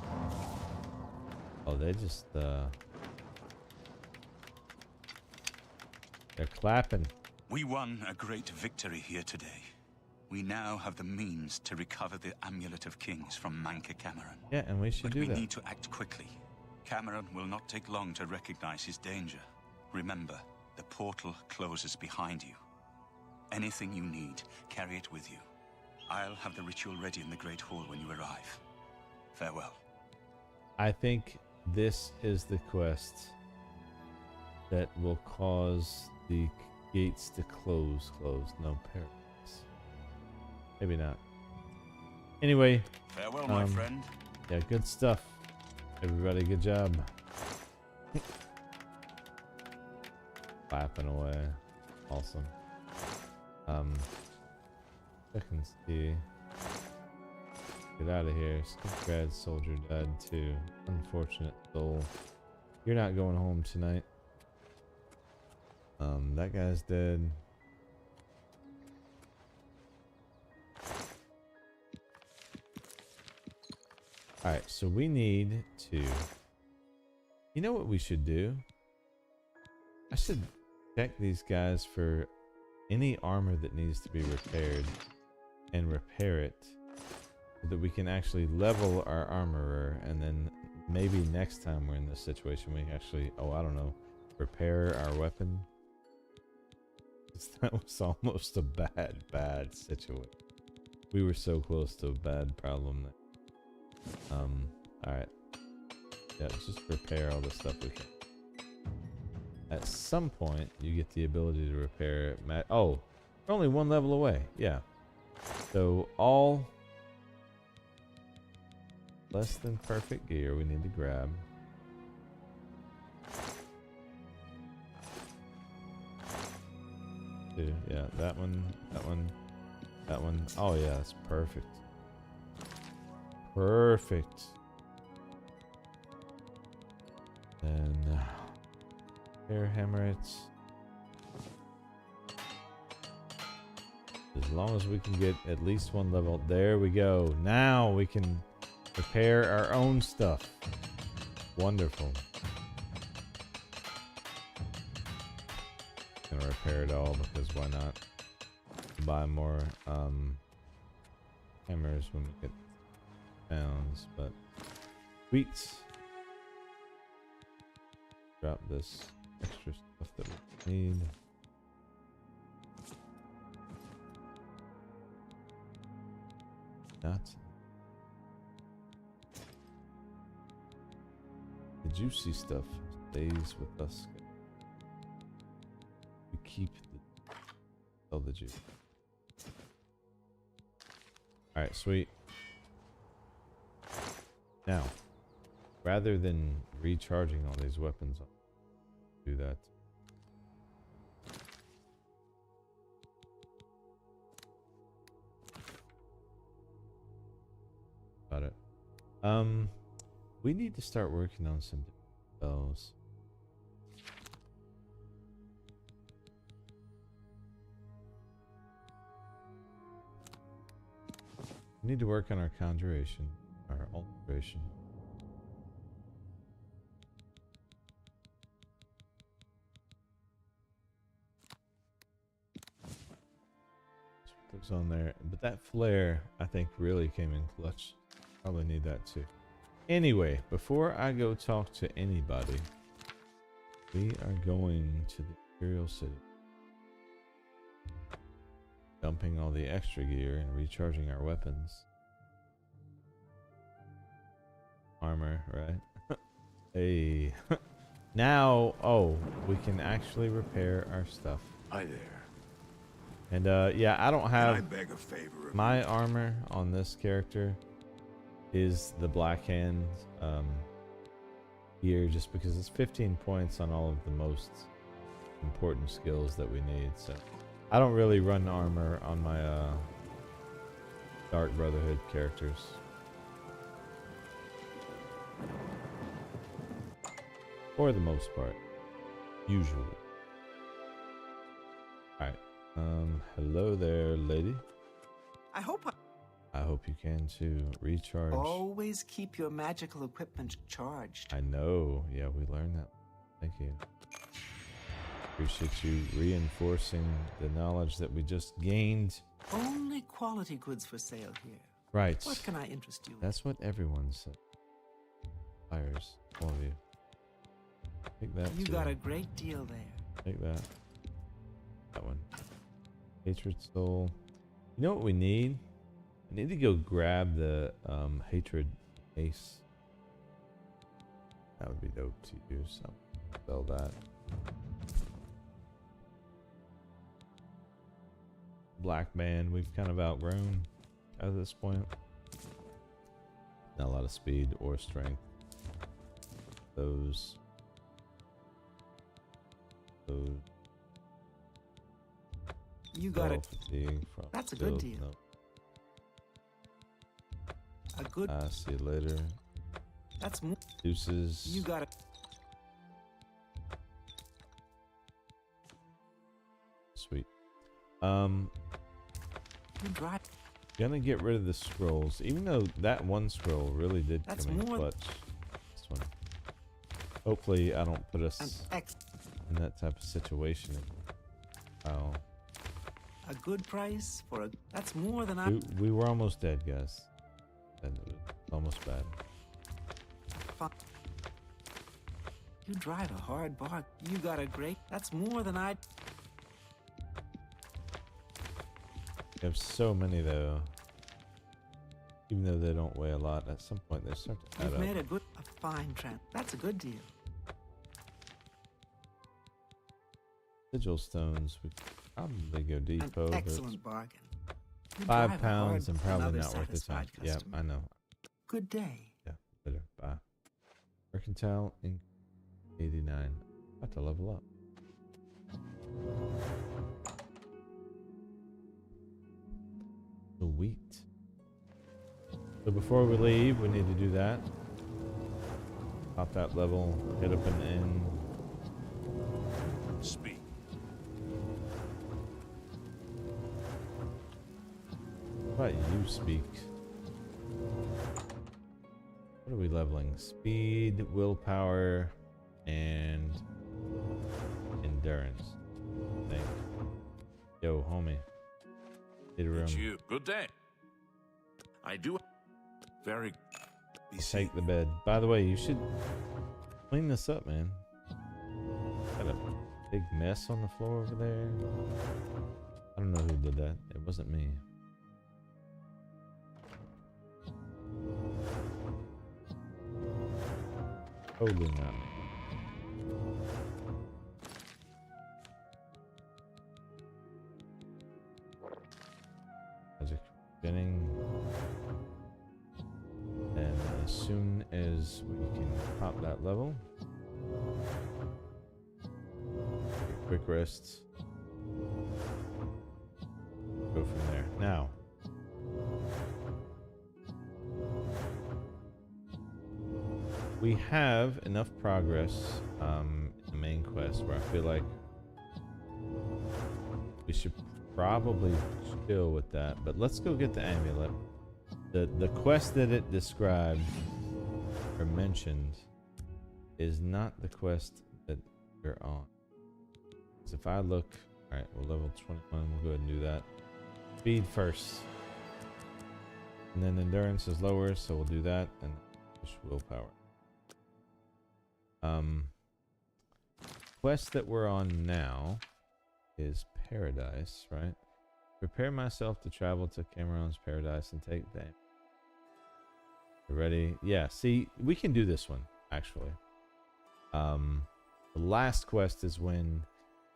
Oh, they just they're clapping. We won a great victory here today. We now have the means to recover the Amulet of Kings from Manca Cameron. Yeah, and we should do that. But we need to act quickly. Cameron will not take long to recognize his danger. Remember, the portal closes behind you. Anything you need, carry it with you. I'll have the ritual ready in the Great Hall when you arrive. Farewell. I think this is the quest that will cause the gates to close. No, paradise. Maybe not. Anyway. Farewell, my friend. Yeah, good stuff. Everybody, good job. Clapping away. Awesome. I can see. Get out of here. Skipgrad soldier died too. Unfortunate soul. You're not going home tonight. That guy's dead. Alright, so we need to... You know what we should do? I should check these guys for any armor that needs to be repaired and repair it so that we can actually level our armorer, and then maybe next time we're in this situation we actually, I don't know, repair our weapon. That was almost a bad situation. We were so close to a bad problem that alright. Yeah, just repair all the stuff we can. At some point, you get the ability to repair... Oh, we're only one level away. Yeah. So, all less than perfect gear we need to grab. Two. Yeah, that one, that one, that one. Oh, yeah, that's perfect. Perfect. Then air hammer it. As long as we can get at least one level. There we go. Now we can repair our own stuff. Wonderful. Gonna repair it all because why not? Buy more hammers when we get pounds, but sweet. Drop this extra stuff that we need. Not the juicy stuff stays with us. We keep the juice. All right, sweet. Now, rather than recharging all these weapons, I'll do that. Got it. We need to start working on some spells. We need to work on our conjuration, our alteration. Those on there, but that flare I think really came in clutch. Probably need that too. Anyway, before I go talk to anybody, we are going to the Imperial City. Dumping all the extra gear and recharging our weapons. Armor, right? Hey. Now, oh, we can actually repair our stuff. Hi there. And yeah, I don't have Can I beg a favor of my armor on this character is the Black Hand gear, just because it's 15 points on all of the most important skills that we need. So I don't really run armor on my Dark Brotherhood characters. For the most part. Usually. Alright. Hello there, lady. I hope I hope you can too. Recharge. always keep your magical equipment charged. I know. Yeah, we learned that. Thank you. Appreciate you reinforcing the knowledge that we just gained. Only quality goods for sale here. Right. What can I interest you in? That's what everyone said. Buyers, all of you. Take that. You too. got a great deal there. Take that. That one. Hatred soul. You know what we need? I need to go grab the hatred ace. That would be dope to use. So sell that. Black band we've kind of outgrown at this point. Not a lot of speed or strength. Those. You got it. Fatigue from That's a good build. deal. Nope. A good. See you later. That's more. Deuces. You got it. Sweet. You drive. Gonna get rid of the scrolls, even though that one scroll really did That's come in more- clutch. This one. Hopefully, I don't put us in that type of situation. Oh, A good price for a. That's more than I. we were almost dead, guys. And it was almost bad. You drive a hard bargain. You got a great. That's more than I. We have so many though. Even though they don't weigh a lot, at some point they start to add You've up. made a fine trend. That's a good deal. Sigil stones, we could probably go depot, An but excellent bargain. You drive a £5 and hard- probably another not worth the time. satisfied Yeah, customer. I know. Good day. Yeah, later. Bye. Mercantile in 89. About to level up. Sweet. So before we leave, we need to do that. Pop that level, hit up an inn. Speak. How about you speak? What are we leveling? Speed, willpower, and endurance. I think. Yo, homie. Get a room. It's you. Good day. I do. Very. Take the bed. By the way, you should clean this up, man. Got a big mess on the floor over there. I don't know who did that. It wasn't me. Totally not. Magic spinning. And as soon as we can pop that level, quick rest, go from there. Now, we have enough progress in the main quest where I feel like we should probably chill with that, but let's go get the amulet. The quest that it described or mentioned is not the quest that we're on. So if I look, all right, we're level 21, we'll go ahead and do that. Speed first. And then endurance is lower, so we'll do that. And Just willpower. Quest that we're on now is Paradise, right? Prepare myself to travel to Cameron's Paradise and take them. You ready? Yeah, see, we can do this one, actually. The last quest is when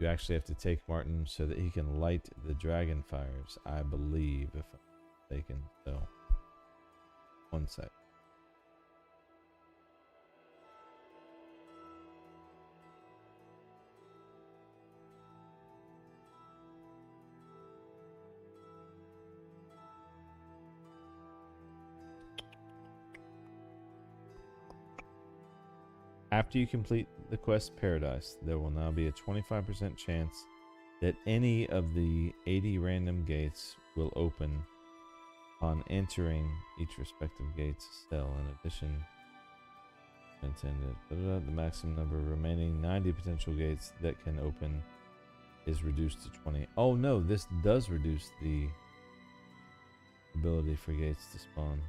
you actually have to take Martin so that he can light the dragon fires, I believe, if I'm mistaken. So, one sec. After you complete the quest Paradise, there will now be a 25% chance that any of the 80 random gates will open on entering each respective gate's cell. In addition, intended the maximum number of remaining 90 potential gates that can open is reduced to 20. Oh no, this does reduce the ability for gates to spawn.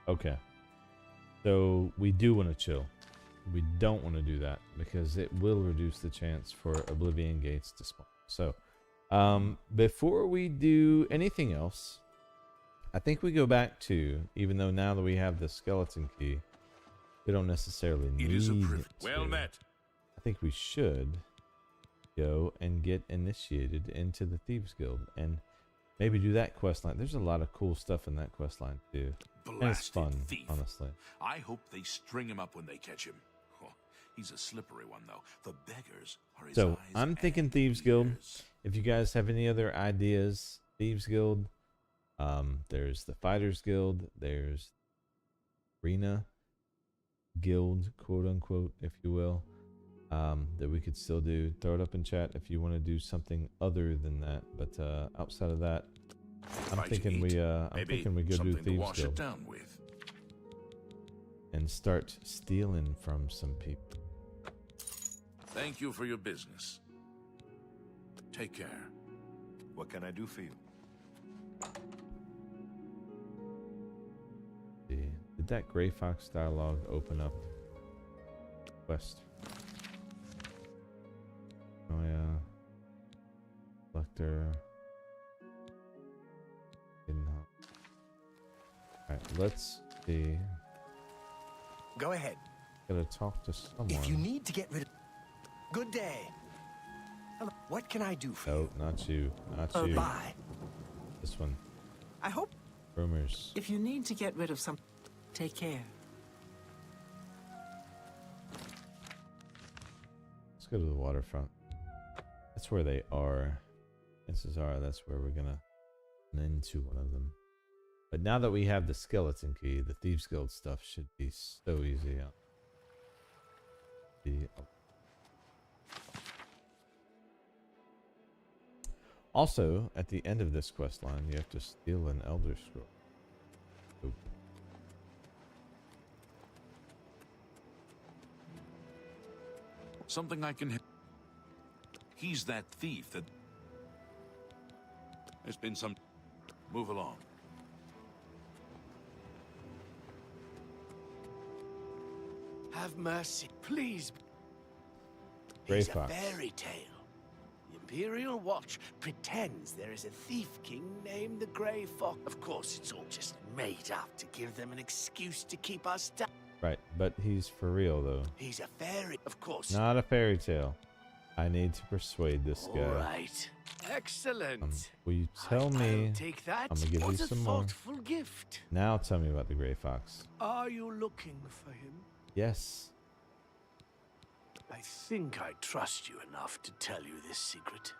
Okay, so we do want to chill. We don't want to do that because it will reduce the chance for Oblivion gates to spawn. So, before we do anything else, I think we go back to, even though now that we have the skeleton key, we don't necessarily need it. Well met. I think we should go and get initiated into the Thieves Guild and maybe do that quest line. There's a lot of cool stuff in that quest line too. And it's fun, honestly. I hope they string him up when they catch him. Oh, he's a slippery one, though. The beggars are his So eyes I'm thinking Thieves Guild. If you guys have any other ideas, Thieves Guild. There's the Fighters Guild. There's Arena Guild, quote unquote, if you will. That we could still do. Throw it up in chat if you want to do something other than that. But outside of that, I'm thinking we go do Thieves Guild and start stealing from some people. Thank you for your business. Take care. What can I do for you? See, did that Gray Fox dialogue open up quest? Oh yeah, collector. Alright, let's see. Go ahead. Gotta talk to someone. If you need to get rid of... Good day. Hello. What can I do for you? No, not you. Not you. Bye. This one. I hope... Rumors. If you need to get rid of some... Take care. Let's go to the waterfront. That's where they are. Chances are that's where we're gonna run into one of them. But now that we have the skeleton key, the Thieves Guild stuff should be so easy. Also, at the end of this quest line, you have to steal an Elder Scroll. Oop. Something I can... He's that thief that... There's been some... Move along. Have mercy, please. Gray It's a Fox. fairy tale. The Imperial Watch pretends there is a thief king named the Grey Fox. Of course, it's all just made up to give them an excuse to keep us down. Right, but he's for real though. He's a fairy, of course. Not a fairy tale. I need to persuade this guy. All right. Excellent. Will you tell me? Take that. I'm gonna give what you a some more. thoughtful gift. Now tell me about the Gray Fox. Are you looking for him? Yes. I think I trust you enough to tell you this secret.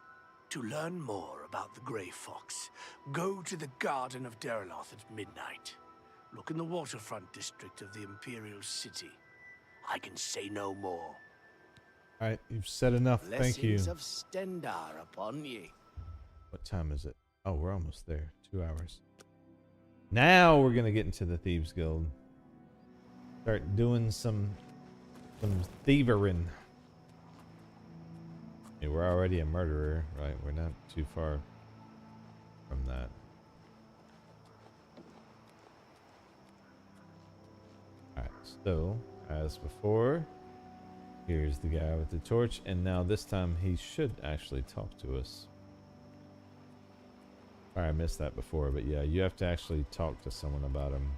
To learn more about the Grey Fox, go to the Garden of Deriloth at midnight. Look in the waterfront district of the Imperial City. I can say no more. Alright, you've said enough. Thank you. Blessings of Stendar upon ye. What time is it? Oh, we're almost there. 2 hours. Now we're gonna get into the Thieves Guild. Start doing some thievering. I mean, we're already a murderer, right? We're not too far from that. Alright, so as before, here's the guy with the torch, and now this time he should actually talk to us. Alright, I missed that before, but yeah, you have to actually talk to someone about him.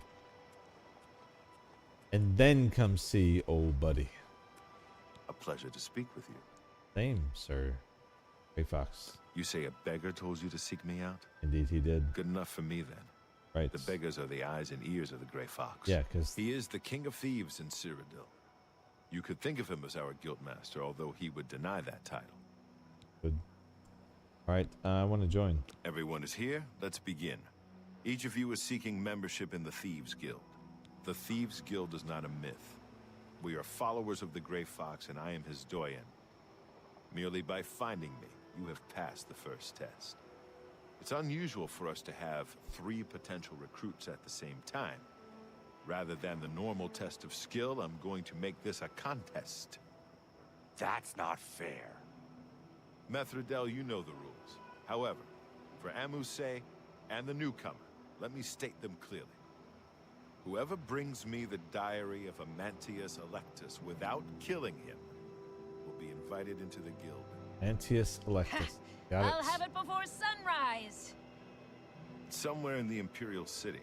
And then come see old buddy. A pleasure to speak with you. Same, sir. Gray Fox. You say a beggar told you to seek me out? Indeed he did. Good enough for me then. Right. The beggars are the eyes and ears of the Grey Fox. Yeah, because he is the king of thieves in Cyrodiil. You could think of him as our guildmaster, although he would deny that title. Good. Alright, I want to join. Everyone is here. Let's begin. Each of you is seeking membership in the Thieves Guild. The Thieves Guild is not a myth. We are followers of the Grey Fox, and I am his doyen. Merely by finding me, you have passed the first test. It's unusual for us to have 3 potential recruits at the same time. Rather than the normal test of skill, I'm going to make this a contest. That's not fair. Methridel, you know the rules. However, for Amuse and the newcomer, let me state them clearly. Whoever brings me the diary of Amantius Electus without killing him will be invited into the guild. Antius Electus. Got it. I'll have it before sunrise. Somewhere in the Imperial City.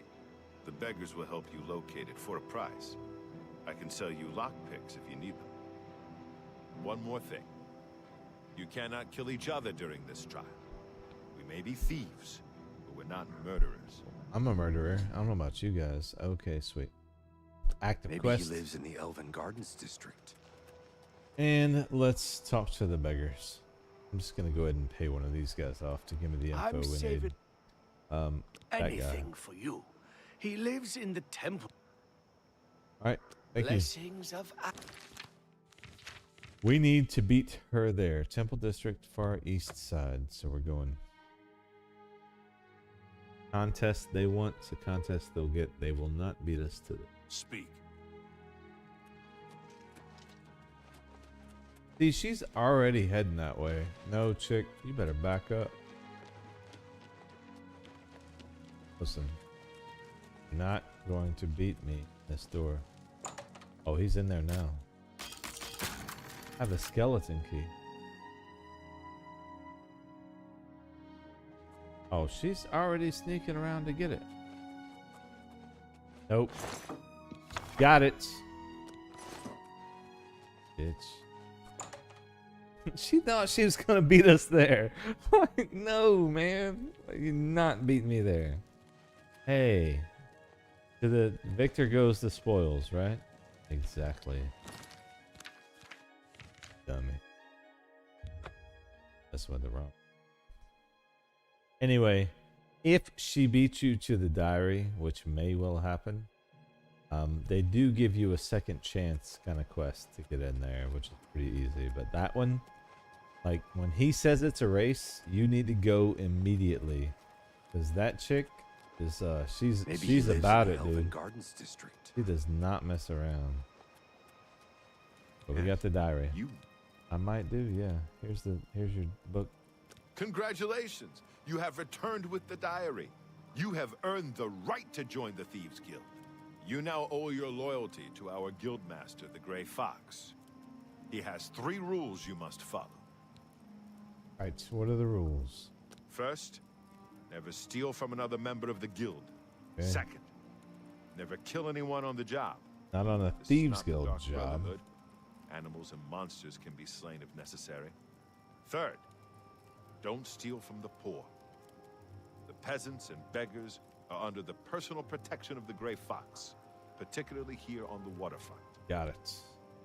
The beggars will help you locate it for a price. I can sell you lockpicks if you need them. One more thing. You cannot kill each other during this trial. We may be thieves, but we're not murderers. I'm a murderer. I don't know about you guys. Okay, sweet. Active Maybe quest. he lives in the Elven Gardens district. And let's talk to the beggars. I'm just gonna go ahead and pay one of these guys off to give me the info I'm we need. saving That guy. anything for you. He lives in the temple. All right, thank you. Blessings of. We need to beat her there. Temple District, far east side. So we're going. Contest they want. It's a contest they'll get. They will not beat us to it. Speak. See, she's already heading that way. No, chick, you better back up. Listen, you're not going to beat me this door. Oh, he's in there now. I have a skeleton key. Oh, she's already sneaking around to get it. Nope. Got it. Bitch. She thought she was gonna beat us there. Like, no, man. You're not beating me there. Hey. To the victor goes the spoils, right? Exactly. Dummy. That's what they're wrong. Anyway, if she beats you to the diary, which may well happen, they do give you a second chance kind of quest to get in there, which is pretty easy. But that one, like when he says it's a race, you need to go immediately, because that chick is she's about it, dude. Gardens district. She does not mess around. But we got the diary. I might do, yeah. Here's your book. Congratulations! You have returned with the diary. You have earned the right to join the Thieves Guild. You now owe your loyalty to our guildmaster, the Grey Fox. He has 3 rules you must follow. Alright, so what are the rules? First, never steal from another member of the guild. Okay. Second, never kill anyone on the job. Not on a This is Thieves not the Guild Dark job. Brotherhood. Animals and monsters can be slain if necessary. Third, don't steal from the poor. The peasants and beggars are under the personal protection of the Grey Fox, particularly here on the waterfront. Got it.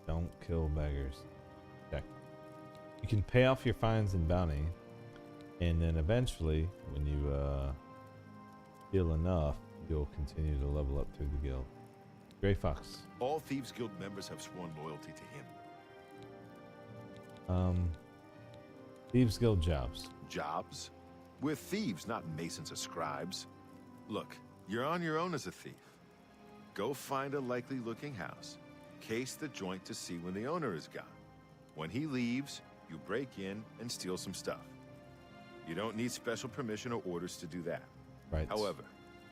Don't kill beggars. Check. You can pay off your fines and bounty, and then eventually, when you steal enough, you'll continue to level up through the guild. Grey Fox. All Thieves Guild members have sworn loyalty to him. Thieves Guild jobs. Jobs? We're thieves, not masons or scribes. Look, you're on your own as a thief. Go find a likely-looking house. Case the joint to see when the owner is gone. When he leaves, you break in and steal some stuff. You don't need special permission or orders to do that. Right. However,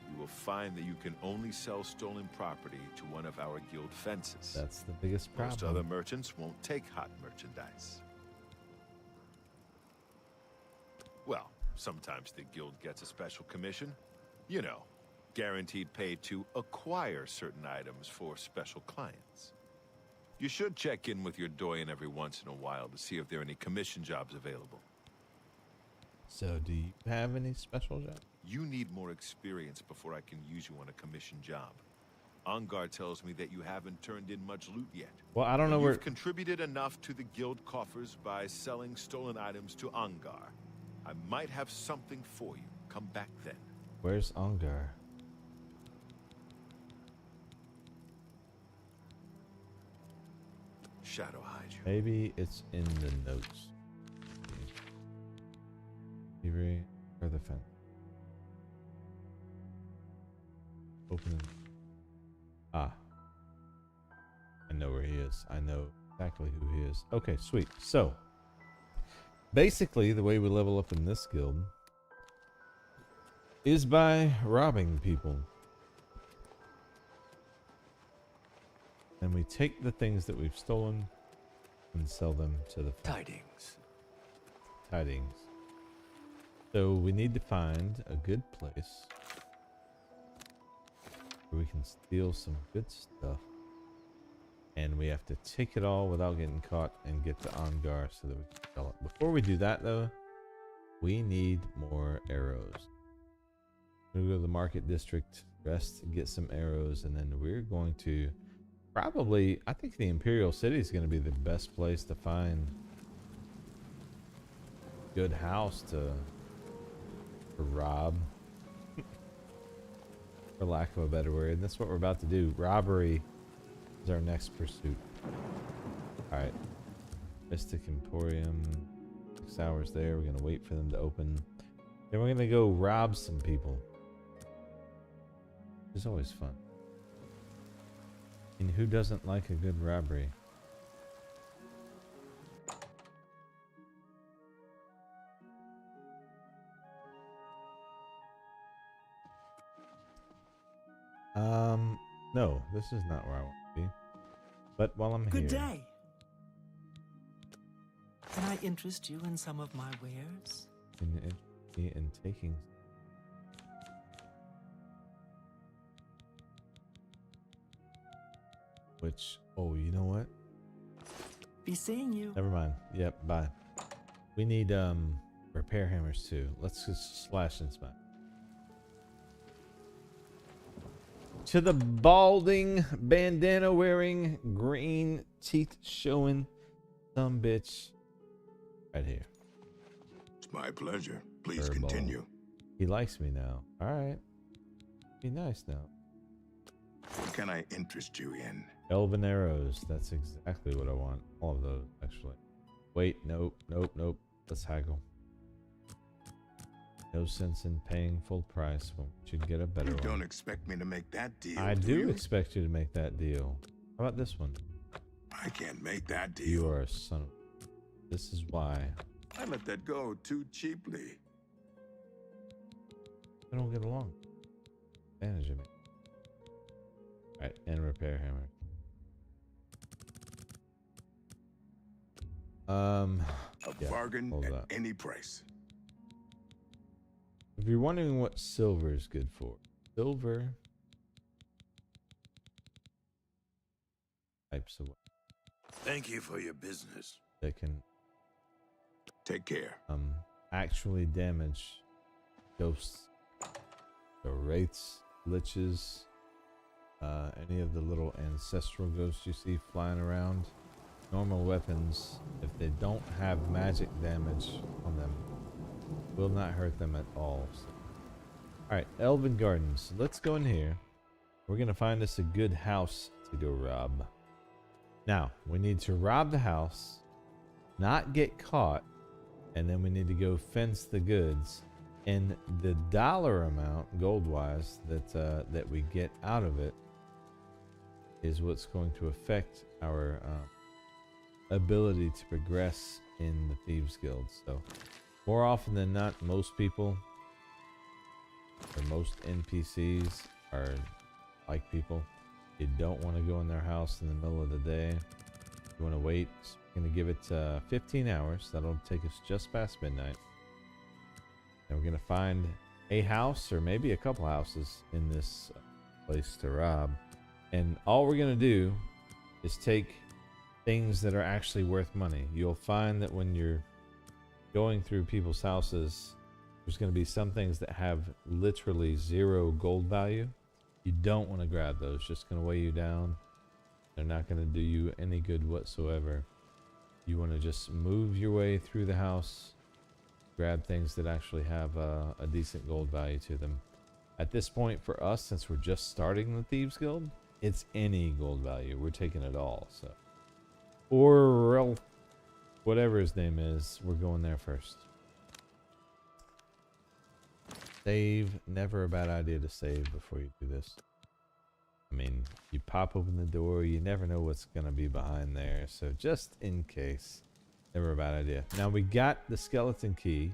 you will find that you can only sell stolen property to one of our guild fences. That's the biggest problem. Most other merchants won't take hot merchandise. Well, sometimes the guild gets a special commission. You know, guaranteed pay to acquire certain items for special clients. You should check in with your doyen every once in a while to see if there are any commission jobs available. So, do you have any special jobs? You need more experience before I can use you on a commission job. Ongar tells me that you haven't turned in much loot yet. Well, I don't know where... You've contributed enough to the guild coffers by selling stolen items to Ongar. I might have something for you. Come back then. Where's Ongar? Shadow hide you. Maybe it's in the notes. Thievery or the fence. Open it. Ah. I know where he is. I know exactly who he is. Okay, sweet. So, basically, the way we level up in this guild is by robbing people. And we take the things that we've stolen and sell them to the Tidings. Tidings. So we need to find a good place where we can steal some good stuff. And we have to take it all without getting caught and get to Ongar so that we can sell it. Before we do that though, we need more arrows. We're going to go to the market district, rest, get some arrows, and then we're going to probably, I think the Imperial City is going to be the best place to find good house to rob, for lack of a better word. And that's what we're about to do. Robbery is our next pursuit. All right, Mystic Emporium, 6 hours there. We're gonna wait for them to open. Then we're gonna go rob some people. It's always fun. And who doesn't like a good robbery? No, this is not where I want to be. But while I'm here... Good day. Can I interest you in some of my wares? In taking... Which... Oh, you know what? Be seeing you. Never mind. Yep, bye. We need, repair hammers too. Let's just slash and smash. To the balding, bandana wearing, green teeth showing some bitch right here. It's my pleasure. Please Furball. continue. He likes me now. All right. Be nice now. What can I interest you in? Elven arrows. That's exactly what I want. All of those, actually. Wait, nope. Let's haggle. No sense in paying full price when we should get a better one. You don't expect me to make that deal, I do you? expect you to make that deal. How about this one? I can't make that deal. You are a son of... This is why. I let that go too cheaply. I don't get along. Advantage of me. Alright, and repair hammer. A bargain hold at up. any price. If you're wondering what silver is good for, silver types of Thank you for your business. that can Take care. actually damage ghosts, so wraiths, liches, any of the little ancestral ghosts you see flying around. Normal weapons, if they don't have magic damage on them, will not hurt them at all. So. Alright, Elven Gardens. Let's go in here. We're going to find us a good house to go rob. Now, we need to rob the house, not get caught, and then we need to go fence the goods. And the dollar amount, gold-wise, that we get out of it is what's going to affect our ability to progress in the Thieves Guild. So More often than not, most people or most NPCs are like people. You don't want to go in their house in the middle of the day. You want to wait. So we're going to give it 15 hours. That'll take us just past midnight. And we're going to find a house or maybe a couple houses in this place to rob. And all we're going to do is take things that are actually worth money. You'll find that when you're going through people's houses, there's going to be some things that have literally 0 gold value. You don't want to grab those. Just going to weigh you down. They're not going to do you any good whatsoever. You want to just move your way through the house, grab things that actually have a decent gold value to them. At this point for us, since we're just starting the Thieves Guild, it's any gold value. We're taking it all. So, or whatever his name is, we're going there first. Save. Never a bad idea to save before you do this. I mean, you pop open the door, you never know what's going to be behind there. So just in case, never a bad idea. Now we got the skeleton key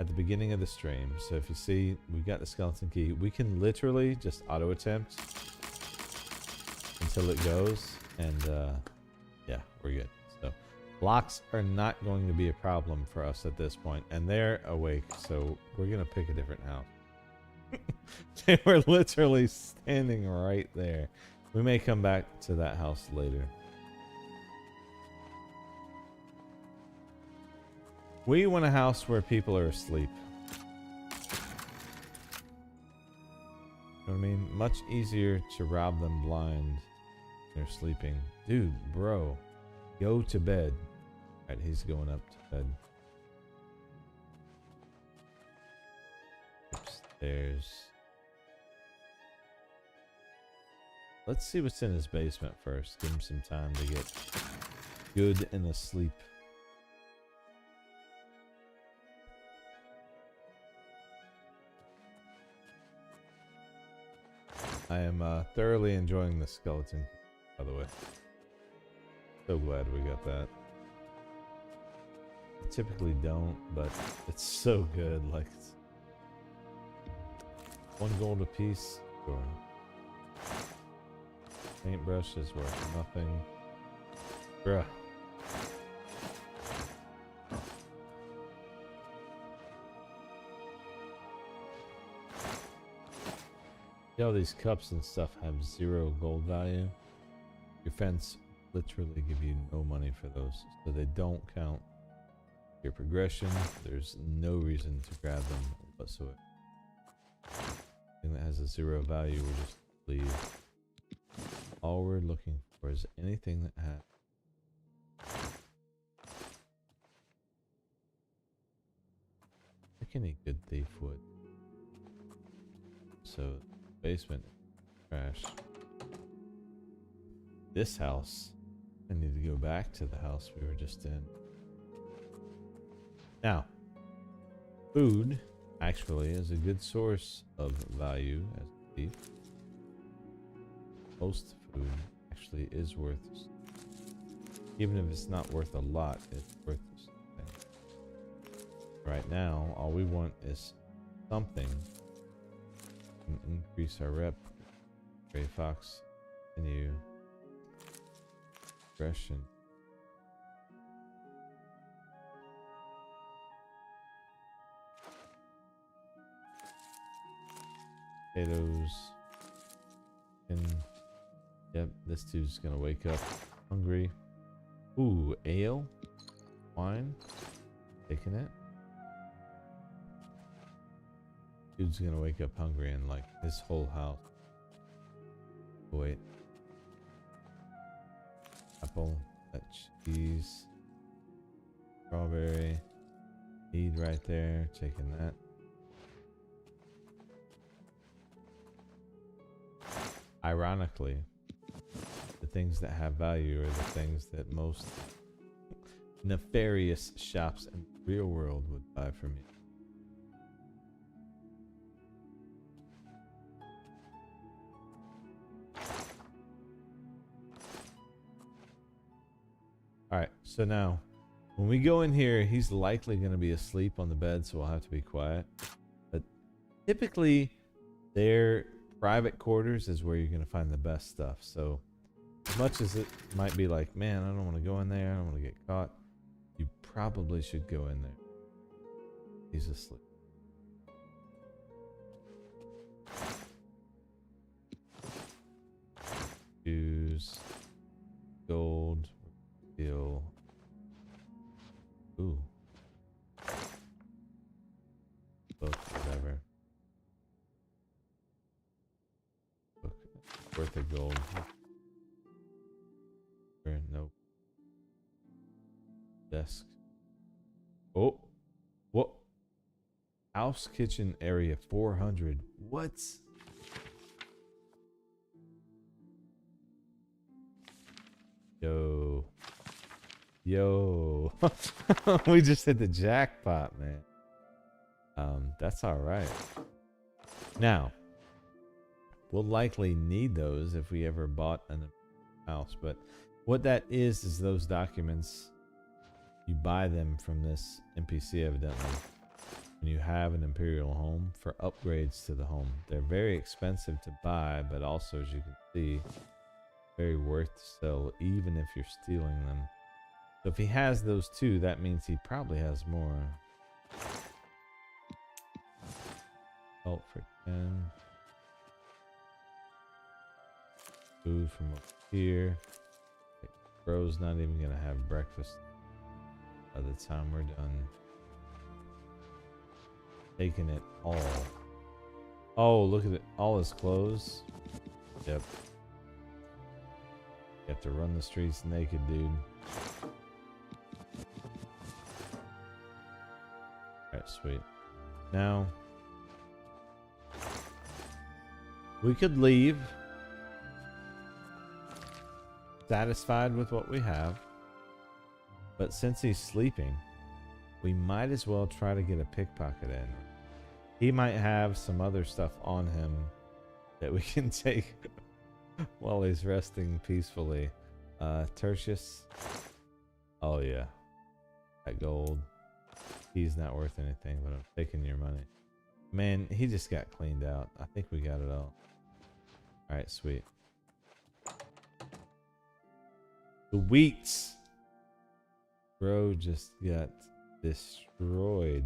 at the beginning of the stream. So if you see, we got the skeleton key. We can literally just auto attempt until it goes. And yeah, we're good. So blocks are not going to be a problem for us at this point. And they're awake, so we're going to pick a different house. They were literally standing right there. We may come back to that house later. We want a house where people are asleep. You know what I mean? Much easier to rob them blind when they're sleeping. Dude, bro, go to bed. All right, he's going up to bed. Upstairs. Let's see what's in his basement first. Give him some time to get good and asleep. I am thoroughly enjoying the skeleton, by the way. So glad we got that. I typically don't, but it's so good. Like, it's 1 gold a piece. Sure. Paintbrush is worth nothing. Bruh. Yeah, all these cups and stuff have 0 gold value. Your fence literally give you no money for those, so they don't count your progression. There's no reason to grab them whatsoever. Anything that has a 0 value, we'll just leave. All we're looking for is anything that has. Like any good thief would. So, basement, trash. This house. I need to go back to the house we were just in. Now, food actually is a good source of value as a thief. Most food actually is worth, even if it's not worth a lot, it's worth something. Right now, all we want is something to increase our rep. Gray Fox, continue progression. Potatoes. And yep, this dude's gonna wake up hungry. Ooh, ale, wine, taking it. Dude's gonna wake up hungry and like his whole house. Oh, wait. Apple, that cheese, strawberry, mead right there, taking that. Ironically, the things that have value are the things that most nefarious shops in the real world would buy from you. Alright, so now When we go in here, he's likely going to be asleep on the bed, so we'll have to be quiet. But typically, their private quarters is where you're going to find the best stuff. So as much as it might be like, man, I don't want to go in there, I don't want to get caught, you probably should go in there. He's asleep. Shoes, gold, steel. Ooh. Book, whatever. Book, worth of gold. Nope. Desk. Oh. What? House kitchen area 400. What? Yo. Yo. We just hit the jackpot, man. That's all right. Now, we'll likely need those if we ever bought a house, but what that is those documents, you buy them from this NPC evidently when you have an Imperial home for upgrades to the home. They're very expensive to buy, but also, as you can see, very worth to sell even if you're stealing them. So if he has those two, that means he probably has more. Salt for 10. Food from up here. Bro's not even gonna have breakfast by the time we're done. Taking it all. Oh, look at it. All his clothes. Yep. You have to run the streets naked, dude. Alright, sweet. Now, we could leave satisfied with what we have, but since he's sleeping, we might as well try to get a pickpocket in. He might have some other stuff on him that we can take while he's resting peacefully. Tertius. Oh yeah. That gold. He's not worth anything, but I'm taking your money. Man, he just got cleaned out. I think we got it all. Alright, sweet. The wheats. Bro just got destroyed.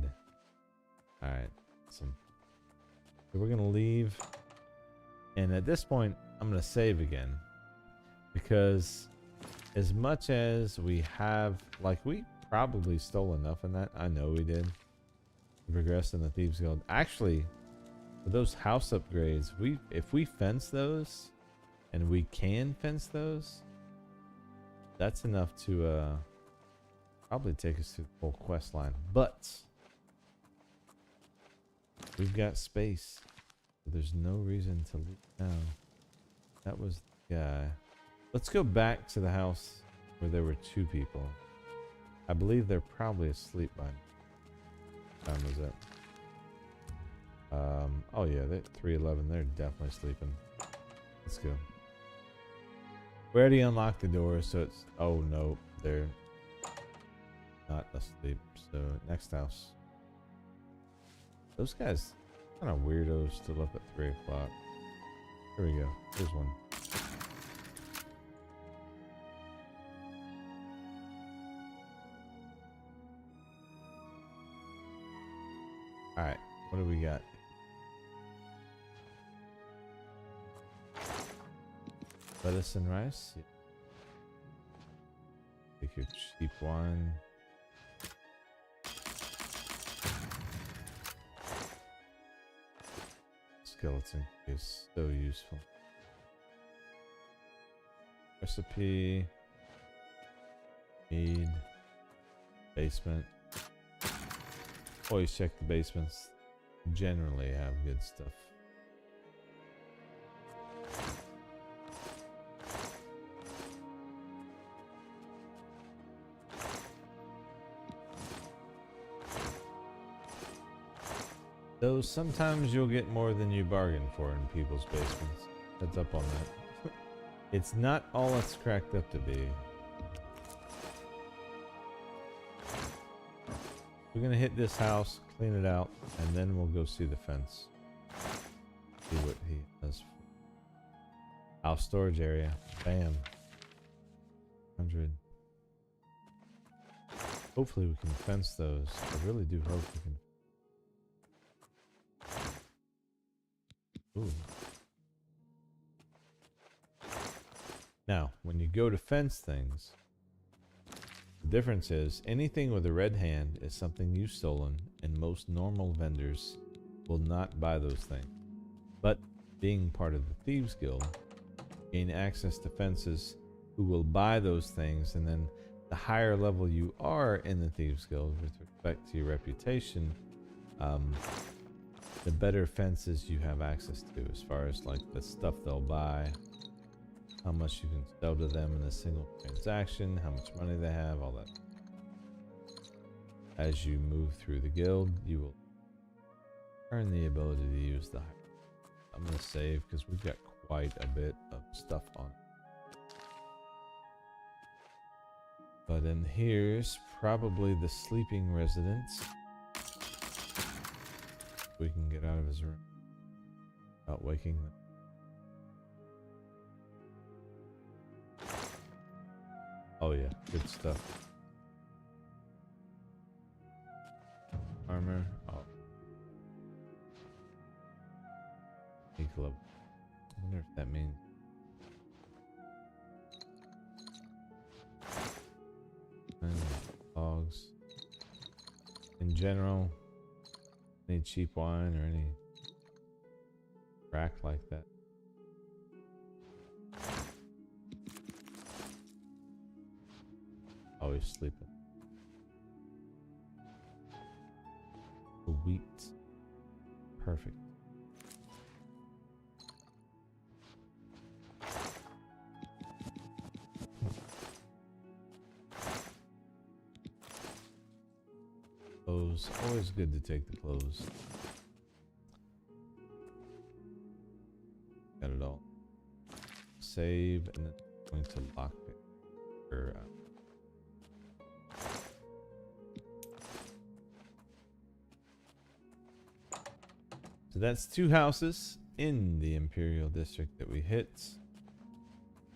Alright, awesome. So we're gonna leave. And at this point, I'm gonna save again. Because as much as we have, like, we probably stole enough in that. I know we did. We progressed in the Thieves Guild. Actually, for those house upgrades, if we fence those, and we can fence those, that's enough to probably take us through the whole quest line. But we've got space, so there's no reason to leave now. That was the guy. Let's go back to the house where there were two people. I believe they're probably asleep by now. What time was it? Oh yeah, they're 3:11. They're definitely sleeping. Let's go. We already unlocked the door, so it's... Oh no, they're not asleep. So next house. Those guys kind of weirdos still up at 3 o'clock. Here we go. Here's one. Alright, what do we got? Lettuce and rice. Take your cheap wine. Skeleton is so useful. Recipe. Mead. Basement. Always check the basements. Generally have good stuff. Though sometimes you'll get more than you bargain for in people's basements. Heads up on that. It's not all it's cracked up to be. we're gonna hit this house, clean it out, and then we'll go see the fence. See what he has. House storage area. Bam. 100. Hopefully we can fence those. I really do hope we can. Ooh. Now, when you go to fence things, the difference is anything with a red hand is something you've stolen, and most normal vendors will not buy those things. But being part of the Thieves Guild, gain access to fences who will buy those things, and then the higher level you are in the Thieves Guild with respect to your reputation, the better fences you have access to as far as like the stuff they'll buy, how much you can sell to them in a single transaction, how much money they have, all that. As you move through the guild, you will earn the ability to use the. I'm going to save because we've got quite a bit of stuff on it. But then here's probably the sleeping residence. We can get out of his room without waking them. Oh yeah, good stuff. Armor. Oh. Club. I wonder if that means. Hogs. In general, any cheap wine or any crack like that. Always sleeping. The wheat. Perfect. Clothes. Always good to take the clothes. Got it all. Save and then going to lockpick. Or, so that's 2 houses in the Imperial District that we hit.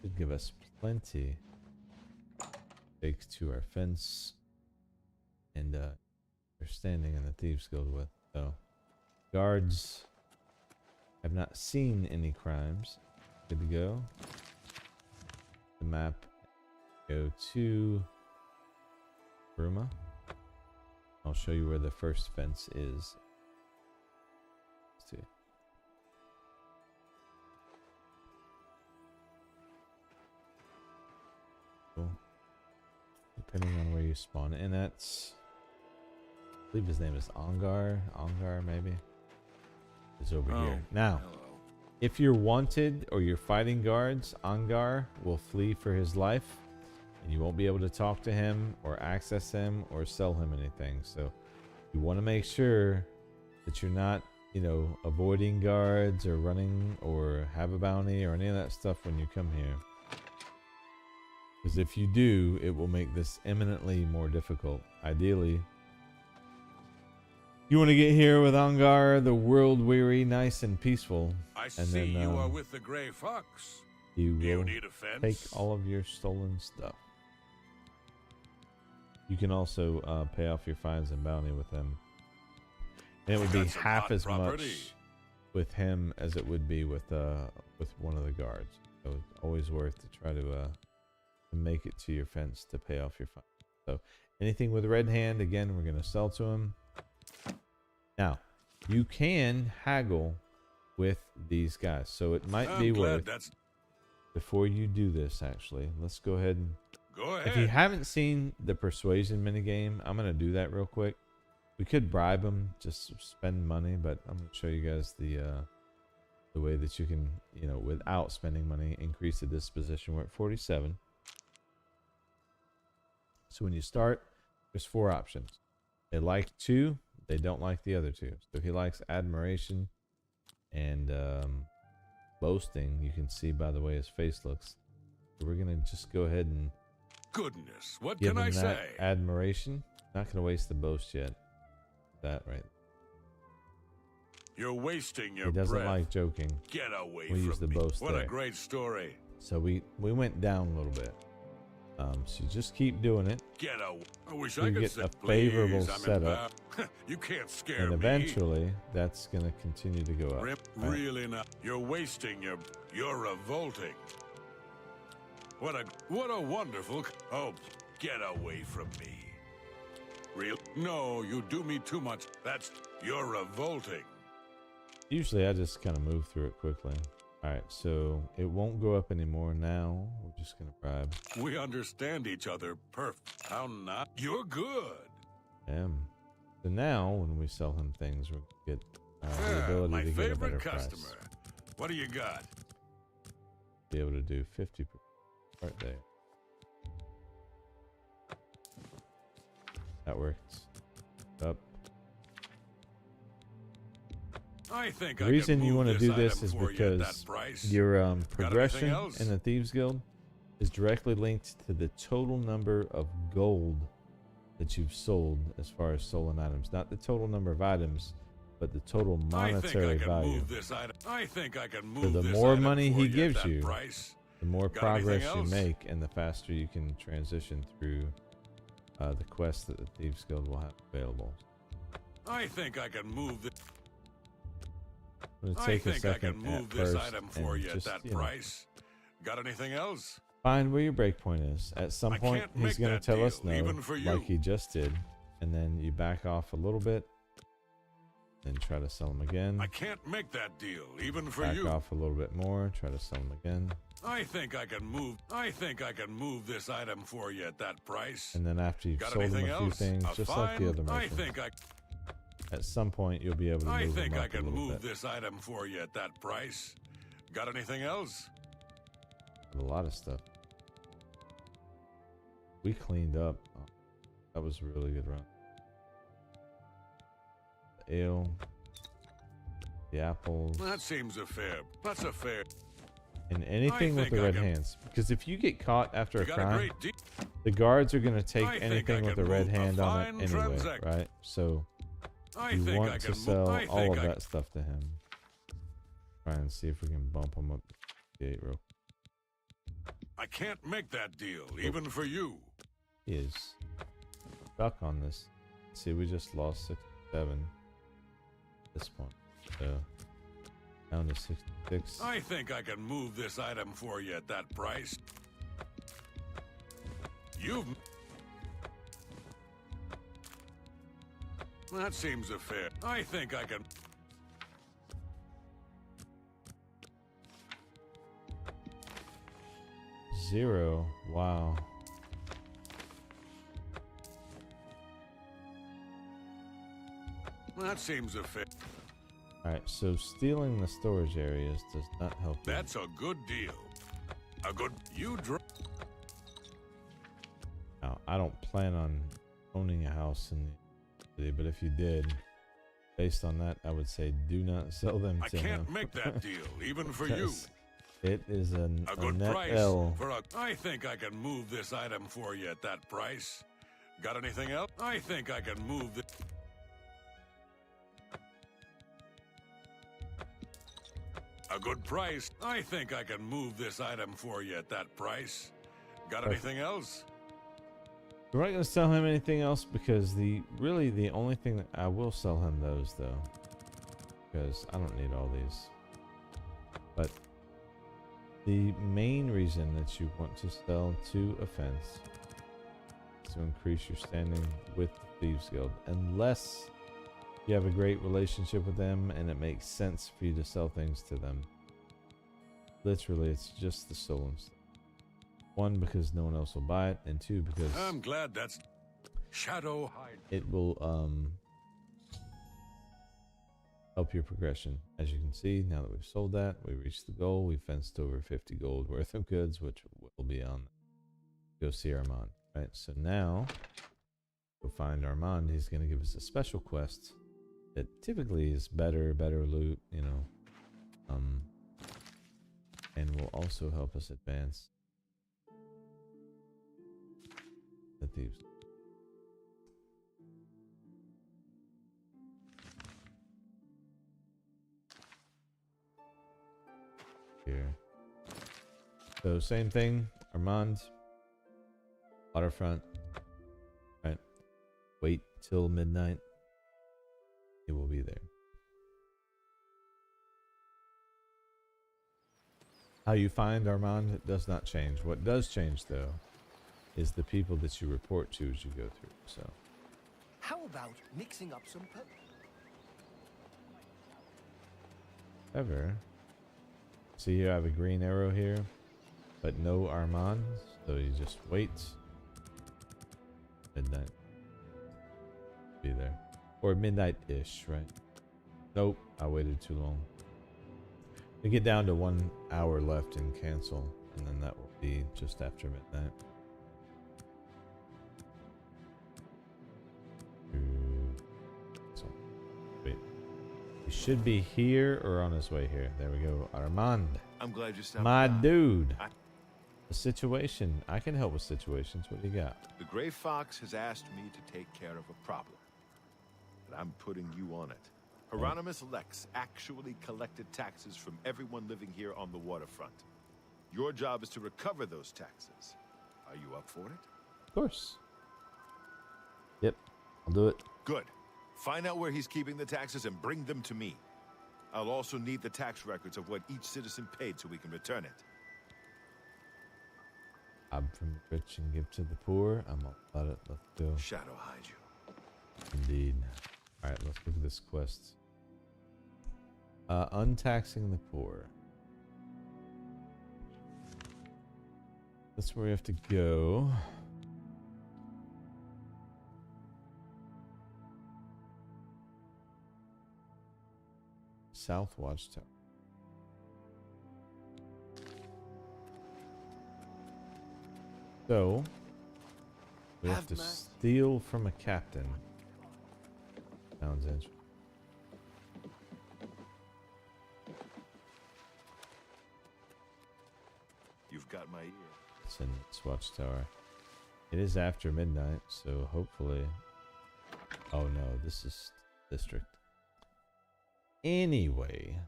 Should give us plenty. Take to our fence. And we're standing in the Thieves Guild with. So guards have not seen any crimes. Good to go. The map. Go to Bruma. I'll show you where the first fence is. Let's see. Cool. Depending on where you spawn in at. I believe his name is Ongar. Ongar, maybe. Is over here. Now, if you're wanted or you're fighting guards, Ongar will flee for his life. And you won't be able to talk to him or access him or sell him anything. So you want to make sure that you're not, you know, avoiding guards or running or have a bounty or any of that stuff when you come here. Because if you do, it will make this eminently more difficult. Ideally, you want to get here with Ongar, the world weary, nice and peaceful. I and see then, you are with the Grey Fox. You Do you will need a fence? take all of your stolen stuff. You can also pay off your fines and bounty with him. And it would be half as much with him as it would be with one of the guards. So it's always worth to try to make it to your fence to pay off your fine. So anything with red hand, again, we're going to sell to him. Now, you can haggle with these guys. So it might be worth, before you do this, actually, let's go ahead and... Go ahead. If you haven't seen the persuasion minigame, I'm going to do that real quick. We could bribe them, just spend money, but I'm going to show you guys the way that you can, you know, without spending money, increase the disposition. We're at 47. So when you start, there's 4 options. They like 2, they don't like the other 2. So he likes admiration and boasting. You can see by the way his face looks. So we're going to just go ahead and Goodness, what give can him I that say? admiration. Not going to waste the boast yet. that right. You're wasting your He doesn't breath. like joking. Get away We from use the me. boast What there. a great story. So we went down a little bit. So you just keep doing it. Get away. I wish You I could get say, a favorable please, I'm setup. you can't scare And me. eventually, that's going to continue to go up. Rip, right? really not. You're wasting your. You're revolting. What a wonderful. Oh, get away from me. Real? No, you do me too much. You're revolting. Usually, I just kind of move through it quickly. All right, so it won't go up anymore now. We're just going to bribe. We understand each other perfect. How not? You're good. So now, when we sell him things, we'll get the ability My to get a better favorite price. customer. What do you got? Be able to do 50% right there. That works. Up. I think The I reason can you move want to do item this is for you at because that price. your Got anything progression else? in the Thieves Guild is directly linked to the total number of gold that you've sold as far as stolen items. Not the total number of items, but the total monetary value. Move this item. I think I can move So the this more item money for he you at gives that you, price. the more Got progress anything you else? make, and the faster you can transition through the quests that the Thieves Guild will have available. I think I can move this. I'm gonna I take a think I second can move at this first item for and you just, at that you know, price. Got anything else? find where your breakpoint is. At some I point, can't he's make going that to tell us deal, no, even for you. like he just did, and then you back off a little bit, and try to sell him again. I can't make that deal, even for Back you. off a little bit more, try to sell him again, I think I can move this item for you at that price. and then after you've Got sold him anything a few else? things, just like the fine. other I merchants, think at some point you'll be able to I move think him I up a can little move bit. this item for you at that price. Got anything else? A lot of stuff. We cleaned up. Oh, that was a really good run. The ale, the apples, That seems That's a fair. and anything with think the I red can- hands. Because if you get caught after You a got a crime, great deal. the guards are going to take I think anything I with can a red move a hand on it fine anyway, transaction. right? So I you think I want to can sell I all think of I that stuff to him. Try and see if we can bump him up the gate real. I can't make that deal, even for you. He is stuck on this. See, we just lost 67 at this point. So down to 66. I think I can move this item for you at that price. That seems fair. I think I can. 0. Wow. That seems fair. Alright, so stealing the storage areas does not help you. That's a good deal. A good. Now, I don't plan on owning a house in the city, but if you did, based on that, I would say do not sell them I to can't him. make that deal, even for you. Because it is a good net price L. for a. I think I can move this item for you at that price. Got anything else? I think I can move the. A good price. I think I can move this item for you at that price. Got Perfect. anything else? We're not going to sell him anything else because the only thing that I will sell him those though, because I don't need all these. But the main reason that you want to sell to a fence is to increase your standing with the Thieves Guild, unless you have a great relationship with them and it makes sense for you to sell things to them. Literally, it's just the stolen stuff. 1, because no one else will buy it, and 2, because I'm glad that's Shadow Hide. it will help your progression. As you can see, now that we've sold that, we reached the goal. We fenced over 50 gold worth of goods, which will be on. Go see Armand. Right, so now go find Armand. He's going to give us a special quest that typically is better loot, you know, and will also help us advance the thieves. So same thing, Armand, waterfront, right? Wait till midnight. It will be there. How you find Armand does not change. What does change though is the people that you report to as you go through. So How about mixing up some ever. See, you have a green arrow here, but no Armand, so you just wait. Midnight. Be there. Or midnight-ish, right? Nope, I waited too long. We get down to 1 hour left and cancel, and then that will be just after midnight. So, wait. He should be here or on his way here. There we go. Armand. I'm glad you stopped My by. dude. The situation. I can help with situations. What do you got? The Gray Fox has asked me to take care of a problem. But I'm putting you on it. Hieronymus Lex actually collected taxes from everyone living here on the waterfront. Your job is to recover those taxes. Are you up for it? Of course. Yep. I'll do it. Good. Find out where he's keeping the taxes and bring them to me. I'll also need the tax records of what each citizen paid so we can return it. I'm from the rich and give to the poor. I'm all about it. Let's go. Shadow hide you. Indeed. Alright, let's look at this quest. Untaxing the poor. That's where we have to go. South Watchtower. So, we have to steal from a captain. Sounds interesting. You've got my ear. It's in this watchtower. It is after midnight, so hopefully... Oh no, this is district. Anyway.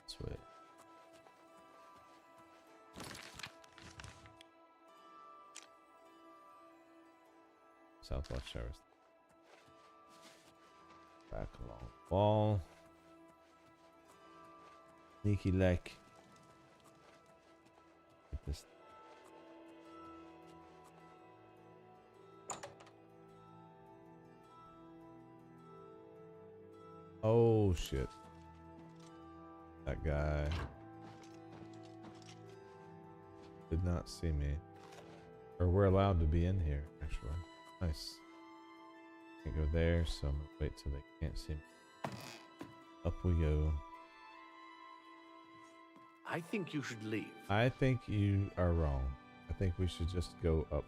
This way. South Watchtower. Back along the wall. Sneaky like. Get this. Oh shit. That guy did not see me. Or we're allowed to be in here, actually. Nice. Can't go there, so I'm gonna wait till they can't see me. Up we go. I think you should leave. I think you are wrong. I think we should just go up.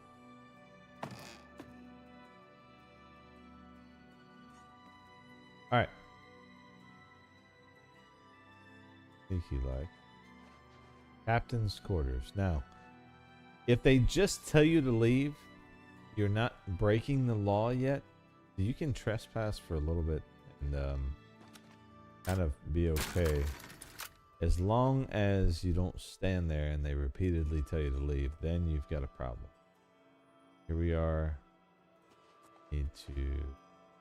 Alright. Sneaky like. Captain's quarters. Now, if they just tell you to leave, you're not breaking the law yet. You can trespass for a little bit and kind of be okay. As long as you don't stand there and they repeatedly tell you to leave, then you've got a problem. Here we are. Need to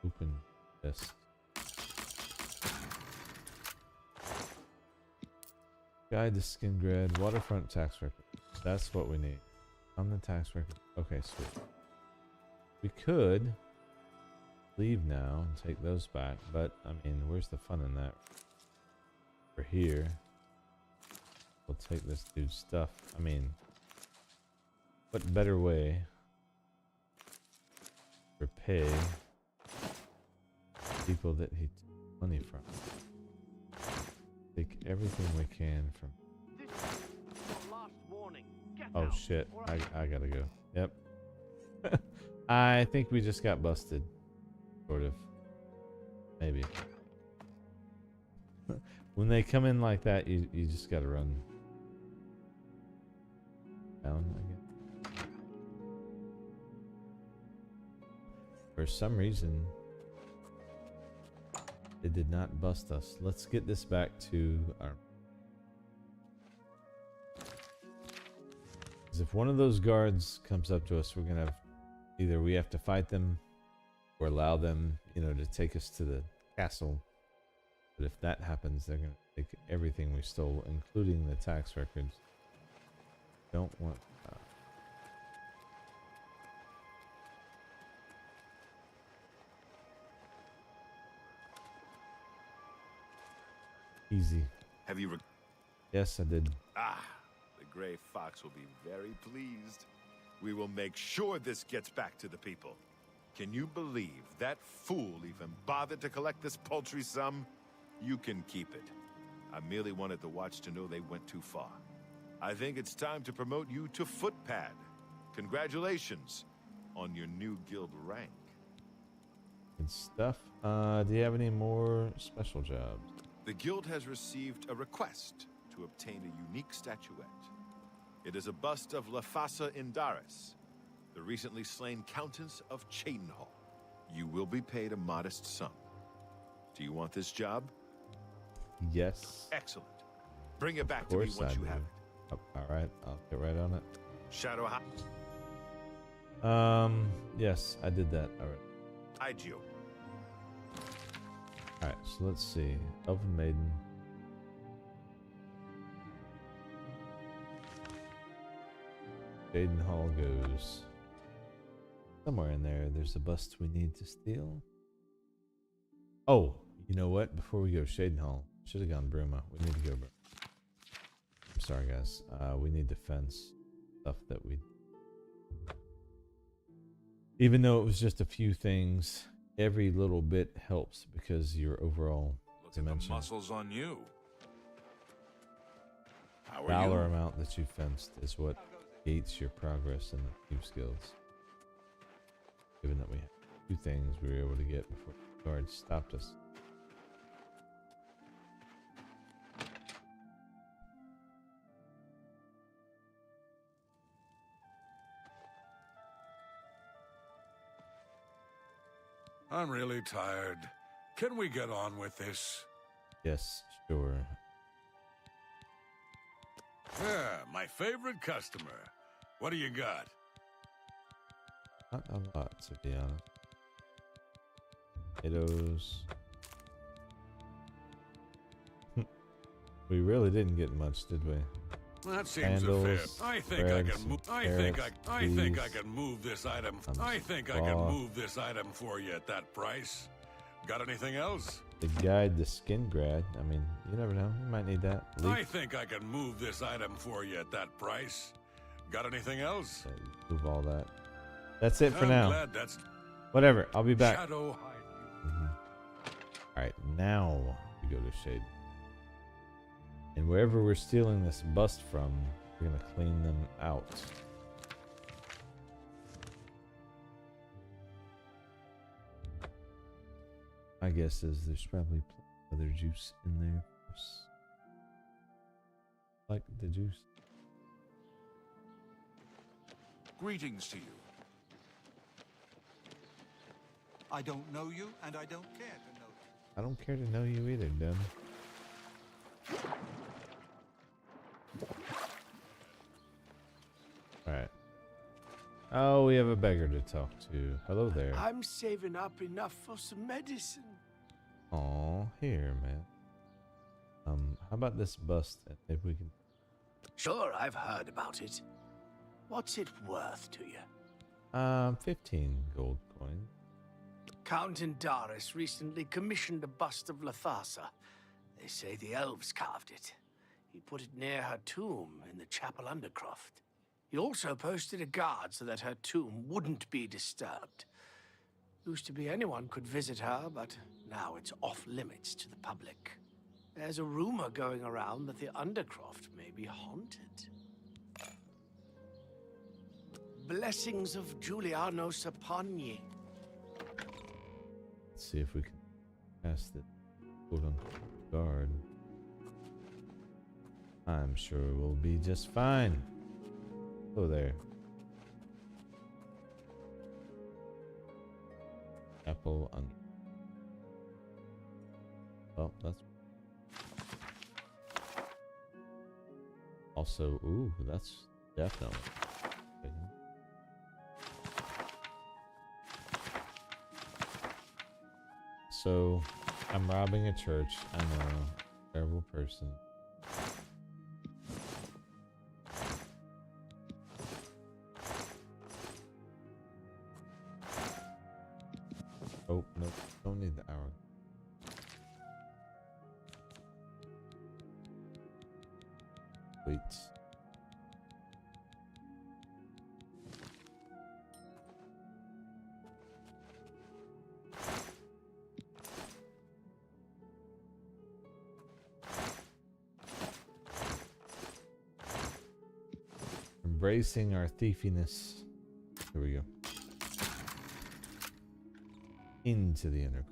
open this. Guide to Skin Grid, waterfront tax record. That's what we need. On the tax record. Okay, sweet. We could leave now and take those back, but I mean, where's the fun in that? We're here. We'll take this dude's stuff. I mean, what better way to repay people that he took money from? Take everything we can from. Oh shit! I gotta go. Yep. I think we just got busted. Sort of. Maybe. When they come in like that, you just gotta run down again. For some reason, It did not bust us. Let's get this back to our... Because if one of those guards comes up to us, we're going to have... Either we have to fight them or allow them, you know, to take us to the castle. But if that happens, they're going to take everything we stole, including the tax records. Don't want... Easy. Have you... Yes, I did. Ah, the Gray Fox will be very pleased. We will make sure this gets back to the people. Can you believe that fool even bothered to collect this paltry sum? You can keep it. I merely wanted the Watch to know they went too far. I think it's time to promote you to Footpad. Congratulations on your new guild rank. Good stuff. Do you have any more special jobs? The guild has received a request to obtain a unique statuette. It is a bust of Lafasa Indaris, the recently slain Countess of Cheydinhal. You will be paid a modest sum. Do you want this job? Yes. Excellent. Bring it back to me once you have it. Oh, all right, I'll get right on it. Shadow Yes, I did that. All right. Igeo. All right, so let's see. Elven Maiden. Cheydinhal goes somewhere in there. There's a bust we need to steal. Oh, you know what? Before we go Cheydinhal, should have gone Bruma. We need to go. I'm sorry, guys. We need defense stuff that we. Even though it was just a few things, every little bit helps because your overall dimension. The muscles on you. How are Valor you? amount that you fenced is what gates your progress in the thieves skills. Given that we had two things we were able to get before the guards stopped us. I'm really tired. Can we get on with this? Yes, sure. Yeah, my favorite customer. What do you got? Not a lot, to be honest. Potatoes. We really didn't get much, did we? That seems Candles, a fair. I think bread, I can move. I think I can move this item. I think I can move this item for you at that price. Got anything else? The guide to skin grad. I mean, you never know. You might need that. I think I can move this item for you at that price. Got anything else? Move all that. That's it for I'm now. glad that's Whatever. I'll be back. Shadow hide. All right, now we go to Shade. And wherever we're stealing this bust from, we're gonna clean them out. My guess is there's probably other juice in there. Like the juice. Greetings to you. I don't know you, and I don't care to know you. I don't care to know you either, Dun. Alright. Oh, we have a beggar to talk to. Hello there. I'm saving up enough for some medicine. Aw, here, man. How about this bust? If we can... Sure, I've heard about it. What's it worth to you? 15 gold coins. Count Indaris recently commissioned a bust of Lathasa. They say the elves carved it. He put it near her tomb in the chapel undercroft. He also posted a guard so that her tomb wouldn't be disturbed. Used to be anyone could visit her, but now it's off limits to the public. There's a rumor going around that the undercroft may be haunted. Blessings of Julianos upon ye. Let's see if we can pass the quote-unquote guard. I'm sure we'll be just fine. Oh, there. Apple on. Oh, that's also, ooh, that's definitely. So, I'm robbing a church. I'm a terrible person. Oh, no, don't need the hour. Wait. Embracing our thiefiness. Here we go. Into the inner.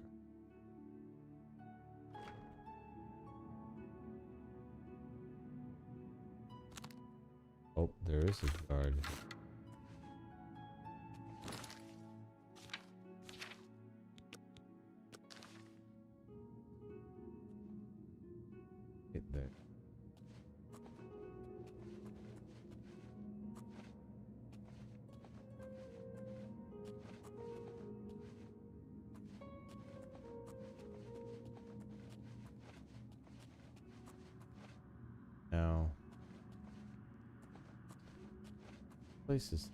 Oh, there is a guard. Hit there. Now, places.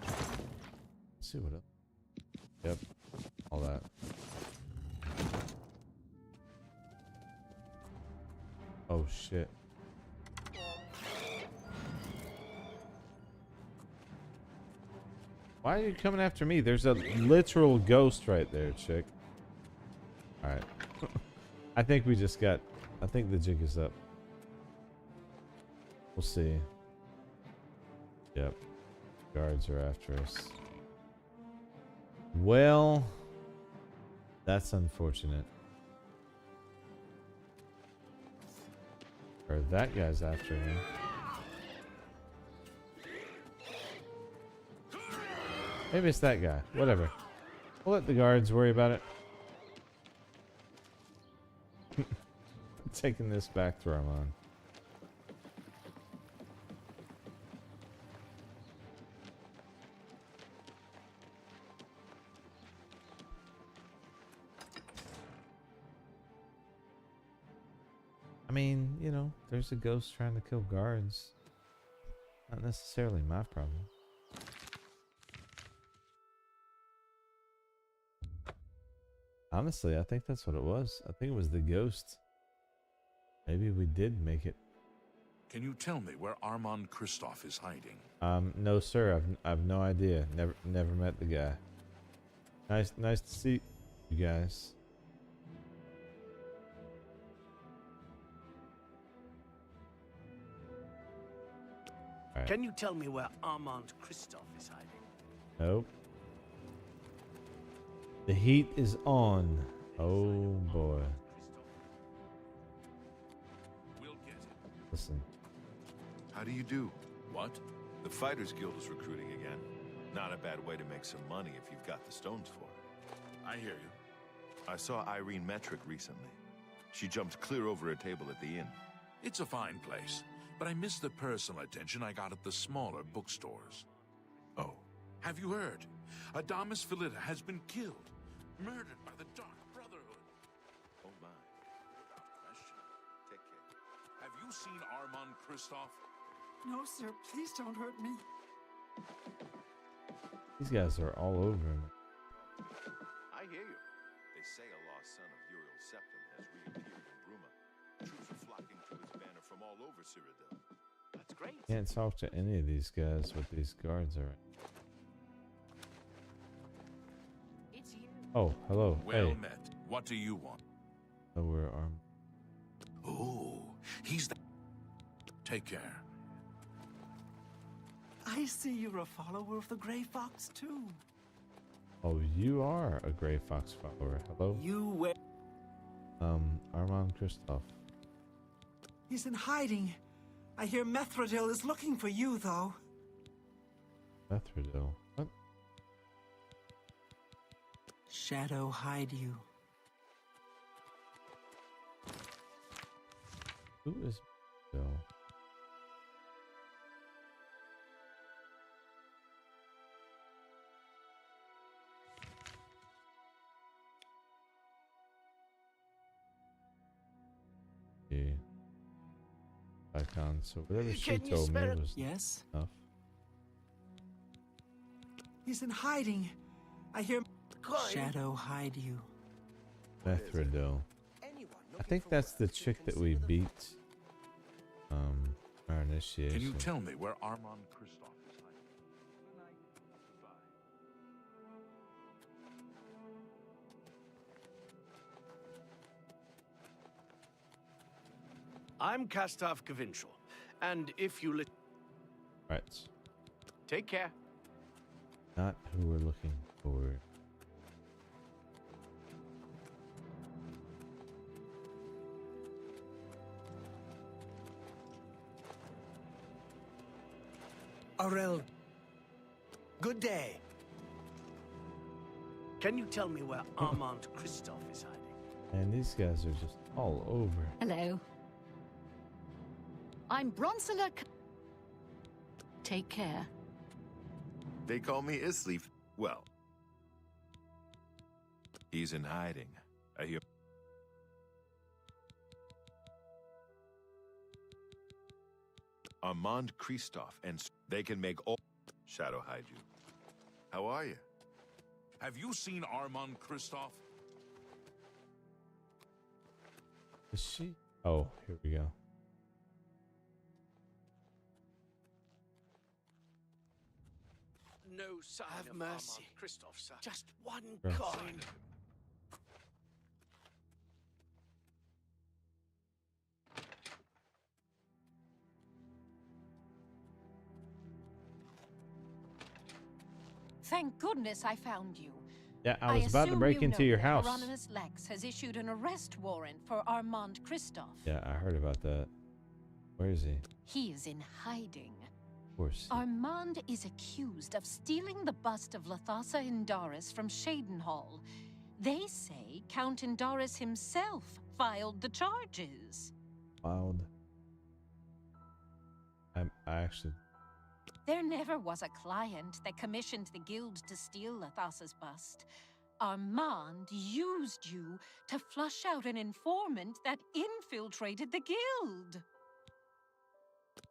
Let's see what else. Yep, all that. Oh shit. Why are you coming after me? There's a literal ghost right there, chick. Alright. I think we just got... I think the jig is up. We'll see. Yep. Guards are after us. Well, that's unfortunate. Or that guy's after me. Maybe it's that guy. Whatever. We'll let the guards worry about it. Taking this back to Armand. I mean, you know, there's a ghost trying to kill guards. Not necessarily my problem. Honestly, I think that's what it was. I think it was the ghost. Maybe we did make it. Can you tell me where Armand Kristoff is hiding? No, sir. I've no idea. Never met the guy. Nice to see you guys. Right. Can you tell me where Armand Kristoff is hiding? Nope. The heat is on. Oh boy. We'll get it. Listen. How do you do? What? The Fighters Guild is recruiting again. Not a bad way to make some money if you've got the stones for it. I hear you. I saw Irene Metric recently. She jumped clear over a table at the inn. It's a fine place, but I miss the personal attention I got at the smaller bookstores. Oh. Have you heard? Adamus Philida has been killed, murdered by the Dark Brotherhood. Oh my. Without question. Take care. Have you seen Armand Kristoff? No, sir. Please don't hurt me. These guys are all over him. I hear you. They say a lost son of Uriel Septim has reappeared in Bruma. Troops are flocking to his banner from all over Cyrodiil. That's great. Can't talk to any of these guys with these guards are. It's you. Oh, hello. Well Hey. met. What do you want? Oh, we're armed. Oh, he's the... Take care. I see you're a follower of the Grey Fox, too. Oh, you are a Grey Fox follower. Hello? You were... Armand Kristoff. He's in hiding. I hear Methredil is looking for you, though. Methredil. What? Shadow hide you. Who is Bill? Yeah. Icon. So whatever she Can you told me spare it? was Yes? enough. He's in hiding. I hear Shadow hide you. Methridil. I think that's the chick that we beat. Our initiation. Can you tell me where Armand Kristoff is hiding? I'm Kastov Kavinchal, and if you Right. take care. Not who we're looking for. Aurel, good day. Can you tell me where Armand Kristoff is hiding? And these guys are just all over. Hello. I'm Bronsula. Take care. They call me Isleaf. Well, he's in hiding. I hear. Armand Kristoff, and they can make all Shadow hide you. How are you? Have you seen Armand Kristoff? Is she? Oh, here we go. No sign of mercy. Kristoff, sir. Just one Right. coin. Thank goodness I found you. Yeah, I was about to break assume you into know your that house. Hieronymus Lex has issued an arrest warrant for Armand Kristoff. Yeah, I heard about that. Where is he? He is in hiding. Of course. Armand is accused of stealing the bust of Lathasa Indaris from Shadenhall. They say Count Indaris himself filed the charges. Wild. I actually. There never was a client that commissioned the guild to steal Lathasa's bust. Armand used you to flush out an informant that infiltrated the guild.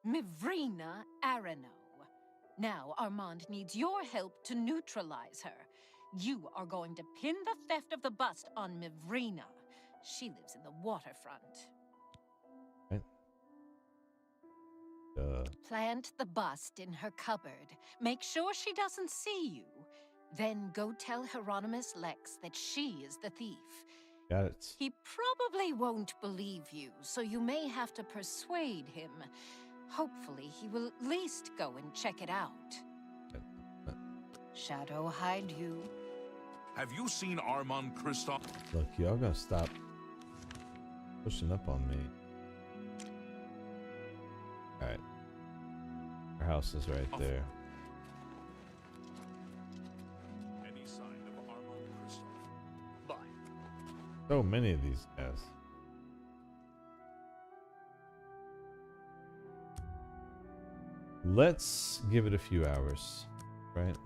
Mivrina Arano. Now Armand needs your help to neutralize her. You are going to pin the theft of the bust on Mivrina. She lives in the waterfront. Plant the bust in her cupboard. Make sure she doesn't see you. Then go tell Hieronymus Lex that she is the thief. Got it. He probably won't believe you, so you may have to persuade him. Hopefully, he will at least go and check it out. Shadow hide you. Have you seen Armand Kristoff? Look, y'all gotta stop pushing up on me. Alright. Our house is right there. Any sign of Armand Kristoff? Bye. So many of these guys. Let's give it a few hours, right?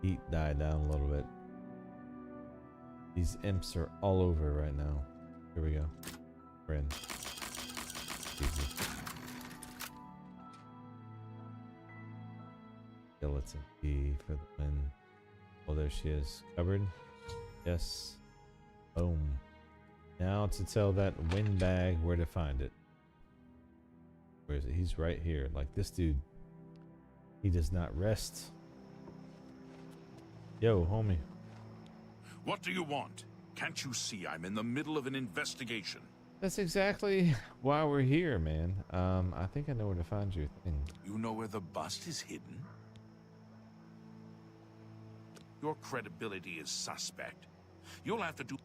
Heat died down a little bit. These imps are all over right now. Here we go. We're in. Easy. Skeleton key for the win. Oh, there she is. Cupboard. Yes. Boom. Now to tell that windbag where to find it. Where is it? He's right here. Like this dude. He does not rest. Yo, homie. What do you want? Can't you see I'm in the middle of an investigation? That's exactly why we're here, man. I think I know where to find your thing. You know where the bust is hidden? Your credibility is suspect. You'll have to do...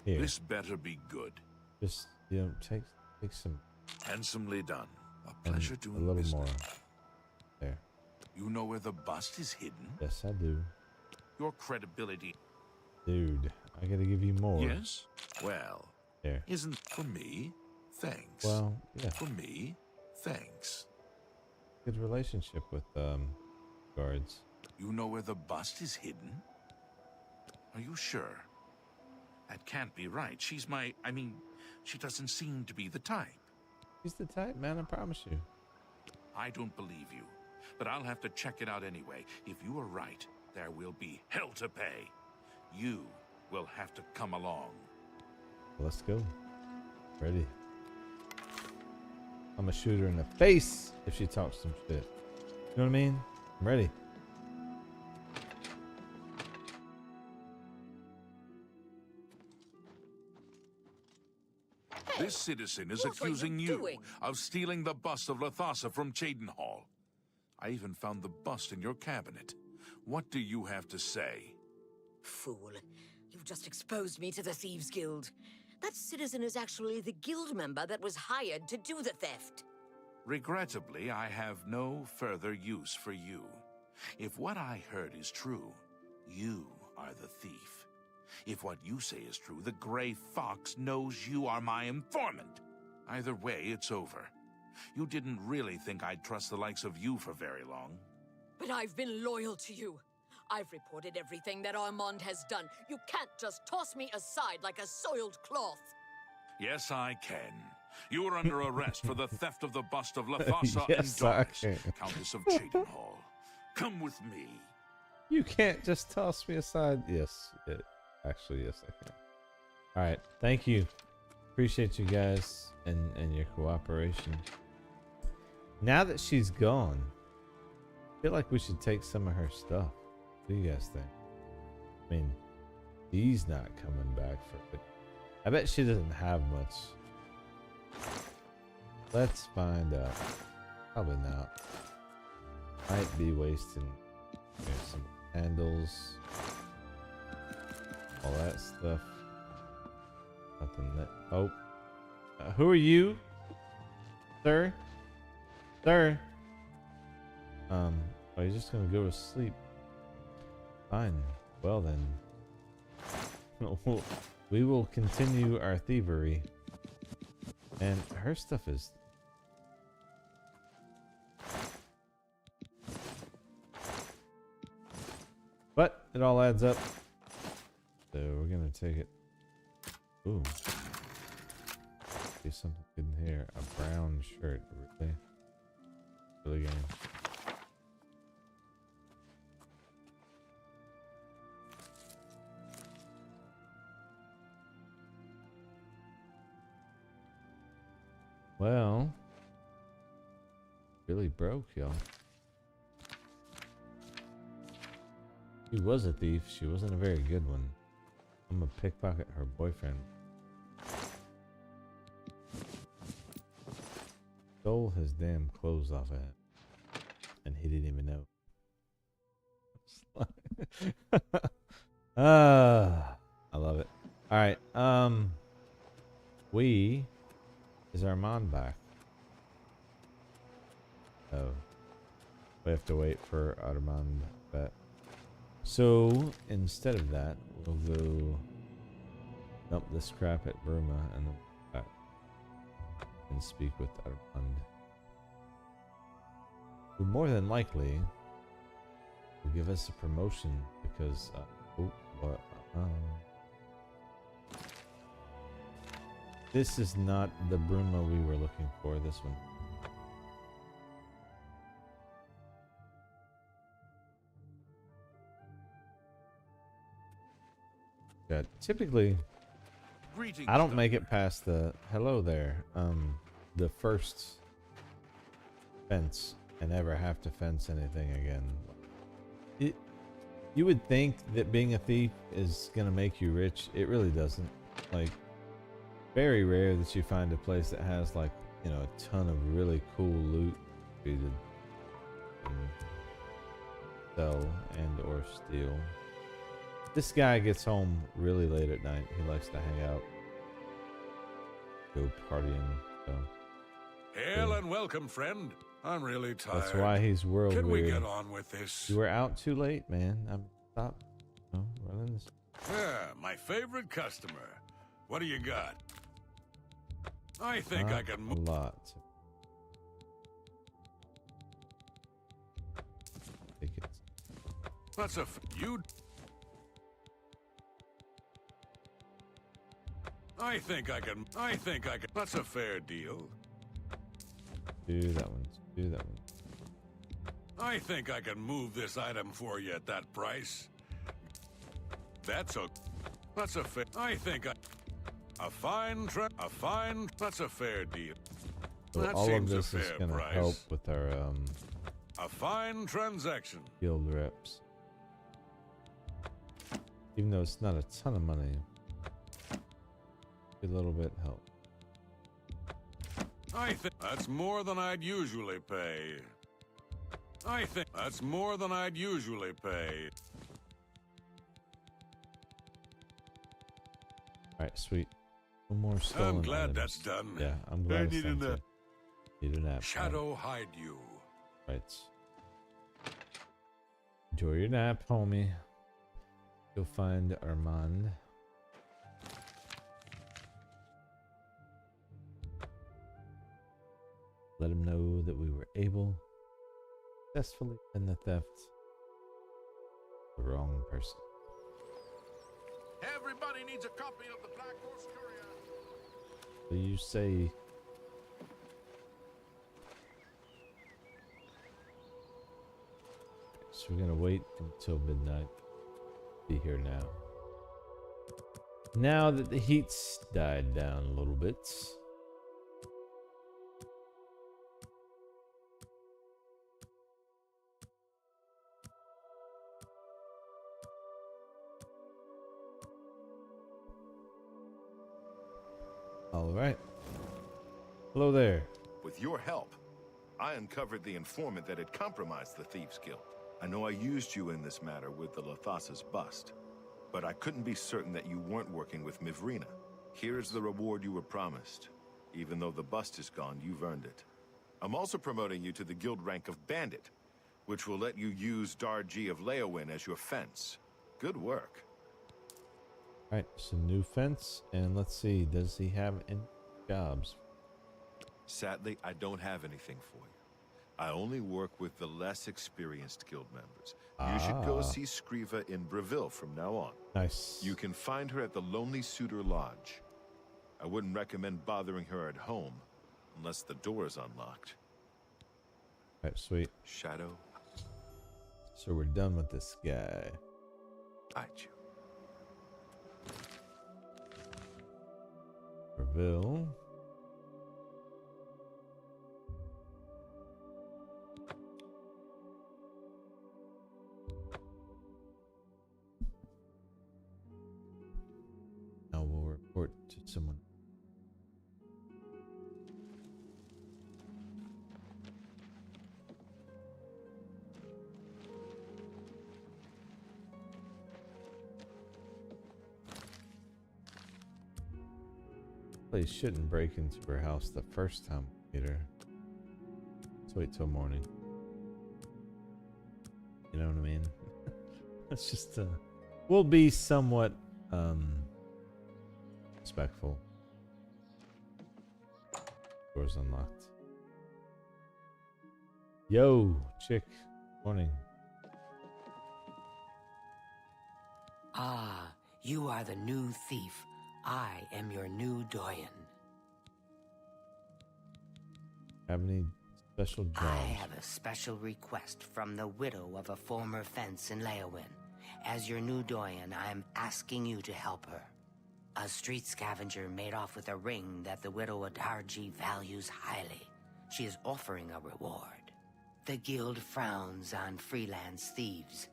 Here. This better be good. Just, you know, take some... Handsomely done. A and pleasure a doing little business. more. There. You know where the bust is hidden? Yes, I do. Your credibility... Dude, I gotta give you more. Yes? Well, There. isn't for me? Thanks. Well, yeah. For me? Thanks. Good relationship with guards. You know where the bust is hidden? Are you sure? That can't be right. She's my... I mean, she doesn't seem to be the type. She's the type, man, I promise you. I don't believe you, but I'll have to check it out anyway. If you are right, there will be hell to pay. You will have to come along. Let's go. Ready. I'm gonna shoot her in the face if she talks some shit. You know what I mean? I'm ready. This citizen is What are you accusing you doing? of stealing the bust of Lathasa from Cheydinhall. I even found the bust in your cabinet. What do you have to say? Fool. You've just exposed me to the Thieves Guild. That citizen is actually the guild member that was hired to do the theft. Regrettably, I have no further use for you. If what I heard is true, you are the thief. If what you say is true, the Grey Fox knows you are my informant. Either way, it's over. You didn't really think I'd trust the likes of you for very long. But I've been loyal to you. I've reported everything that Armand has done. You can't just toss me aside like a soiled cloth. Yes, I can. You are under arrest for the theft of the bust of Lathasa Yes, and I Doris, can. Countess of Cheydinhall. Come with me. You can't just toss me aside. Yes. Actually, yes, I can. Alright, thank you. Appreciate you guys and your cooperation. Now that she's gone, I feel like we should take some of her stuff. What do you guys think? I mean, he's not coming back for it. I bet she doesn't have much. Let's find out. Probably not. Might be wasting some candles. All that stuff. Nothing that. Oh. Who are you? Sir? Sir? Are you just gonna go to sleep? Fine. Well then. We will continue our thievery. And her stuff is... But it all adds up. So we're gonna take it. Ooh. See something in here. A brown shirt. Really? Really game. Well, really broke, y'all. She was a thief. She wasn't a very good one. I'm gonna pickpocket her boyfriend. Stole his damn clothes off of him. And he didn't even know. I love it. Alright, is Armand back? Oh. We have to wait for Armand back. So instead of that, we'll go dump this crap at Burma and then back and speak with Armand, who more than likely will give us a promotion because this is not the Bruma we were looking for. This one. Yeah, typically Greetings, I don't make it past the hello there, the first fence and never have to fence anything again. You would think that being a thief is gonna make you rich. It really doesn't. Like, very rare that you find a place that has, like, you know, a ton of really cool loot for you to sell and or steal. This guy gets home really late at night. He likes to hang out, go partying. So Hail and welcome, friend. I'm really tired. that's why he's world Can we weary. get on with this? You were out too late, man. Stop. No, running this. Yeah, my favorite customer. What do you got? I think I can a move. lot. Tickets. That's you. I think I can. That's a fair deal. Do that one. Do that one. I think I can move this item for you at that price. That's a fair. That's a fair deal. So That all of seems a this is fair going to price. help with our A fine transaction. guild reps. Even though it's not a ton of money, a little bit help. I think that's more than I'd usually pay. I think that's more than I'd usually pay. Alright, sweet. No more stolen I'm glad items. that's done. Yeah, I'm glad I it's need done a too. Need a nap. shadow hide you. Right. Enjoy your nap, homie. You'll find Armand. Let him know that we were able to successfully end the theft. The wrong person. Everybody needs a copy of the Black Horse Courier. So you say. So we're gonna wait until midnight. Be here now. Now that the heat's died down a little bit. All right. Hello there. With your help, I uncovered the informant that had compromised the Thieves Guild. I know I used you in this matter with the Lathas's bust, but I couldn't be certain that you weren't working with Mivrina. Here's the reward you were promised. Even though the bust is gone, you've earned it. I'm also promoting you to the guild rank of Bandit, which will let you use Darji of Leowin as your fence. Good work. All right, so new fence, and let's see, does he have any jobs? Sadly, I don't have anything for you. I only work with the less experienced guild members. You should go see Skriva in Breville from now on. Nice. You can find her at the Lonely Suitor Lodge. I wouldn't recommend bothering her at home unless the door is unlocked. All right, sweet. Shadow. So we're done with this guy. Aichu. Breville. Now we'll report to someone. Place shouldn't break into her house the first time we meet her. Let's wait till morning. You know what I mean? Let's just we'll be somewhat respectful. Door's unlocked. Yo, chick. Morning. Ah, you are the new thief. I am your new doyen. Have any special jobs? I have a special request from the widow of a former fence in Leowin. As your new doyen, I am asking you to help her. A street scavenger made off with a ring that the widow Adarji values highly. She is offering a reward. The guild frowns on freelance thieves.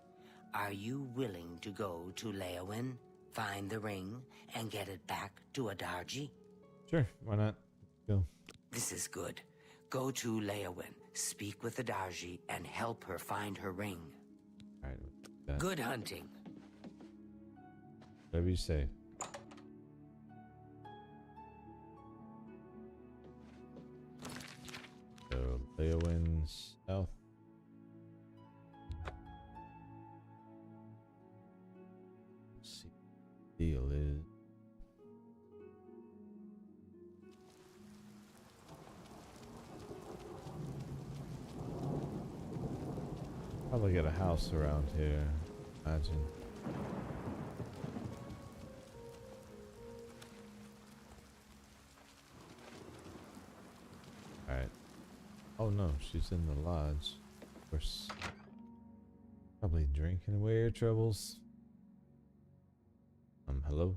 Are you willing to go to Leowin, find the ring, and get it back to Adarji? Sure, why not? Go. This is good. Go to Leowin, speak with Adarji, and help her find her ring. All right. Good hunting. Whatever you say. So, Leowin south. Let's see. Probably got a house around here. Imagine. Alright. Oh no, she's in the lodge. Of course. Probably drinking away her troubles. Hello?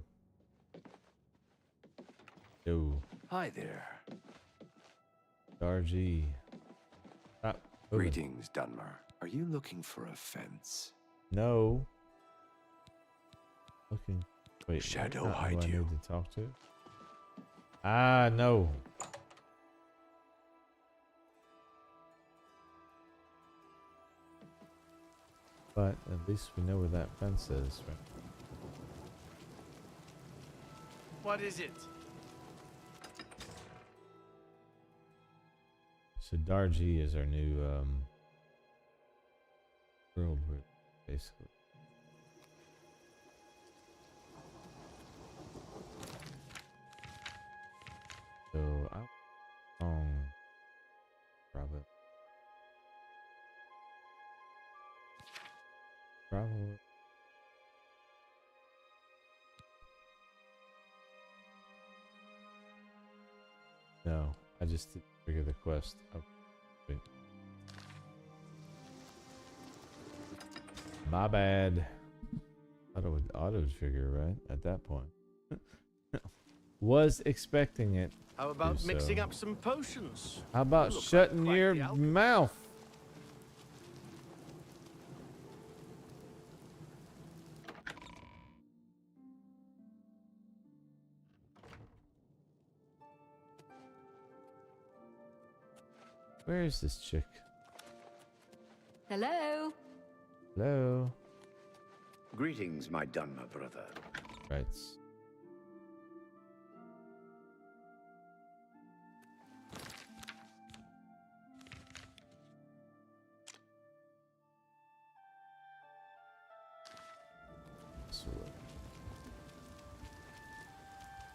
Yo. Hi there. Dargy. Stop moving. Greetings, Dunmer. Are you looking for a fence? No. Looking. Wait. Shadow not hide who I you. need to talk to. Ah, no. But at least we know where that fence is, right? What is it? So Dargy is our new world, basically. So I'll probably no, I just didn't trigger the quest. Oh, wait. My bad. Thought it would auto trigger right at that point. Was expecting it. How about to, mixing so. up some potions? How about You look shutting like quite your the alchemist. mouth? Where is this chick? Hello? Hello? Greetings, my Dunmer brother. Right.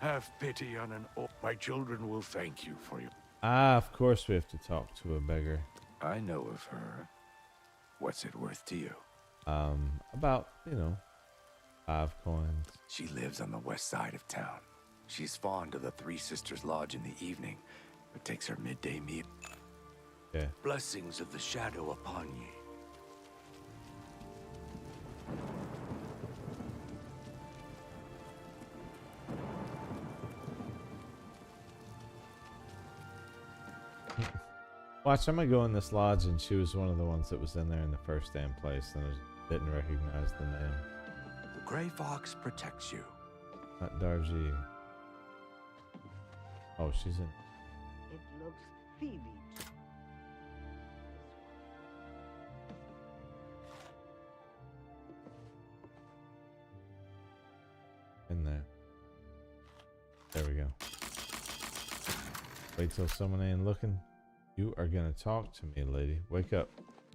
Have pity on an orc. My children will thank you for your... Ah, of course we have to talk to a beggar. I know of her. What's it worth to you? About, 5 coins. She lives on the west side of town. She's fond of the Three Sisters Lodge in the evening, but takes her midday meal. Yeah. Blessings of the shadow upon ye. Watch, I'm gonna go in this lodge, and she was one of the ones that was in there in the first damn place, and I didn't recognize the name. The Gray Fox protects you. Not Dargy. Oh, she's in. It looks peevy. In there. There we go. Wait till someone ain't looking. You are gonna talk to me, lady. Wake up.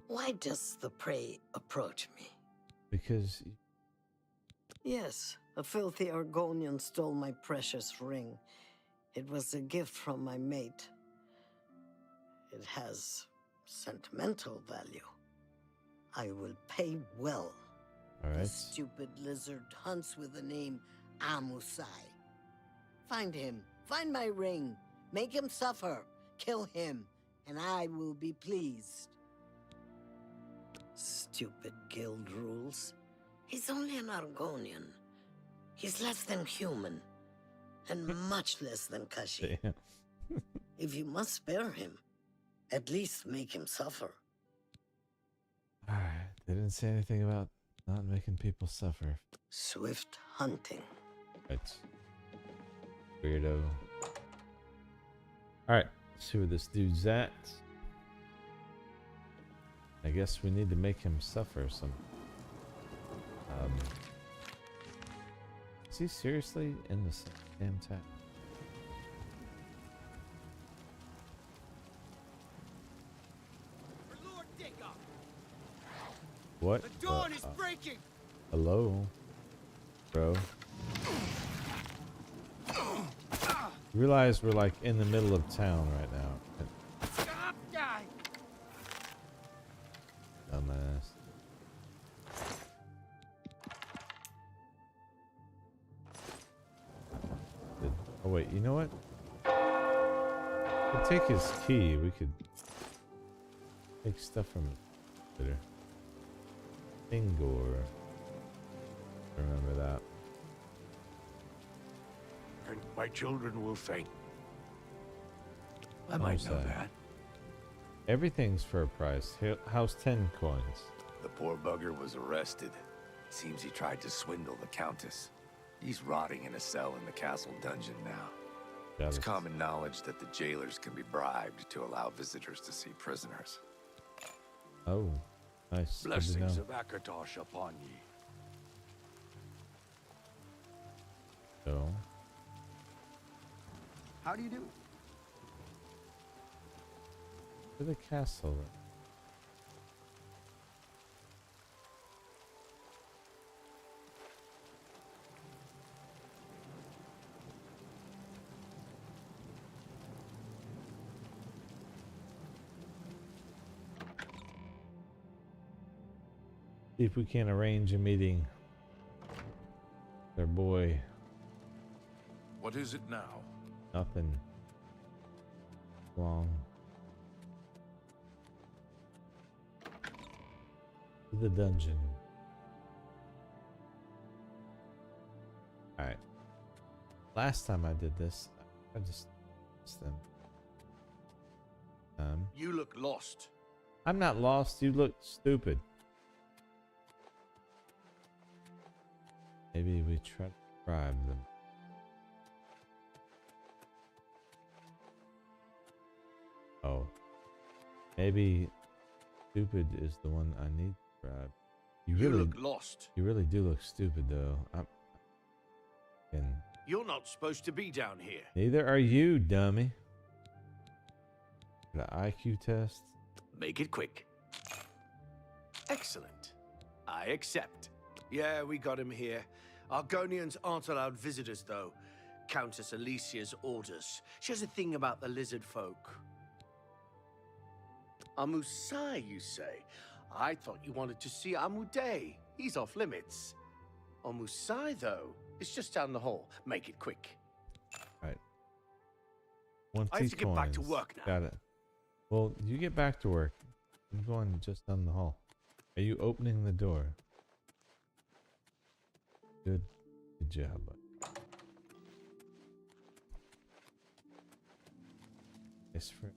Why does the prey approach me? Because Yes, a filthy Argonian stole my precious ring. It was a gift from my mate. It has sentimental value. I will pay well. all The right. stupid lizard hunts with the name Amusai. Find him. Find my ring. Make him suffer. Kill him, and I will be pleased. Stupid guild rules. He's only an Argonian. He's less than human, and much less than Kashi. Damn. If you must spare him, at least make him suffer. All right. They didn't say anything about not making people suffer. Swift hunting. Right. Weirdo. All right. See where this dude's at. I guess we need to make him suffer some. Is he seriously in this damn town? What? The dawn is breaking. Hello, bro. Realize we're like in the middle of town right now. Die. Dumbass. Oh wait, you know what? We'll take his key. We could take stuff from it later. Ingor. Remember that. And my children will thank. I might know that. Everything's for a price. How's 10 coins? The poor bugger was arrested. Seems he tried to swindle the Countess. He's rotting in a cell in the castle dungeon now. It's common knowledge that the jailers can be bribed to allow visitors to see prisoners. Oh, nice. Good to Blessings know. of Akatosh upon ye. So, How do you do? to the castle. See if we can arrange a meeting. Their boy. What is it now? Nothing. Long. To the dungeon. Alright. Last time I did this, I just missed them. You look lost. I'm not lost, you look stupid. Maybe we try to bribe them. Oh. Maybe stupid is the one I need to bribe. You really look lost. You really do look stupid though. You're not supposed to be down here. Neither are you, dummy. The IQ test. Make it quick. Excellent. I accept. Yeah, we got him here. Argonians aren't allowed visitors, though. Countess Alicia's orders. She has a thing about the lizard folk. Amusai, you say? I thought you wanted to see Amuday. He's off limits. Amusai, though, is just down the hall. Make it quick. Right. 20 I have to get back to coins. work now. Got it. Well, you get back to work. I'm going just down the hall. Are you opening the door? Good job. Yes, friend.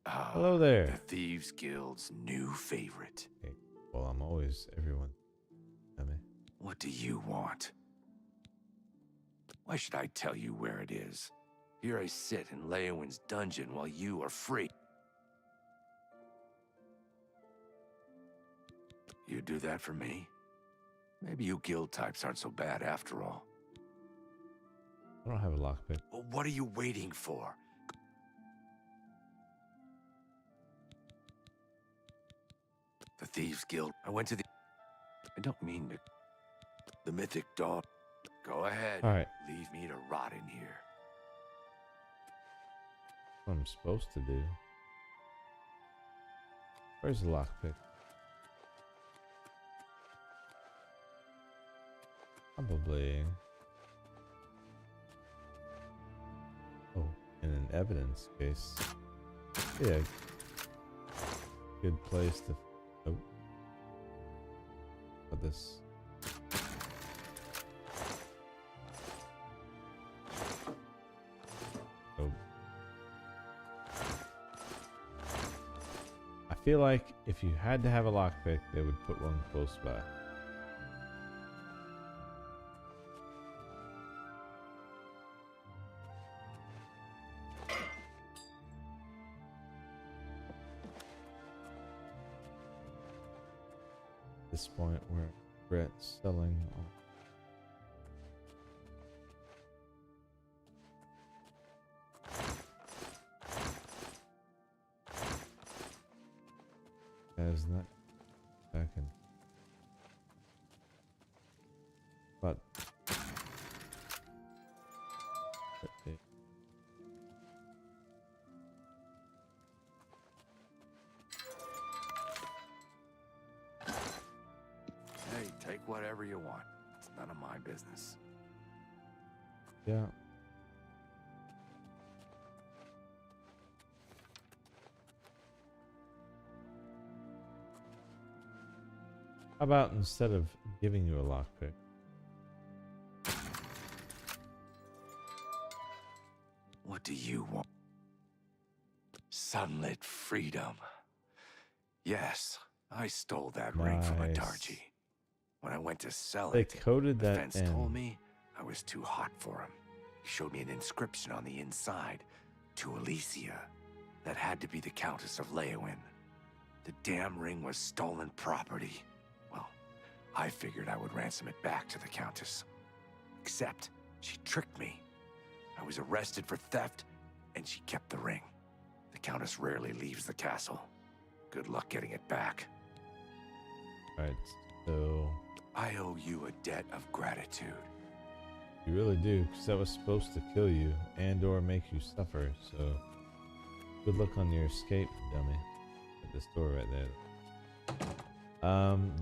Hello there. The Thieves Guild's new favorite. Okay. Well, I'm always everyone. What do you want? Why should I tell you where it is? Here I sit in Leowin's dungeon while you are free. You do that for me? Maybe you guild types aren't so bad after all. I don't have a lockpick. Well, what are you waiting for? The Thieves Guild. I went to the... I don't mean to... The Mythic Dawn. Go ahead. All right. Leave me to rot in here. What I'm supposed to do. Where's the lockpick? Probably. Oh, in an evidence case. Yeah. Good place to. Oh. Put this. Oh. I feel like if you had to have a lockpick, they would put one close by. This point where Brett's selling all. As not back in. But Hey, take whatever you want. It's none of my business. Yeah. How about instead of giving you a lockpick? What do you want? Sunlit freedom. Yes, I stole that ring from a Nice. Darji. When I went to sell They it, coded the that fence in. told me I was too hot for him. He showed me an inscription on the inside, to Alicia. That had to be the Countess of Leowin. The damn ring was stolen property. Well, I figured I would ransom it back to the Countess. Except, she tricked me. I was arrested for theft, and she kept the ring. The Countess rarely leaves the castle. Good luck getting it back. Right, so I owe you a debt of gratitude. you really do, because that was supposed to kill you and or make you suffer, so good luck on your escape, dummy. At this door right there.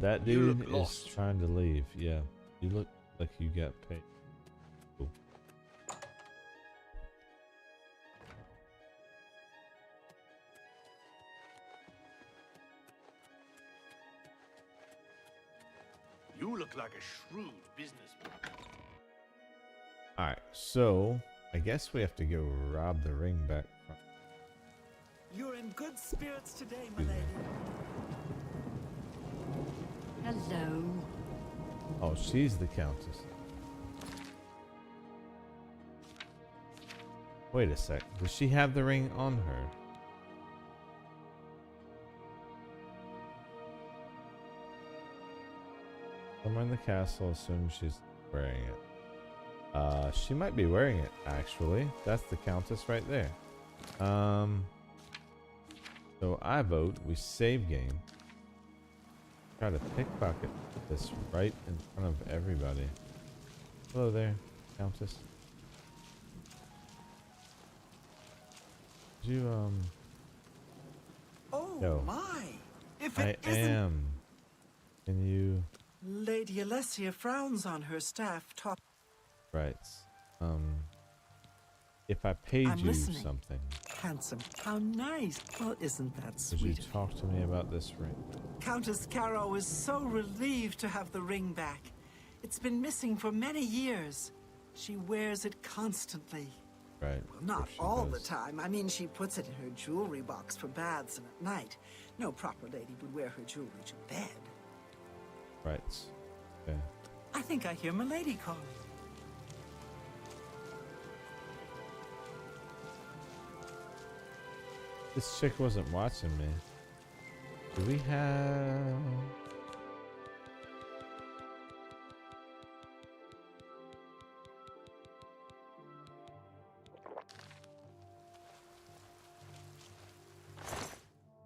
That dude is lost. trying to leave. Yeah, you look like you got paid. Cool. You look like a shrewd businessman. Alright, so I guess we have to go rob the ring back from. You're in good spirits today, my lady. Hello. Oh, she's the Countess. Wait a sec. Does she have the ring on her? Somewhere in the castle, assume she's wearing it. She might be wearing it, actually. That's the Countess right there. So I vote we save game. Try to pickpocket this right in front of everybody. Hello there, Countess. Did you, Oh No. my! If I it isn't, am. Can you... Lady Alessia frowns on her staff top. Right. If I paid I'm you listening. something, Handsome. How nice. Well, isn't that would you sweet? talk to me about this ring? Countess Caro is so relieved to have the ring back. It's been missing for many years. She wears it constantly. Right. Well, not if she all the does. time. I mean, she puts it in her jewelry box for baths and at night. No proper lady would wear her jewelry to bed. Right. Okay. I think I hear Milady calling. This chick wasn't watching me. Do we have...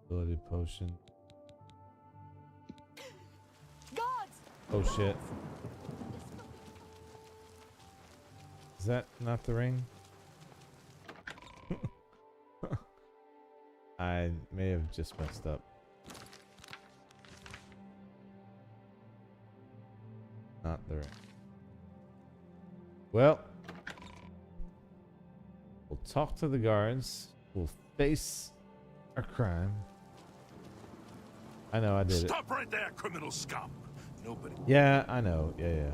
ability potion? Guards! Oh shit. Is that not the ring? I may have just messed up. Not the ring. Well, we'll talk to the guards. We'll face our crime. I know I did it. Stop right there, criminal scum. Nobody. Yeah, I know. Yeah.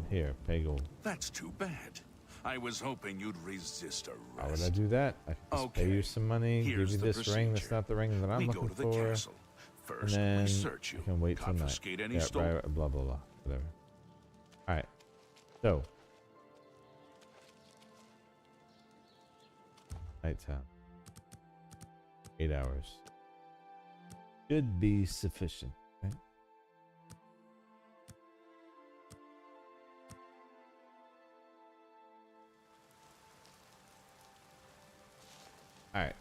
Here, pay gold. That's too bad. I was hoping you'd resist arrest. Why would I do that? I can just pay you some money, Here's give the you this ring that's procedure. not the ring that I'm We go looking to the for. castle. And First, then we search you, I can wait till night. confiscate any Yeah, stolen. right, blah, blah, blah. Whatever. Alright. So. Nighttime. 8 hours. Should be sufficient, right? Alright.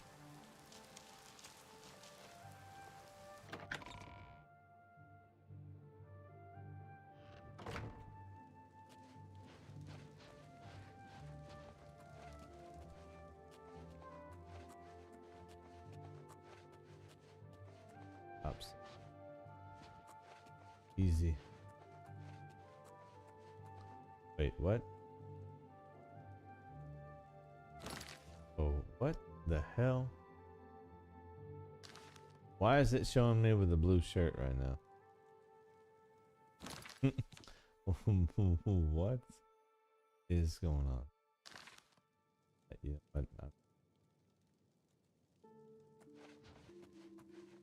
Ups. Easy. Wait, what? What the hell? Why is it showing me with a blue shirt right now? What is going on? Yeah,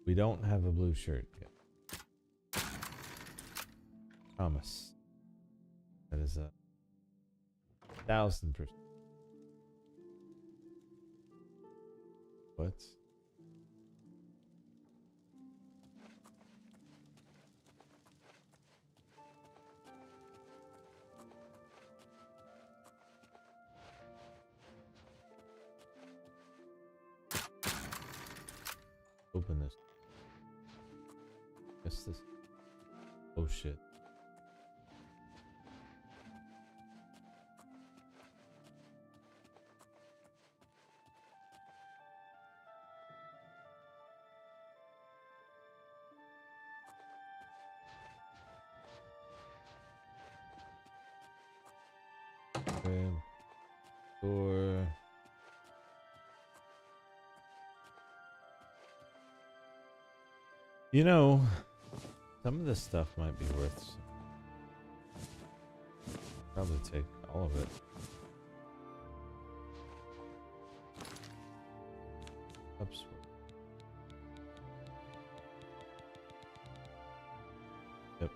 we don't have a blue shirt yet. Promise. That is 1,000%. What? Open this. What's this? Oh shit. Okay. Door. You know, some of this stuff might be worth some. Probably take all of it. Oops. Yep.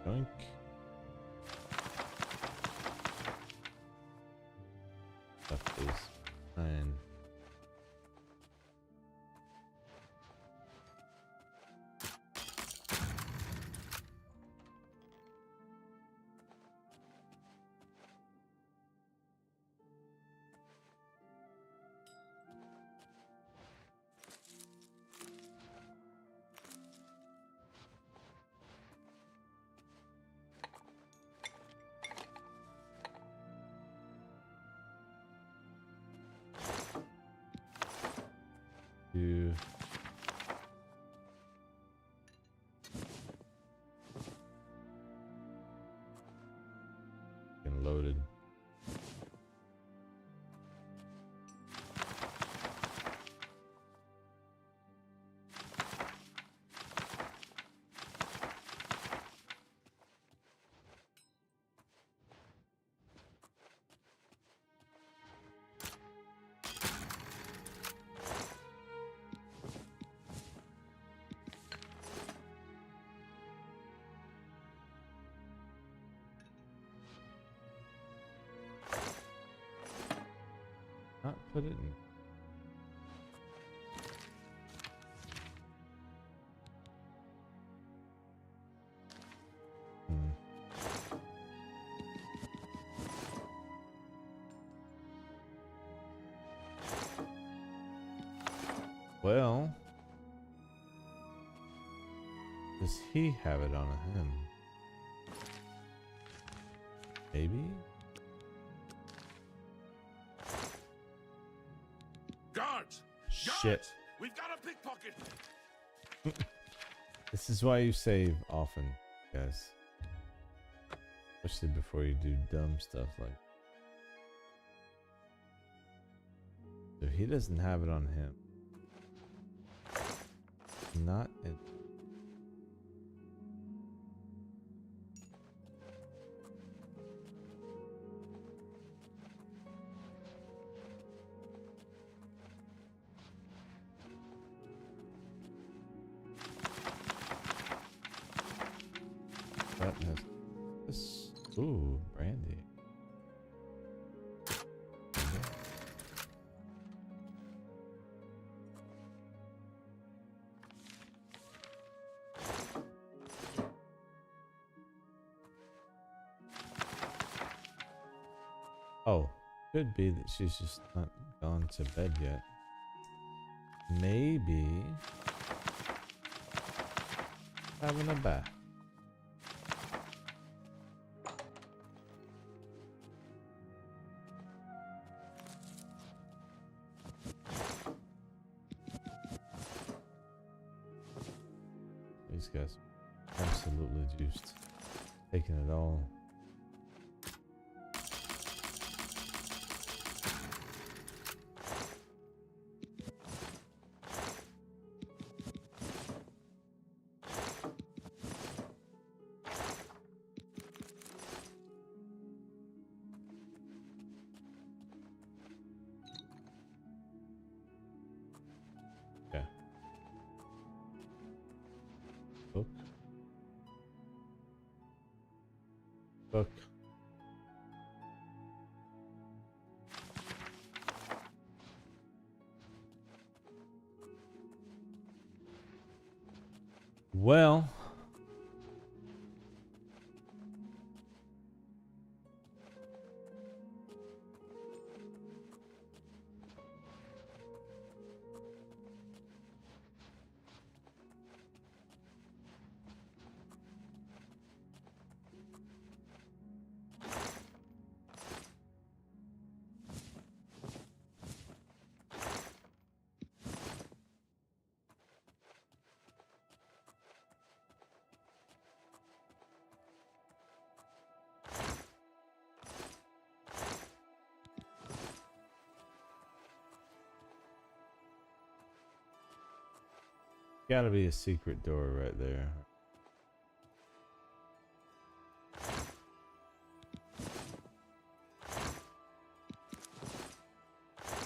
Yoink. Stuff is fine. You getting loaded. Not put it in. Well, does he have it on him? Maybe? Guards! Shit. Guards! We've got a pickpocket! This is why you save often, guys. Especially before you do dumb stuff like. So he doesn't have it on him. Not it. That has this. Ooh, brandy. Oh, could be that she's just not gone to bed yet. Maybe having a bath. These guys are absolutely juiced. Taking it all. Book. Book. Well, gotta be a secret door right there.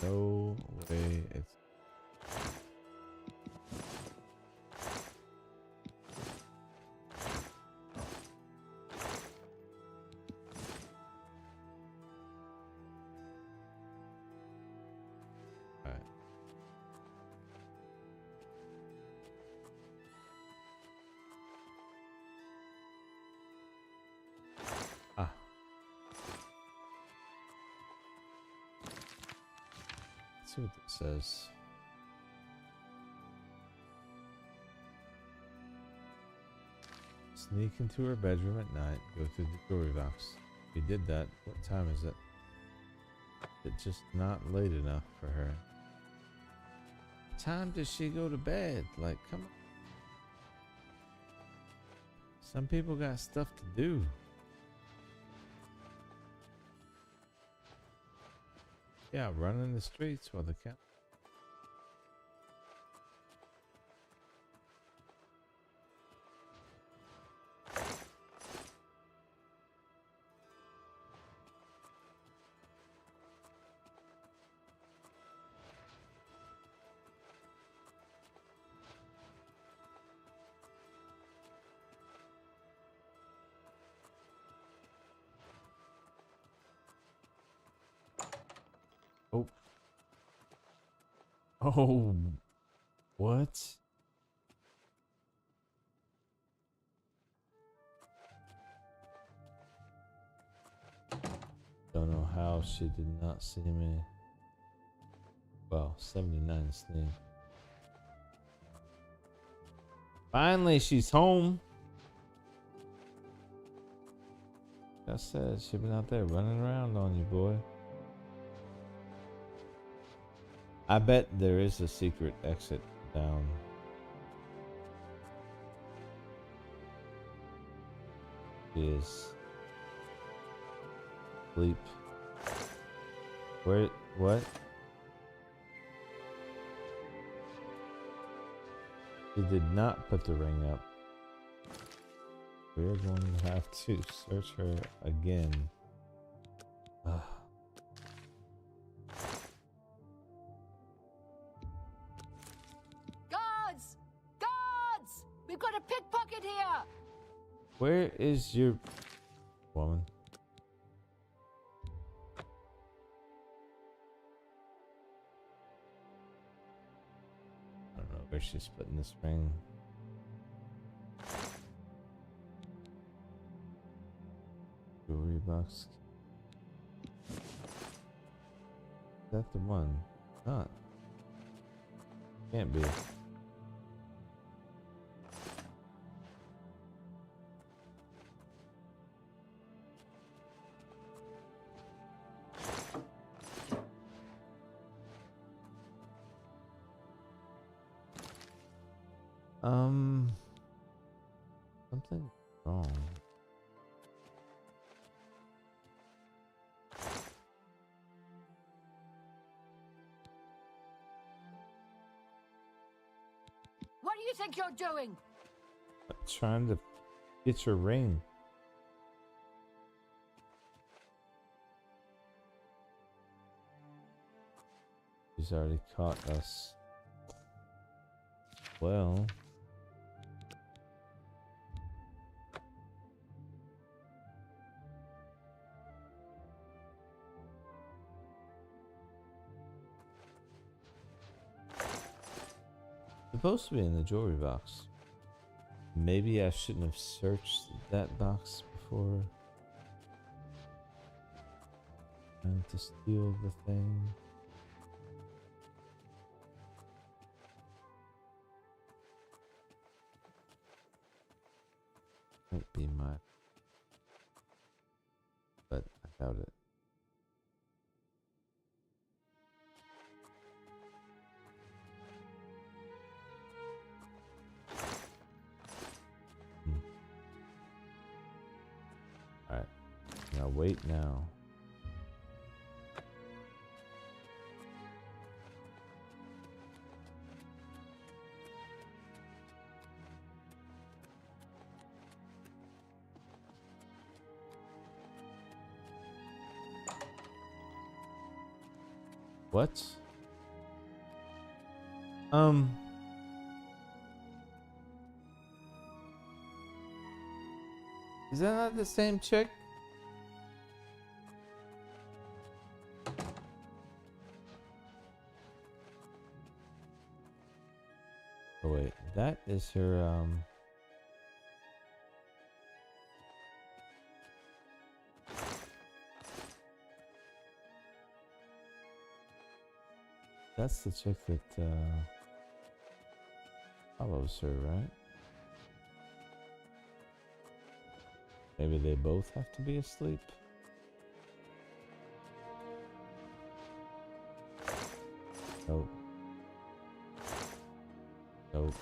No way it's... Alright. Ah. Let's see what it says. Sneak into her bedroom at night, go through the jewelry box. We did that. What time is it? It's just not late enough for her. What time does she go to bed? Like, come on. Some people got stuff to do. Yeah, running the streets while the cat. Oh. Oh. What? Don't know how she did not see me. Wow, 79 sneak. Finally, she's home. I said she's been out there running around on you, boy. I bet there is a secret exit down. Is sleep. Where? What? She did not put the ring up. We're going to have to search her again. Ugh. Guards! Guards! We've got a pickpocket here! Where is your woman? I don't know where she's putting this ring. Jewelry box. Is that the one? Not. Can't be. Something wrong. What do you think you're doing? I'm trying to get your ring. He's already caught us. Well. Supposed to be in the jewelry box. Maybe I shouldn't have searched that box before trying to steal the thing. Might be my, but I doubt it. Alright, now wait now. What? Is that not the same chick? Oh wait, that is her that's the chick that follows her, right? Maybe they both have to be asleep. Nope. Nope.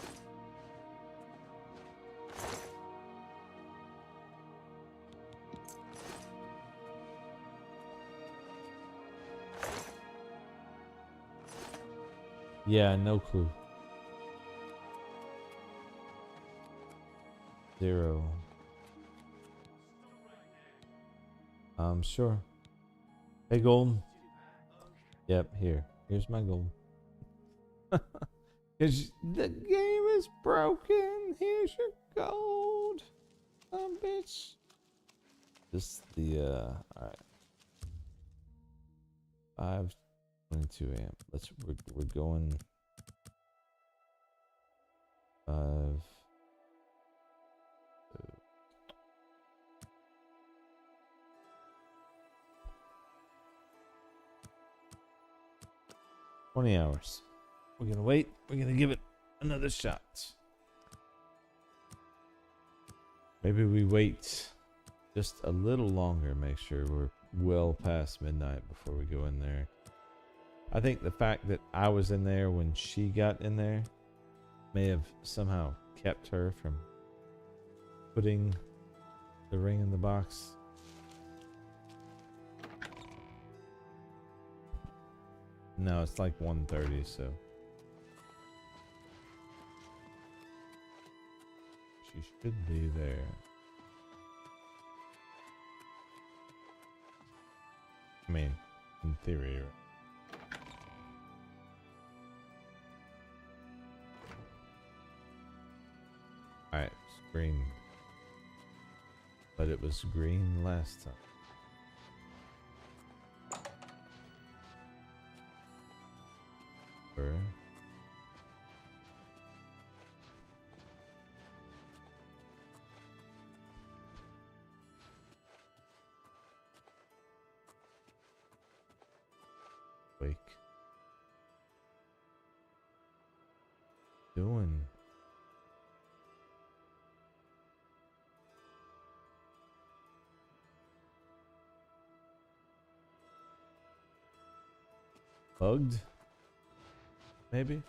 Yeah, no clue. Zero. Sure. Hey, Golden. Yep, here's my gold. Cause the game is broken. Here's your gold. Bitch. This the alright. 5:22 a.m. We're going 5. 20 hours. We're gonna wait. We're gonna give it another shot. Maybe we wait just a little longer. Make sure we're well past midnight before we go in there. I think the fact that I was in there when she got in there may have somehow kept her from putting the ring in the box. No, it's like 1:30, so she should be there. I mean, in theory. Alright, it's green. But it was green last time. Wake. Doing. Bugged? Maybe?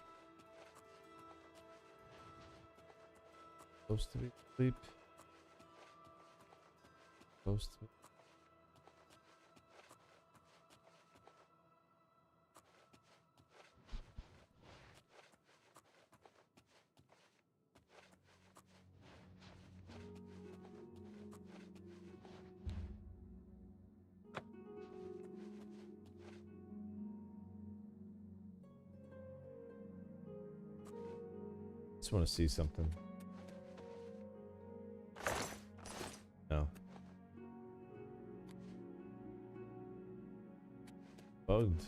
Supposed to be asleep? close to it. Just want to see something. No. Bugged.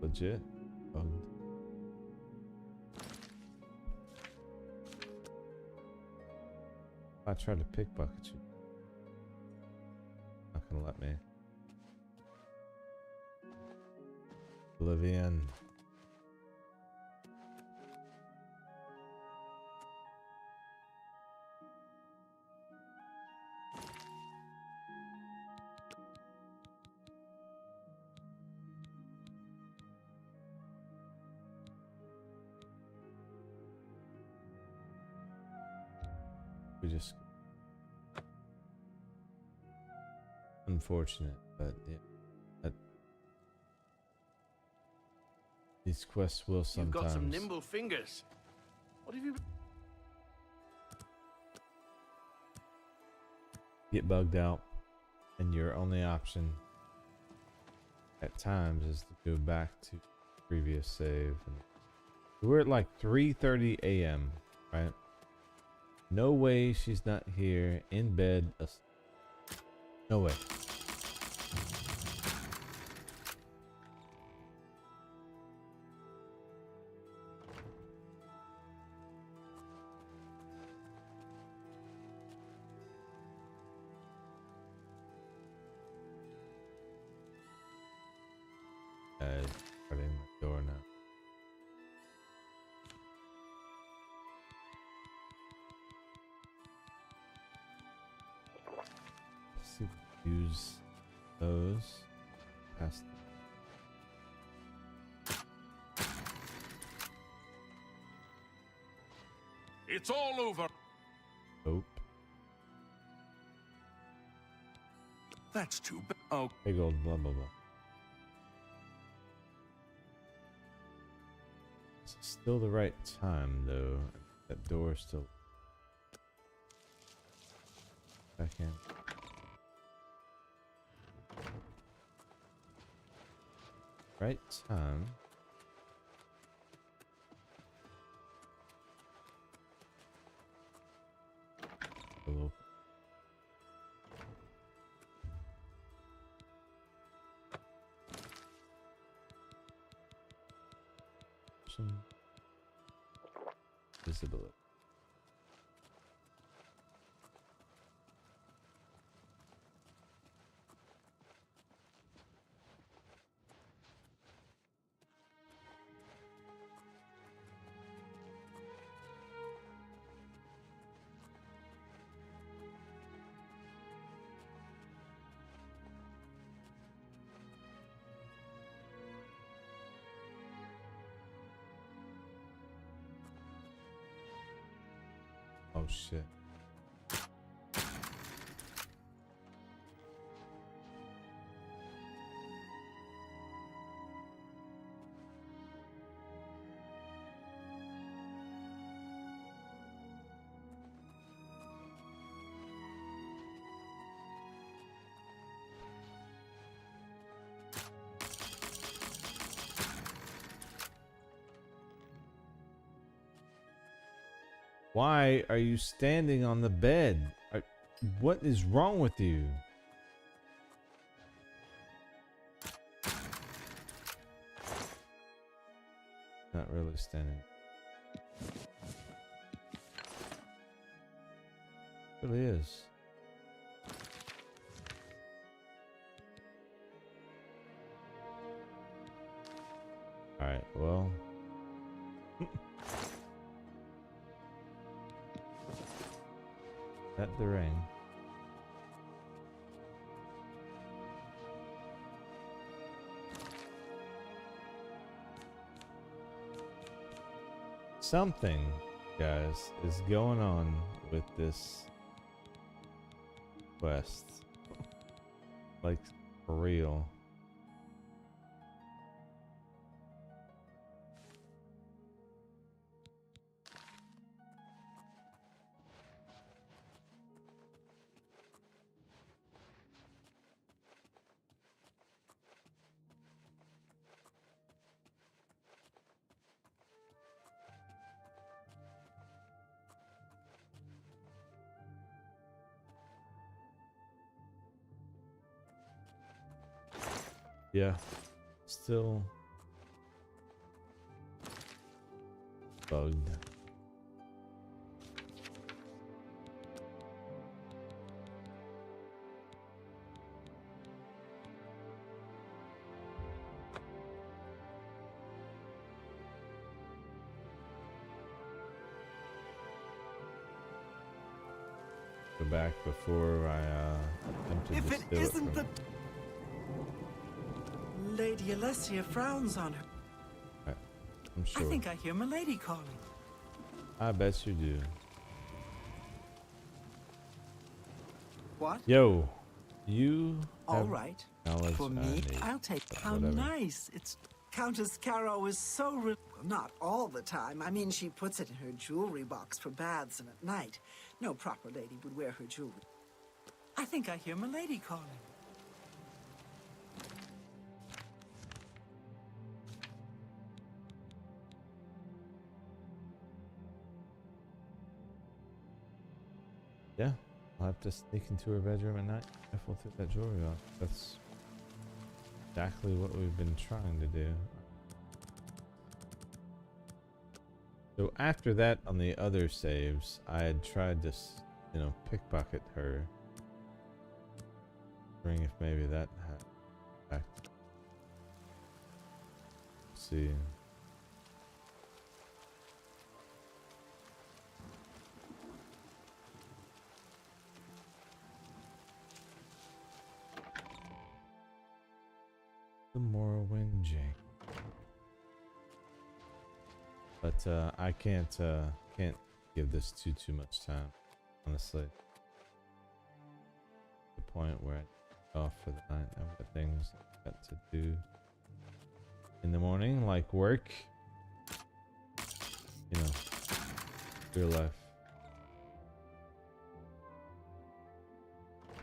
Legit. Bugged. I tried to pickpocket you. Not gonna let me. Oblivion. We just unfortunate, but yeah, these quests will sometimes. You've got some nimble fingers. What have you? Get bugged out, and your only option at times is to go back to previous save. And we're at like 3:30 a.m. right? No way she's not here in bed. No way. Starting the door now. See, use those. Past. It's all over. Nope. That's too bad. Oh, Big old blah blah blah. It's still the right time though. That door still. Back in. Right time. Hello. Some visibility. Oh shit. Why are you standing on the bed? What is wrong with you? Not really standing. It really is. Alright, well. At the ring. Something, guys, is going on with this quest. Like, for real. Yeah, still bugged. Go back before I attempted If to it steal it isn't from the... Lady Alessia frowns on her. I'm sure. I think I hear Milady calling. I bet you do. What? Yo, you All have right. knowledge For I me, need, I'll take. but How whatever. nice! It's Countess Caro is so not all the time. I mean, she puts it in her jewelry box for baths and at night. No proper lady would wear her jewelry. I think I hear Milady calling. Yeah, I'll have to sneak into her bedroom at night. Rifle through that jewelry off. That's exactly what we've been trying to do. So after that, on the other saves, I had tried to, you know, pickpocket her. Wondering if maybe that had effect. Let's see. The Morrowind Jane. But I can't give this too much time, honestly. The point where I off for the night. I've got things I've got to do in the morning, like work. You know, real life.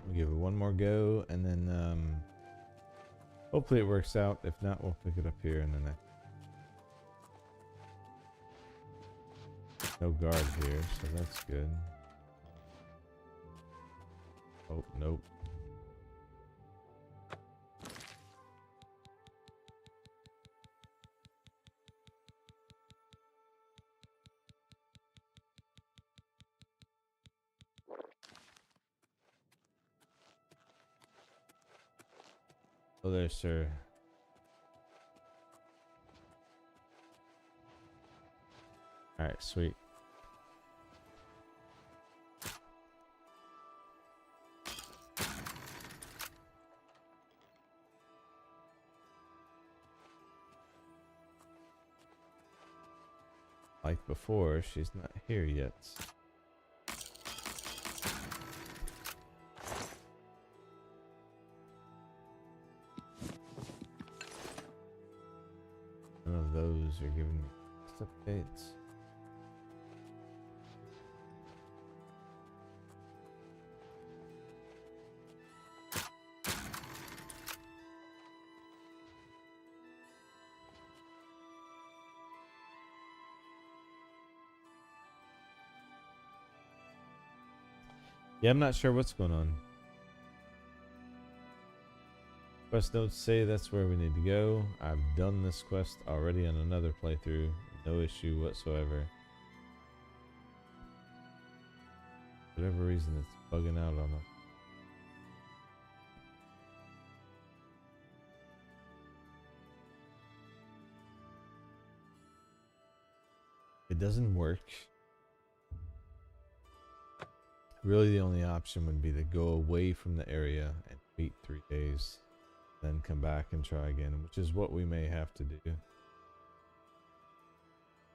We'll give it one more go, and then hopefully it works out. If not, we'll pick it up here in the next. No guard here, so that's good. Oh, nope. Oh, there, sir. Alright, sweet. Like before, she's not here yet. None of those are giving me updates. Yeah, I'm not sure what's going on. Quest notes say that's where we need to go. I've done this quest already on another playthrough. No issue whatsoever. For whatever reason, it's bugging out on us. It doesn't work. Really, the only option would be to go away from the area and wait 3 days, then come back and try again, which is what we may have to do.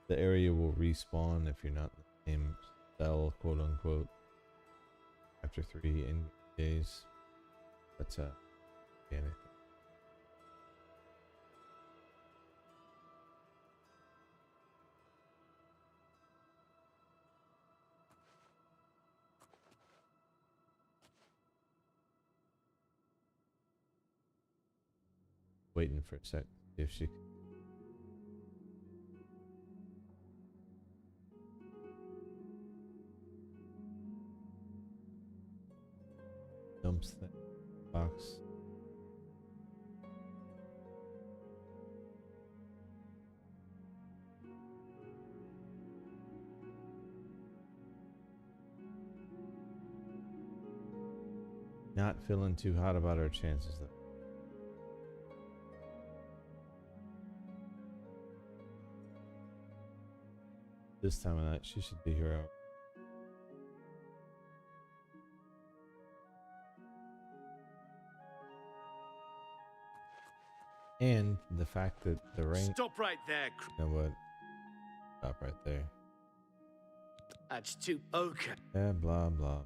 The area will respawn if you're not in the same cell, quote unquote, after 3 days. But anything. Waiting for a sec. See if she dumps that box. Not feeling too hot about our chances though. This time of night, she should be here out. And the fact that the rain. Stop right there. You know what? Stop right there. That's too okay. Yeah, blah blah.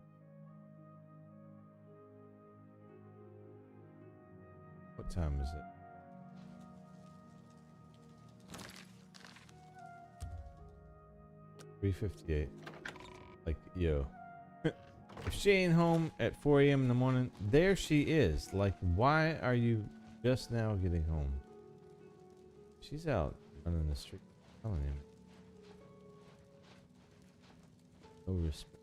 What time is it? $3:58. Like, yo. If she ain't home at 4 a.m. in the morning, there she is. Like, why are you just now getting home? She's out running the street. I'm telling you. No respect.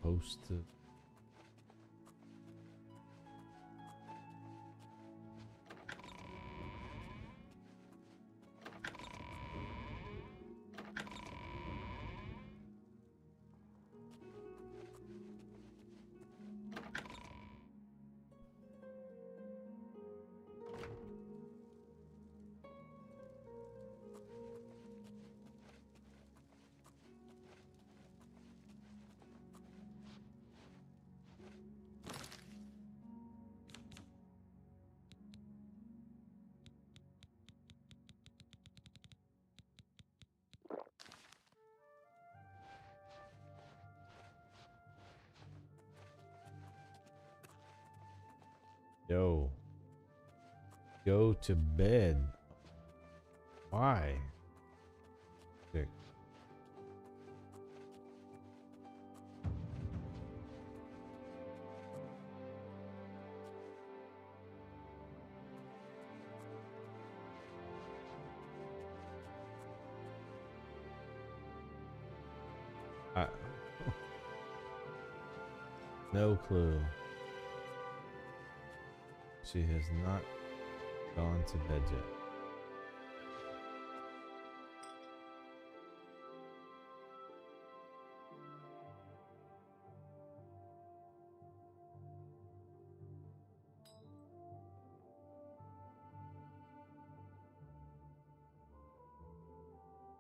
Post to yo. Go to bed. Why? Sick. No clue. She has not gone to bed yet.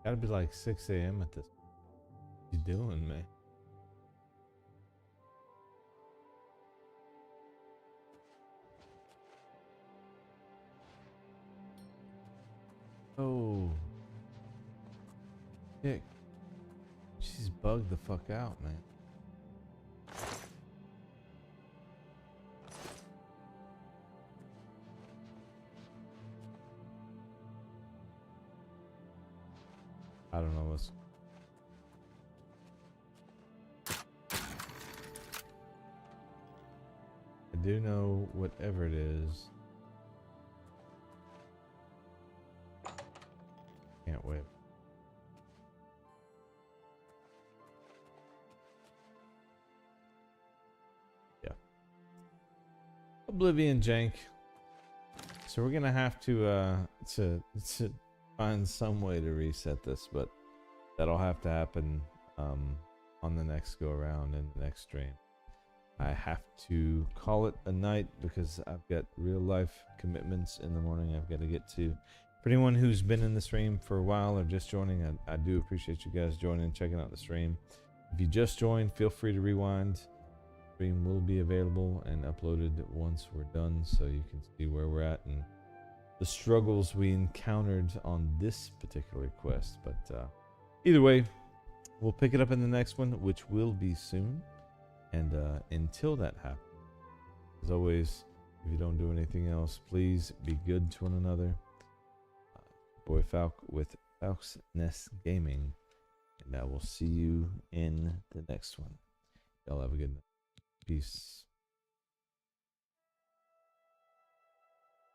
Gotta be like 6 a.m. at this. What you doing, man? Oh. Yeah. She's bugged the fuck out, man. I don't know what's... I do know whatever it is. Can't wait. Yeah. Oblivion jank. So we're gonna have to find some way to reset this, but that'll have to happen on the next go around in the next stream. I have to call it a night because I've got real life commitments in the morning I've got to get to. For anyone who's been in the stream for a while or just joining, I do appreciate you guys joining and checking out the stream. If you just joined, feel free to rewind. stream will be available and uploaded once we're done, so you can see where we're at and the struggles we encountered on this particular quest. But either way, we'll pick it up in the next one, which will be soon. And until that happens, as always, if you don't do anything else, please be good to one another. Boy Falk with Falk's Nest Gaming, and I will see you in the next one. Y'all have a good night. Peace.